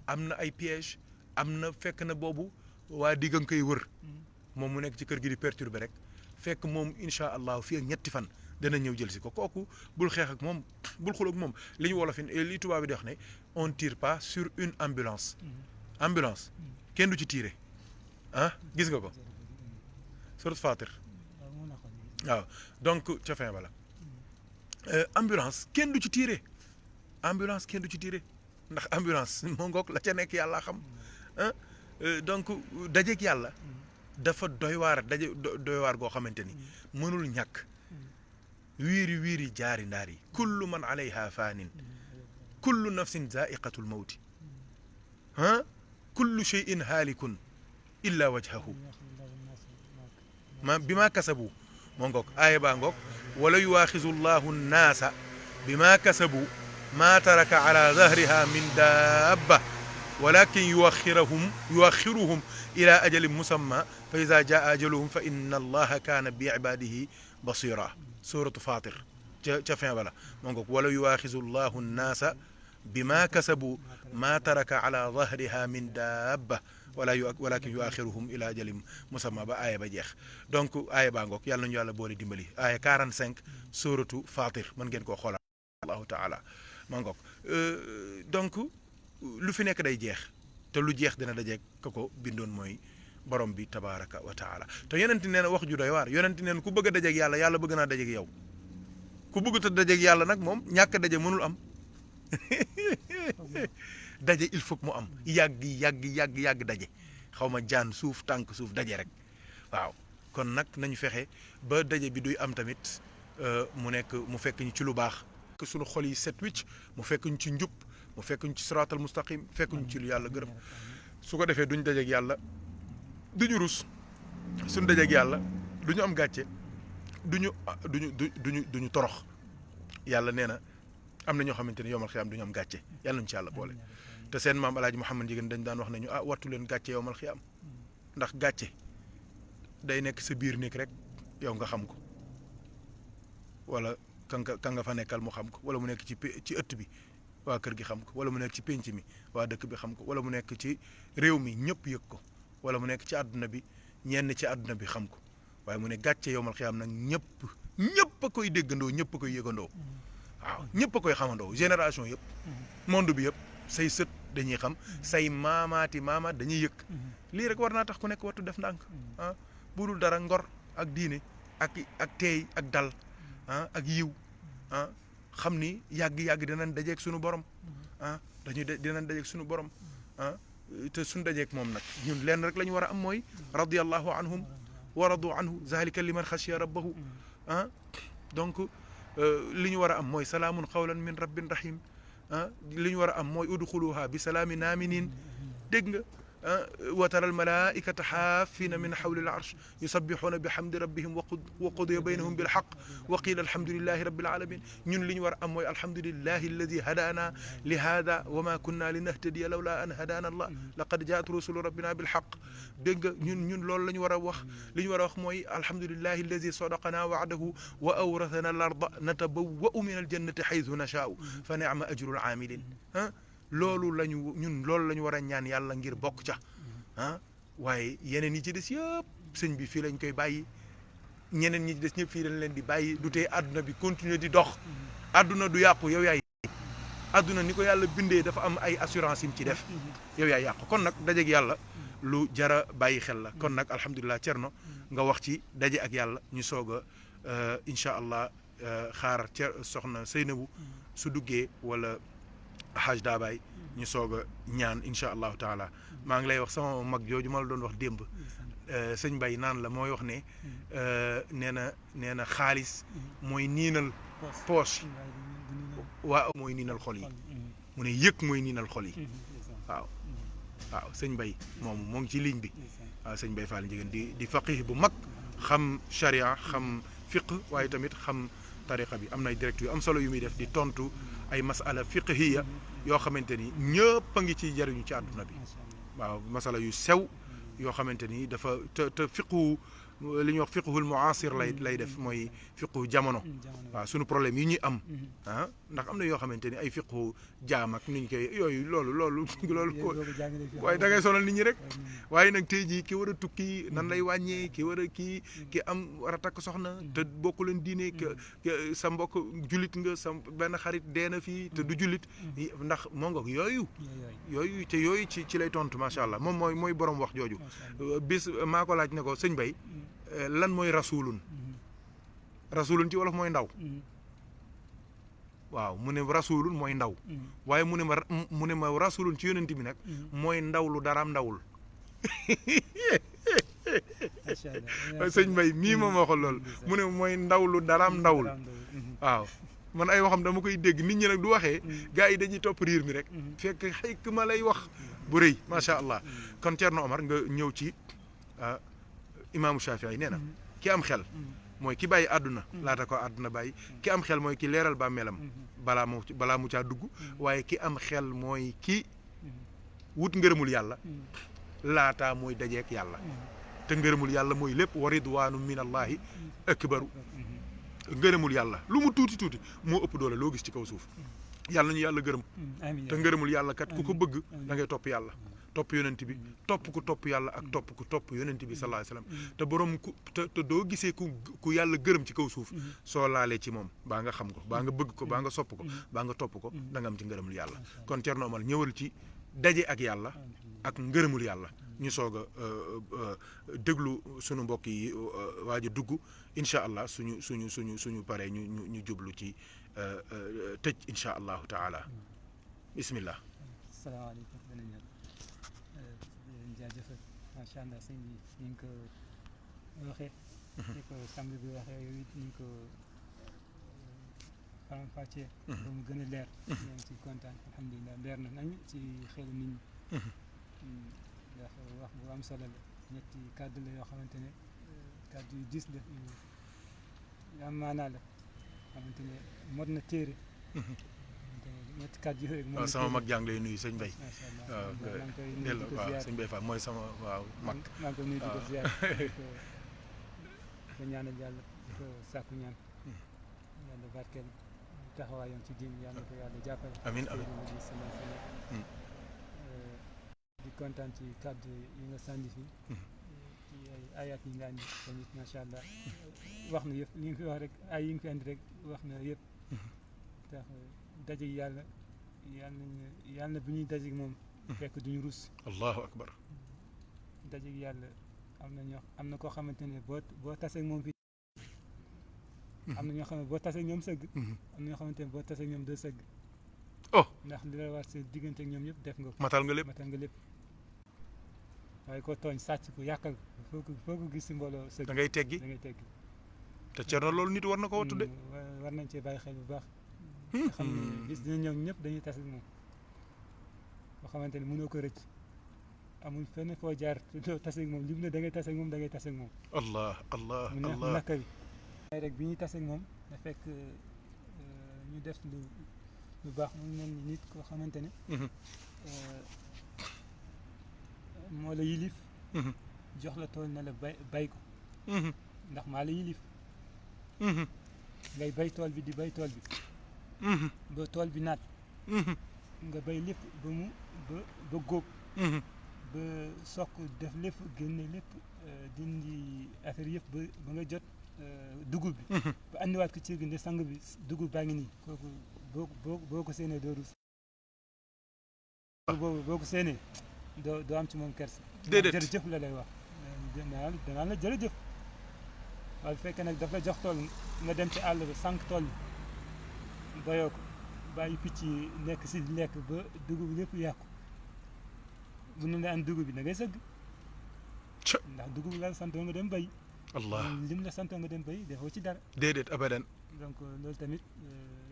am na ay piège am na fekk na boobu waa digga nga koy wër moom mu nekk ci kër gi di perturber rek fekk moom incha allah fii ak ñetti fan dana ñëw jël si ko kooku bul xeex ak moom bul xul ak moom li ñu wolof li tubaab bi di wax ne on tire pas sur une ambulance kenn du ci tiire gis nga ko surat Fatir waaw donc ca fin bala ambulance kenn du ci tiire ndax ambulance moo ngoog la ca nekk yàlla xam donc dajeeg yàlla dafa doy waar goo xamante ni mënul ñàkk wiiri jaari ndaar yi kullu man alayha faanin kullu nafsin zaiqatul mawti kullu shay'in haalikun illa wajhahu bima kasabu moo ngoog aaya baa ngoog wala yuwaaxizu llahu nnaasa bima kasabu ma taraka ala dahriha min dabba walakin yuaxiruhum ila ajalin musamma fa ida jaa ajaluhum fa inna allaha kaana bi ibadihi basira suratu Fatir ca fin bala moo ngoog wala yuwaaxizu llahu nnaasa bima kasabu ma taraka ala dahriha min dabba walakin yuaxiruhum ila ajalin musamma ba aaya ba jeex donc aaya baa ngoog yàlla nañu yàlla boole dimbali aaya 45 suratu Fatir mën ngeen koo xoolaat allahu taala maa ngoog donc lu fi nekk day jeex te lu jeex dina dajeeg ka ko bindoon mooy borom bi tabaraka wa taala te yonent nee na wax ju doy waar yonent nee na ku bëgg a dajeeg yàlla yàlla bëgg naa dajeeg yow ku bëgg a dajeeg yàlla nag moom ñàkk a daje mënul am daje il faut que mu am yàgg daje xaw ma jaan suuf tànk suuf daje rek waaw kon nag nañu fexe ba daje bi duy am tamit mu nekk mu fekk ñu ci lu baax suñu xol yi set wicc mu fekk ñu ci njub mu fekk ñu ci siraatal mustaqim fekk ñu ci lu yàlla gërëm su ko defee duñ dajeeg yàlla duñu rus suñ dajeeg yàlla duñu am gàcce duñu torox yàlla nee na am na ñoo xamante ne yowmal xiyaam duñu am gàcce yàlla nañu ci yàlla boole te seen maam alaaji Muhammad Njigéen dañ daan wax nañu wattu leen gàcce yowmal xiyaam ndax gàcce day nekk sa biir néeg rek yow nga xam ko wala ka nga fa nekkal mu xam ko wala mu nekk ci ëtt bi waa kër gi xam ko wala mu nekk ci pénc mi waa dëkk bi xam ko wala mu nekk ci réew mi ñëpp yëg ko wala mu nekk ci àdduna bi ñenn ci àdduna bi xam ko waaye mu ne gàcce yowmal xiyaam nag ñëpp a koy déggandoo ñëpp a koy yëgandoo waaw ñëpp a koy xamandoo génération yëpp monde bi yëpp say sët dañuy xam say maamaat dañuy yëg lii rek war naa tax ku nekk wattu def ndànk bu dul dara ngor ak diine ak teey ak dal ak yiw xam ni yàgg dinañ dajeeg suñu borom dinañ dajeeg suñu borom te suñu dajeeg moom nag ñun lenn rek la ñu war a am mooy radiyallahu anhum wa radu anhu zalika liman xashiya rabbahu donc li ñu war a am mooy salaamun qawlan min rabbin rahim li ñu war a am mooy udxuluha bi salaamin aminin dégg nga wa tara al malaikata xaafina min xawli al arsh yusabbixuuna bi xamdi rabbihim wa qudiya baynahum bil xaq wa qiila alhamdulilahi rabbil alamin ñun li ñu war a am mooy alhamdulilahi alladi hadaana li hada wa ma kunna linahtadiya lawla an hadaana allah laqad jaat rusulu rabbina bil xaq dégg nga ñun loolu la ñu war a wax li ñu war a wax mooy alhamdulilahi alladi sadaqana wa'dahu wa awrathana al arda natabawwa'u min al jannati xaytu nashaa'u fa ni'ma ajru al aamilin loolu la ñu war a ñaan yàlla ngir bokk ca waaye yeneen yi ci des yëpp sëñ bi fii lañ koy bàyyi ñeneen ñi ci des ñëpp fii lañ leen di bàyyi du tee àdduna bi continuer di dox àdduna du yàqu yow yaay àdduna ni ko yàlla bindee dafa am ay assurance yim ci def yow yaay yàqu kon nag dajeeg yàlla lu jara bàyyi xel la kon nag alhamdulilah Cerno nga wax ci daje ak yàlla ñu soog a incha allah xaar soxna Seynabu su duggee wala Haj Daabaay ñu soog a ñaan incha allahu taala maa ngi lay wax sama mag jooju ma la doon wax démb sëñ Mbay naan la mooy wax ne nee na xaalis mooy niinal poche waaw mooy niinal xol yi mu ne yëg mooy niinal xol yi waaw sëñ Mbay moom moo ngi ci ligne bi waaw sëñ Mbay Fall Njigéen di faqih bu mag xam charia xam fiq waaye tamit xam tariqa bi am na ay direct yu am solo yu muy def di tontu ay masala fiqhiya yoo xamante ni ñëpp a ngi ciy jariñu ci àdduna bi waaw masala yu sew yoo xamante ni dafa te fiqhu li ñuy wax fiqhul muasir lay def mooy fiqhu jamono waaw suñu problème yi ñuy am ndax am na yoo xamante ni ay fiqhu jaam ak ni ñu koy yooyu loolu ko waaye da ngay sonal nit ñi rek waaye nag tey jii ki war a tukki nan lay wàññee ki war a ki war a takk soxna te bokku leen diine sa mbokk jullit nga sa benn xarit dee na fii te du jullit ndax moo nga yooyu ci lay tontu macha allah moom mooy borom wax jooju bis maa ko laaj ne ko sëñ Bay lan mooy rasulun ci wolof mooy ndaw waaw mu ne rasulun mooy ndaw waaye mu ne ma rasulun ci yonent bi nag mooy ndaw lu daraam ndawul sëñ Mbay mii moom waxal loolu mu ne mooy ndaw lu daraam ndawul waaw man ay waxam dama koy dégg nit ñi nag du waxee gars yi dañuy topp riir mi rek fekk xëy ma lay wax bu rëy macha allah kon Thierno Omar nga ñëw ci imaamu Shafii nee na ki am xel mooy ki bàyyi àdduna laata ko àdduna bàyyi ki am xel mooy ki leeral bàmmeelam balaa mu caa dugg waaye ki am xel mooy ki wut ngërëmul yàlla laataa mooy dajeek yàlla te ngërëmul yàlla mooy lépp wa ridwaanu min allahi akbaru ngërëmul yàlla lu mu tuuti moo ëpp doole loo gis ci kaw suuf yàlla nañu yàlla gërëm te ngërëmul yàlla kat ku ko bëgg da ngay topp yàlla topp yonent bi topp ku topp yàlla ak topp ku topp yonent bi sallallahu alayhi wasallam te borom ku te doo gisee ku yàlla gërëm ci kaw suuf soo laalee ci moom baa nga xam ko baa nga bëgg ko baa nga sopp ko baa nga topp ko da nga am ci ngërëmul yàlla kon Thierno Omar ñëwal ci daje ak yàlla ak ngërëmul yàlla ñu soog a déglu sunu mbokk yi waaj a dugg incha allah suñu paree ñu jublu ci tëj incha allahu taala bismillah. salaamaaleykum beneen yoon di leen jaajëfal macha allah sëñ bi ni nga ko waxee. ni ko samedi bi waxee yow it ni nga ko faram-fàccee. ba mu gën a leer. ñoo ngi ciy kontaan alhamdulilah leer na nañ ci xelu nit ñi. ndax wax bu am solo la ñetti kàddu la yoo xamante ne kàddu yu diis la yu am maanaa la xamante ne mot na téere. ñetti kàddu yooyu rek. waaw sama mag jàng lay nuyu sëñ Mbaye. macha allah waaw maa ngi koy nuyu di ko waaw ziar sëñ Mbaye Fall mooy sama waaw mag. maa ngi koy nuyu di ko ziar di ko ñaanal yàlla di ko sàkku ñaan yàlla barkeel taxawaayam ci diin yàlla ko yàlla jàppale. amiin amiin di kontaan ci kàddu yi nga sànni fii ci ay ayat yi nga andi tamit macha allah wax na yëpp li nga fi wax rek ay yi nga fi andi rek wax na yëpp tax daje yàlla yàlla bu ñuy daje moom fekk duñu rus. allahu akbar. daje yàlla am na koo xamante ne boo tasee moom fii am na ñoo xam ne boo tasee ñoom sëgg. am na ñoo xamante ne boo tasee ñoom doo sëgg. oh ndax li la war sa diggante ak ñoom yëpp def nga ko. matal nga lépp matal nga lépp waaye ko tooñ sàcc ko yàqal ko foo ko gis si mbooloo sëgg da ngay teggi da ngay teggi. te Thierno loolu nit war na ko wattu de. war nañ cee bàyyi xel bu baax. nga xam ne bis dina ñëw ñëpp dañuy tas ak moom boo xamante ne mënoo ko rëcc amul fenn foo jaar doo tas ak moom lim ne da ngay tas ak moom da ngay tas ak moom. allah allah mu neex mu allah naka bi. waaye rek bi ñuy tas ak moom da fekk ñu def lu baax mu mel ni nit koo xamante ne. moo la yilif. jox la tool ne la bay ko. ndax maa la yilif. ngay bay tool bi di bay tool bi. ba tool bi naat. nga bay lépp ba góob. ba sokk def lépp génne lépp dindi affaire yëpp ba nga jot dugub bi. ba andiwaat ko ci gi ne sang bi dugub baa ngi nii kooku boo ko séenee doo rus. boo ko séenee doo am ci moom kersa. déedéet jërëjëf la lay wax. danaa la jërëjëf. waaye bu fekkee nag daf la jox tool nga dem ci àll ba sànq tool bi bayoo ko bàyyi picc yi nekk si lekk ba dugub lépp yàqu bu ne la am dugub bi da ngay sëgg. ndax dugub la santoo nga dem bay. allah lim la santoo nga dem bay defoo ci dara. déedéet abadan. donc loolu tamit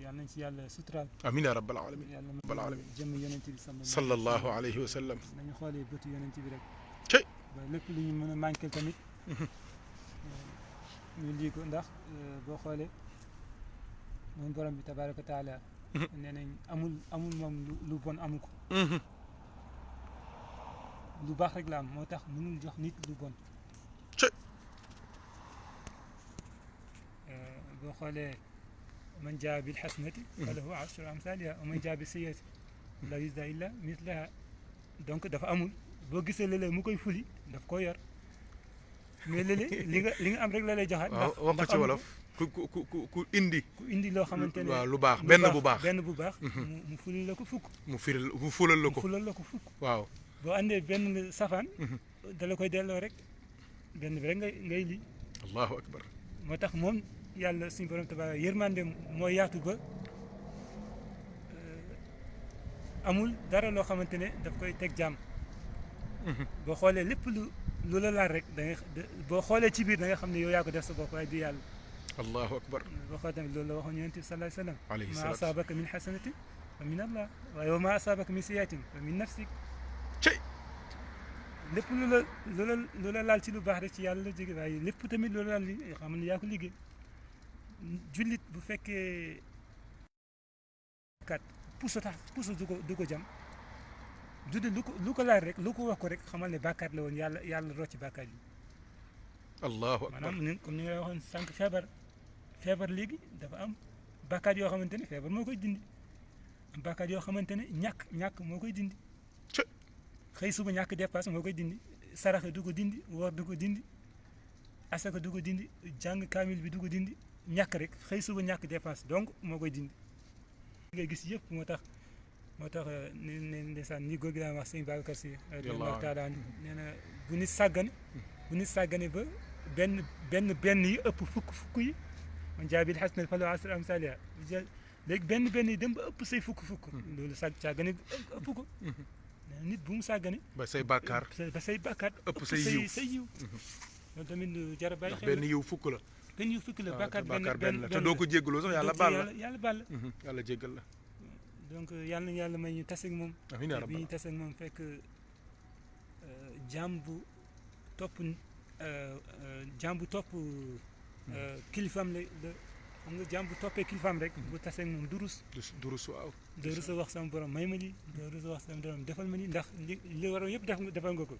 yal nañ si yàlla suturaal. amiin yaa rabbal alamin yàlla rabbal alamin jëmm yonent bi sallallahu alayhi wa sallam. nañu xoolee bëtu yonent bi rek. cey ba lépp lu ñu mën a manqué tamit. ñu lii ko ndax boo xoolee moom borom bi tabaaraka wa taala nee nañ amul moom lu bon amu ko. lu baax rek la am moo tax mënul jox nit lu bon. boo xoolee man jaa bil xasanati falahu ashru amsaaliha wa man jaa bi sayyiati laa yujzaa illaa mislaha donc dafa amul boo gisee léeg-léeg mu koy fuli daf ko yor mais léeg-léeg li nga am rek la lay joxaat. ndax wax ko ci wolof ku indi loo xamante ne waaw lu baax benn bu baax mu fulal la ko fukk. mu fulal la ko fukk. waaw boo andee benn safaan. da la koy delloo rek benn bi rek ngay lii. allahu akbar. moo tax moom yàlla suñu borom tabaaraka yërmandeem mooy yaatu ba amul dara loo xamante ne daf koy teg jàmm. boo xoolee lépp lu la laal rek da ngay boo xoolee ci biir da nga xam ne yow yaa ko def sa bopp waaye du yàlla. allahu akbar. boo xoolee tamit loolu la waxoon yonent bi sallallahu alayhi wa sallam. alayhi maa salaatu asaabaka min xasanatin fa min allah waaye wa maa asaabaka min sayyiatin fa min nafsik. cey lépp lu la laal ci lu baax rek ci yàlla la jóge waaye lépp tamit lu la laal li xam ne yaa ko liggéey. jullit bu fekkee kat puso du ko jam jullit lu ko laal rek lu ko wax ko rek xamal ne bàkkaat la woon yàlla rocc bàkkaat yi. allahu akbar. maanaam comme ni nga waxoon sànq feebar léegi dafa am bàkkaat yoo xamante ne feebar moo koy dindi am bàkkaat yoo xamante ne ñàkk moo koy dindi. xëy suba ñàkk dépasse moo koy dindi saraxe du ko dindi woor du ko dindi asaka du ko dindi jàng kaamil bi du ko dindi ñàkk rek xëy suba ñàkk dépasse donc moo koy dindi ngay gis yëpp moo tax ne ndeysaan ni góor gi daan wax sëñ Babacar Si radiyallahu taala anhu nee na bu nit sàggane ba benn yi ëpp fukk yi man jaabil xasnal falo asr amsalia léegi benn yi dem ba ëpp say fukk loolu sàggane ëpp ko nit bu mu sàggane ba say bàkkaar ëpp say yiw loolu tamit lu jar a bàyyi xel benn yiw fukk la bàkkaar benn la te doo ko jéggaloo sax yàlla baal la yàlla jéggal la donc yàlla na yàlla may ñu taseeg moom amiin yaa rabbal bi ñu taseeg moom fekk jaam bu topp kilifaam la xam nga jaam bu toppee kilifaam rek bu taseeg moom du rus waaw doo rus a wax sama borom may ma lii doo rus a wax sama borom defal ma lii ndax li waroon yëpp defal nga ko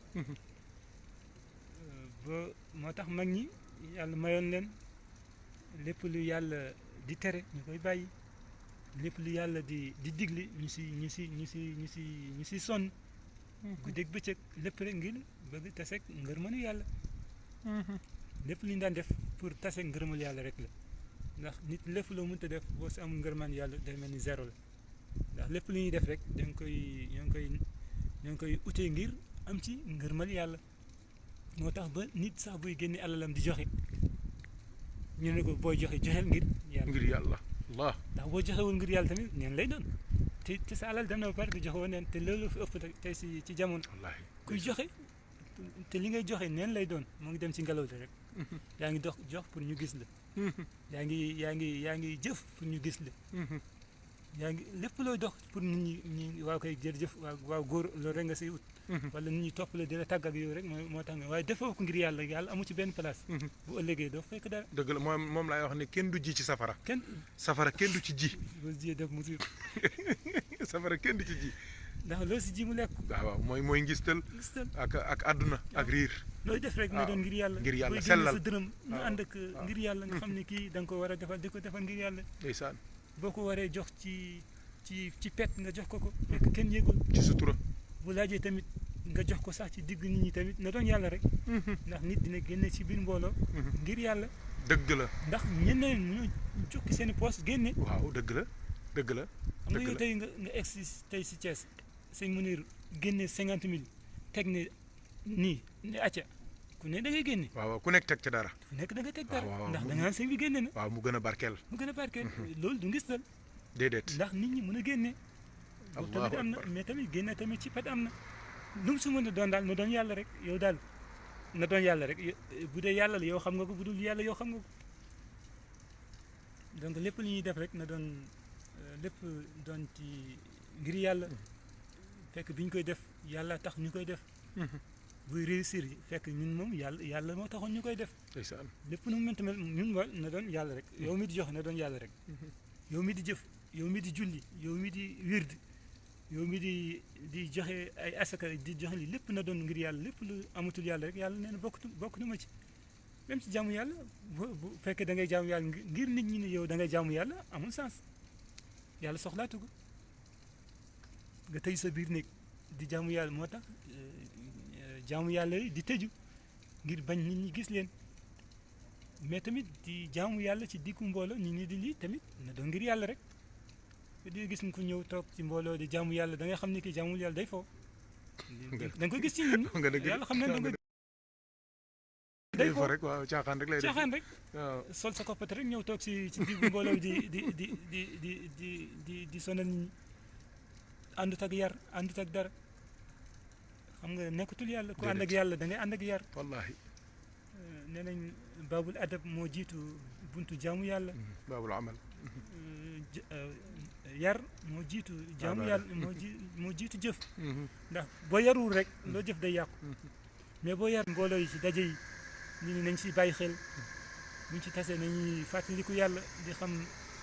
ba moo tax mag ñi yàlla mayoon leen lépp lu yàlla di tere ñu koy bàyyi lépp lu yàlla di digle ñu si sonn guddeeg bëccëg lépp rek ngir bëgg taseeg ngërmanu yàlla lépp lu ñu daan def pour taseeg ngërmal yàlla rek la ndax nit lépp loo mënta def boo si amul ngërman yàlla day mel ni zéro la ndax lépp lu ñuy def rek ñoo ngi koy utee ngir am ci ngërmal yàlla moo tax ba nit sax buy génne alalam di joxe ñu ne ko booy joxe joxeel ngir yàlla Allah ndax boo joxewul ngir yàlla tamit neen lay doon te sa alal dem na ba pare te joxe woon neen te loolu fi ëpp tey ci jamono kuy joxe te li ngay joxe neen lay doon moo ngi dem ci ngelaw li rek yaa ngi jox pour ñu gis la yaa ngi jëf pour ñu gis la yaa ngi lépp looy dox pour nit ñi waaw koy jërëjëf waaw góor loolu rek nga say ut wala nit ñi topp la di la tàgg ak yooyu rek moo tax nga waaye defoo ko ngir yàlla amu ci benn place bu ëllëgee doo fekk dara dëgg la moom laay wax ne kenn du ji ci safara kenn du ci ji boo jiyee def musiba safara kenn du ci ji ndax loo si ji mu lekk waaw mooy ngistal ak àdduna ak riir looy def rek na doon ngir yàlla sellal sa dërëm nga ànd ak ngir yàlla nga xam ne kii da nga ko war a defal di ko defal ngir yàlla ndeysaan boo ko waree jox ci pet nga jox ko fekk kenn yëgul ci sutura bu laajee tamit nga jox ko sax ci digg nit ñi tamit na doon yàlla rek ndax nit dina génne ci biir mbooloo ngir yàlla dëgg la ndax ñeneen ñu jukki seen poos génne waaw dëgg la xam nga yow tey nga egsi tey si Thiès sëñ Mounir génne 50 000 teg ne nii ne acca ku ne da ngay génne waaw ku nekk teg ca dara ku nekk da nga teg dara ndax da nga naan sëñ bi génne na waaw mu gën a barkeel loolu du ngistal déedéet ndax nit ñi mën a génne boobu tamit am na mais tamit génne tamit ci pet am na lu mu si mën a doon daal na doon yàlla rek yow daal na doon yàlla rek bu dee yàlla la yow xam nga ko bu dul yàlla yow xam nga ko donc lépp lu ñuy def rek na doon lépp doon ci ngir yàlla fekk bi ñu koy def yàlla tax ñu koy def buy réussir fekk ñun moom yàlla moo taxoon ñu koy def lépp nu mu mënta mel ñun wa na doon yàlla rek yow mi di joxe na doon yàlla rek yow mi di jëf yow mi di julli yow mi di wird yow mi di joxe ay asaka di joxe li lépp na doon ngir yàlla lépp lu amatul yàlla rek yàlla nee na bokk na ma ci même ci jaamu yàlla bu fekkee da ngay jaamu yàlla ngir nit ñi ne yow da ngay jaamu yàlla amul sens yàlla soxlaatu ko nga tëj sa biir néeg di jaamu yàlla moo tax jaamu yàlla di tëju ngir bañ nit ñi gis leen mais tamit di jaamu yàlla ci diggu mbooloo nit ñi di lii tamit na doon ngir yàlla rek di gis ku ñëw toog ci mbooloo di jaamu yàlla da nga xam ne ki jaamul yàlla day foo da nga ko gis ci ñun yàlla xam ne da nga day foo rek waaw caaxaan rek lay def caaxaan rek sol sa koppate rek ñëw toog ci diggu mbooloo di sonal nit ñi àndut ak yar àndut ak dara xam nga nekkatul yàlla ku ànd ak yàlla da ngay ànd ak yar wallahi nee nañ baabul adab moo jiitu buntu jaamu yàlla baabul amal yar moo jiitu jaamu yàlla moo jiitu jëf ndax boo yarul rek loo jëf day yàqu mais boo yar mbooloo yi ci daje yi nit ñi nañ si bàyyi xel buñ ci tasee nañuy fàttaliku yàlla di xam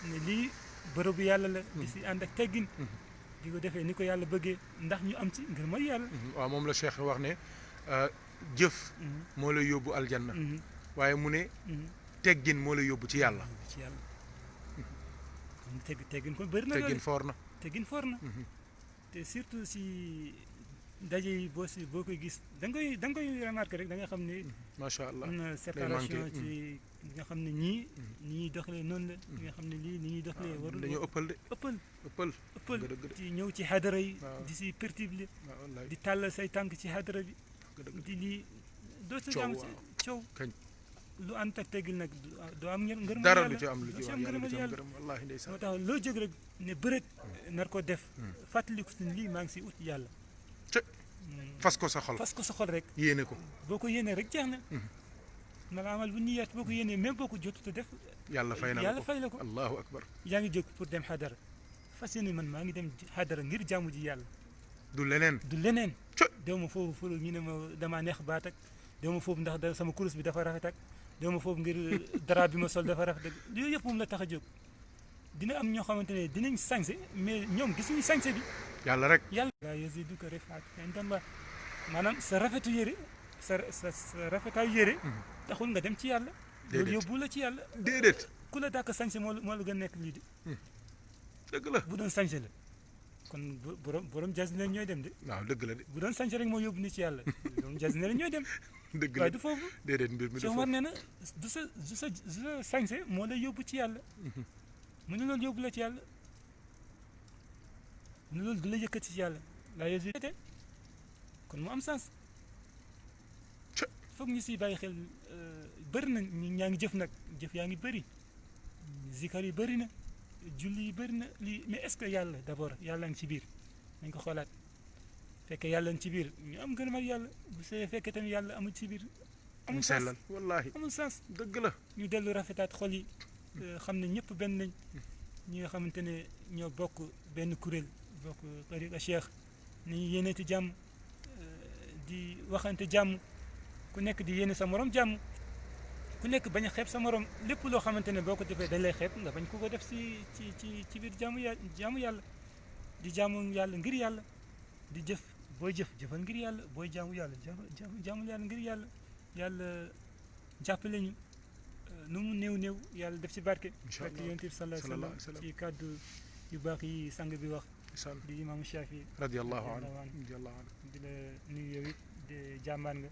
ne lii bërëbu yàlla la di si ànd ak teggin di ko defee ni ko yàlla bëggee ndax ñu am ci ngir mooy yàlla waaw moom la Cheikh wax ne jëf moo lay yóbbu aljanna waaye mu ne teggin moo lay yóbbu ci yàlla teggin ko bëri na teggin foor na te surtout si daje yi boo koy gis da nga koy remarqué rek da nga xam ne macha allah am na séparation ci li nga xam ne ñii ni ñuy doxalee noonu la li nga xam ne lii ni ñuy doxalee warul dañoo ëppal de ëppal dëgg de ci ñëw ci xadara yi waaw. di si perturbé waaw wallaay di tàllal say tànk ci xadara bi dëgg di lii doo sa Coow, jàmm waaw. coow kañ lu ànd ak teggil nag doo am ngërëm dara yàlla lu ci am lu doo ci si wax am yàlla du ngërëmal ci am yàlla gërëm wallahi ndeysaan moo tax loo jóg rek ne bërët nar ko def fàttaliku si lii maa ngi si ut yàlla ca fas ko sa xol fas ko sa xol rek yéene ko boo ko yéenee rek jeex na mal amal bu niyaat boo ko yéenee même boo ko jotut a def yàlla fay na la yàlla ko fay la ko allahu akbar yaa ngi jóg pour dem xadara fas yéene man maa ngi dem xadara ngir jaamu ji yàlla du leneen du leneen Cë. dew ma foofu fulu ñu ne ma damaa neex baat ak dew ma foofu ndax sama kurus bi dafa rafet ak dew ma foofu ngir dara bi ma sol dafa rafet ak yooyu yëpp moom la tax a jóg dina am ñoo xamante ne dinañ sañse mais ñoom gisuñu sañse bi yàlla rek yàlla laa yaziduka rifaat indallah maanaam sa rafetu yére sa rafetaayu yére taxul nga dem ci yàlla loolu Déedéet. yóbbu la ci yàlla déedéet ku la dàkk sañse moo la gën nekk lii di dëgg la bu doon sañse la kon borom jasneer ñooy dem de waaw dëgg la de bu doon sañse rek moo yóbbu ni ci yàlla borom jasneer ñooy dem dëgg la waaye du foofu déedéet mbir mi du Cheikh Omar foofu nee na du sa sañse moo lay yóbbu ci yàlla mu ne loolu yóbbu la ci yàlla mu ne loolu du la yëkkati ci yàlla laa yëzite kon mu am sens Cë. foog ñu siy bàyyi xel bëri na ñaa ngi jëf nag jëf yaa ngi bëri zikar yi bëri na julli yi bëri na lii mais est-ce que yàlla d'abord yàlla ngi ci biir nañ ko xoolaat fekkee yàlla ngi ci biir ñu am gën a mag yàlla bu see fekkee tamit yàlla amul ci biir amul mu sens sellal wallahi amul sens dëgg la ñu dellu rafetaat xol yi xam ne ñëpp benn nañ ñi nga xamante ne ñoo bokk benn kuréel bokk tariqa cheikh ni ñu yéeneeti jàmm di waxante jàmm ku nekk di yéene sa morom jàmm ku nekk bañ a xeeb sa morom lépp loo xamante ne boo ko defee dañ lay xeeb nga bañ ko def ci biir jaamu yàlla di jaamu yàlla ngir yàlla di jëf booy jëfal ngir yàlla booy jaamu yàlla jaamu yàlla ngir yàlla yàlla jàppale ñu nu mu néew yàlla def ci barke Incha barke allah. yonent bi sallallahu alayhi wa sallam ci kàddu yu baax yi sang bi wax san di imaamu Shafi radiyallahu anhu radiyallahu anhu. radiyallahu anhu di la nuyu yow it di jàmbaan nga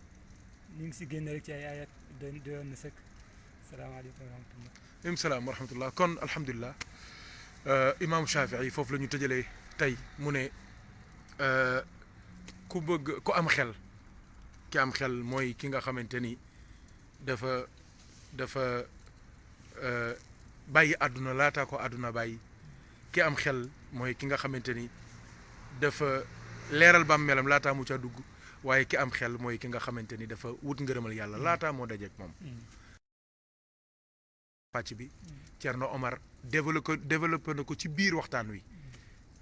ñu ngi si génn rek ci ay ayat doyoon na sëkk salaamaaleykum wa rahmatullah im salaam wa rahmatullah kon alhamdulilah imaamu Shafii foofu la ñu tëjalee tey mu ne ku bëgg ku am xel ki am xel mooy ki nga xamante ni dafa bàyyi àdduna laataa ko àdduna bàyyi ki am xel mooy ki nga xamante ni dafa leeral bàmmeelam laataa mu ca dugg waaye ki am xel mooy ki nga xamante ni dafa wut ngërëmal yàlla laataa moo dajeek moom pàcc bi Thierno Omar développé na ko ci biir waxtaan wi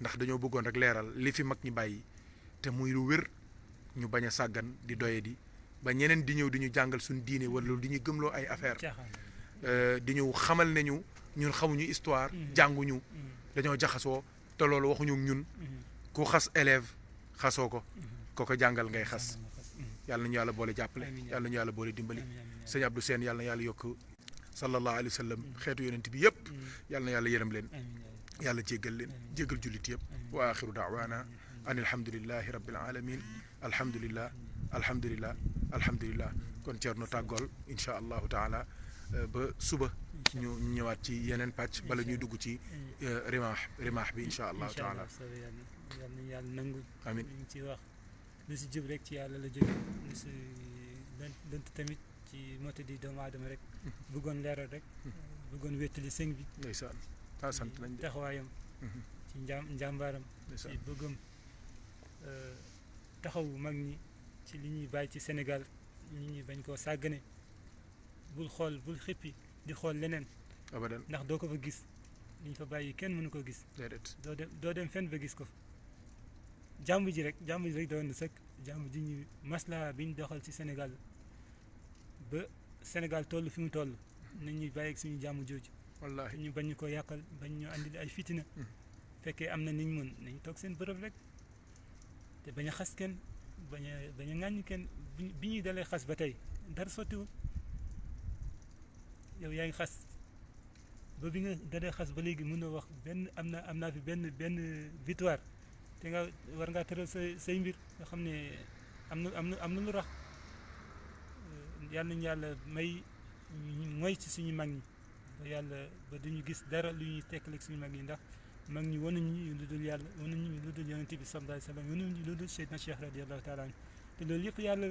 ndax dañoo bëggoon rek leeral li fi mag ñi bàyyi te muy lu wér ñu bañ a sàggan di doye di ba ñeneen di ñëw di ñu jàngal suñu diine wala di ñu gëmloo ay affaire di ñu xamal ne ñun xamuñu histoire jànguñu dañoo jaxasoo te loolu waxuñu ñun ku xas élève xasoo ko ko jàngal ngay xas yàlla nañu yàlla boole jàppale yàlla nañu yàlla boole dimbali sëñ Abdou Sène yàlla na yàlla yokk sallallahu alayhi wa sallam xeetu yonent bi yëpp yàlla na yàlla yërëm leen yàlla jéggal leen jéggal jullit yëpp wa axiru daawaana an alhamdulillahi rabbil alamin alhamdulillah kon Thierno tàggool insha allahu taala ba suba ñu ñëwaat ci yeneen pàcc bala ñuy dugg ci rimaax bi insha allahu taala yàlla nañu yàlla nangu amin li ñu ci wax lu si jub rek ci yàlla la jóge lu si lënt tamit ci moto di doomu aadama rek bëggoon leeral rek bëggoon wéttali sëñ bi ndeysaan sant nañ de taxawaayam ci njàmbaaram ci bëggam taxaw mag ñi ci li ñuy bàyyi ci Sénégal li ñuy bañ koo sàggane bul xool bul xippi di xool leneen abadan ndax doo ko fa gis liñ fa bàyyi kenn mënu ko gis déedéet doo dem fenn ba gis ko fa jàmm ji rek doon na sëkk jàmm ji ñu masla bi ñu doxal ci Sénégal ba Sénégal toll fi mu toll nañ ñuy bàyyi ak suñu jàmm jooju wallahi ñu bañ ñu ko yàqal bañ ñu andil ay fitina fekkee am na niñ mën nañ toog seen bërëb rek te bañ a xas kenn bañ a ŋàññi kenn bi ñuy dalee xas ba tey dara sottiwul yow yaa ngi xas ba bi nga dalee xas ba léegi mën na wax benn am naa fi benn victoire te nga war ngaa tëral say mbir nga xam ne am na lu rax yàlla nañu yàlla may mooy ci suñu mag ñi ba yàlla ba duñu gis dara lu ñuy tekkaleeg suñu mag ñi ndax mag ñi wanuñu lu dul yàlla wanuñu lu dul yonente bi sallallahu alayhi wa sallam wanuñu lu dul Seydina Cheikh radiyallahu taala anhu te loolu yëpp yàlla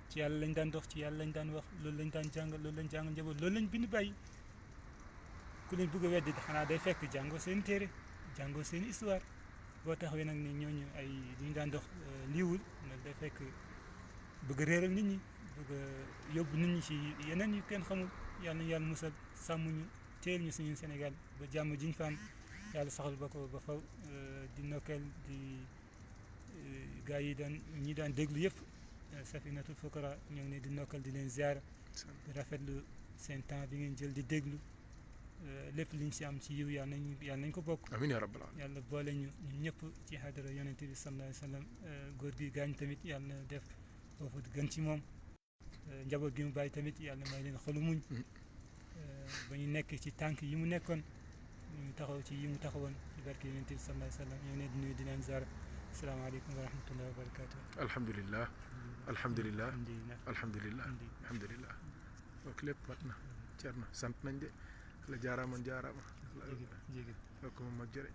ci yàlla lañ daan dox ci yàlla lañ daan wax loolu lañ daan jàngal loolu lañ jàngal njaboot loolu lañ bind bàyyi ku leen bëgg a weddi xanaa day fekk jàngoo seen téere jàngoo seen histoire boo taxawee nag ni ñooñu ay li ñu daan dox liiwul nag day fekk bëgg a réeral nit ñi bëgg a yóbbu nit ñi ci yeneen yu kenn xamul yàlla na yàlla musal sàmm ñu teel ñu suñu Sénégal ba jàmm jiñ fa am yàlla saxal ba ko ba faw di nokkeel di gaa yi daan ñi daan déglu yëpp Safinatul Fukara ñoo ngi ne di nokkal di leen ziar di rafetlu seen temps bi ngeen jël di déglu lépp liñ si am ci yiw yàlla nañ ko bokk amiin yaa rabbal aalamiin yàlla boole ñu ñun ñëpp ci xadara yonent bi sallallahu alayhi wa sallam góor gi gaañ tamit yàlla na def foofu gën ci moom njaboot gi mu bàyyi tamit yàlla may leen xolu muñ ba ñu nekk ci tànk yi mu nekkoon ñu taxaw ci yi mu taxawoon ci barke yonent bi sallallahu alayhi wa sallam ñoo ne di nuyu di leen ziar asalaamaaleykum wa rahmatullahi wa barakatuh alhamdulillah alhamdulillah alhamdulillah alhamdulillah donc lépp mat na cer na sant nañ de la jaaraama jaaraama jéggi ko moom mag jëre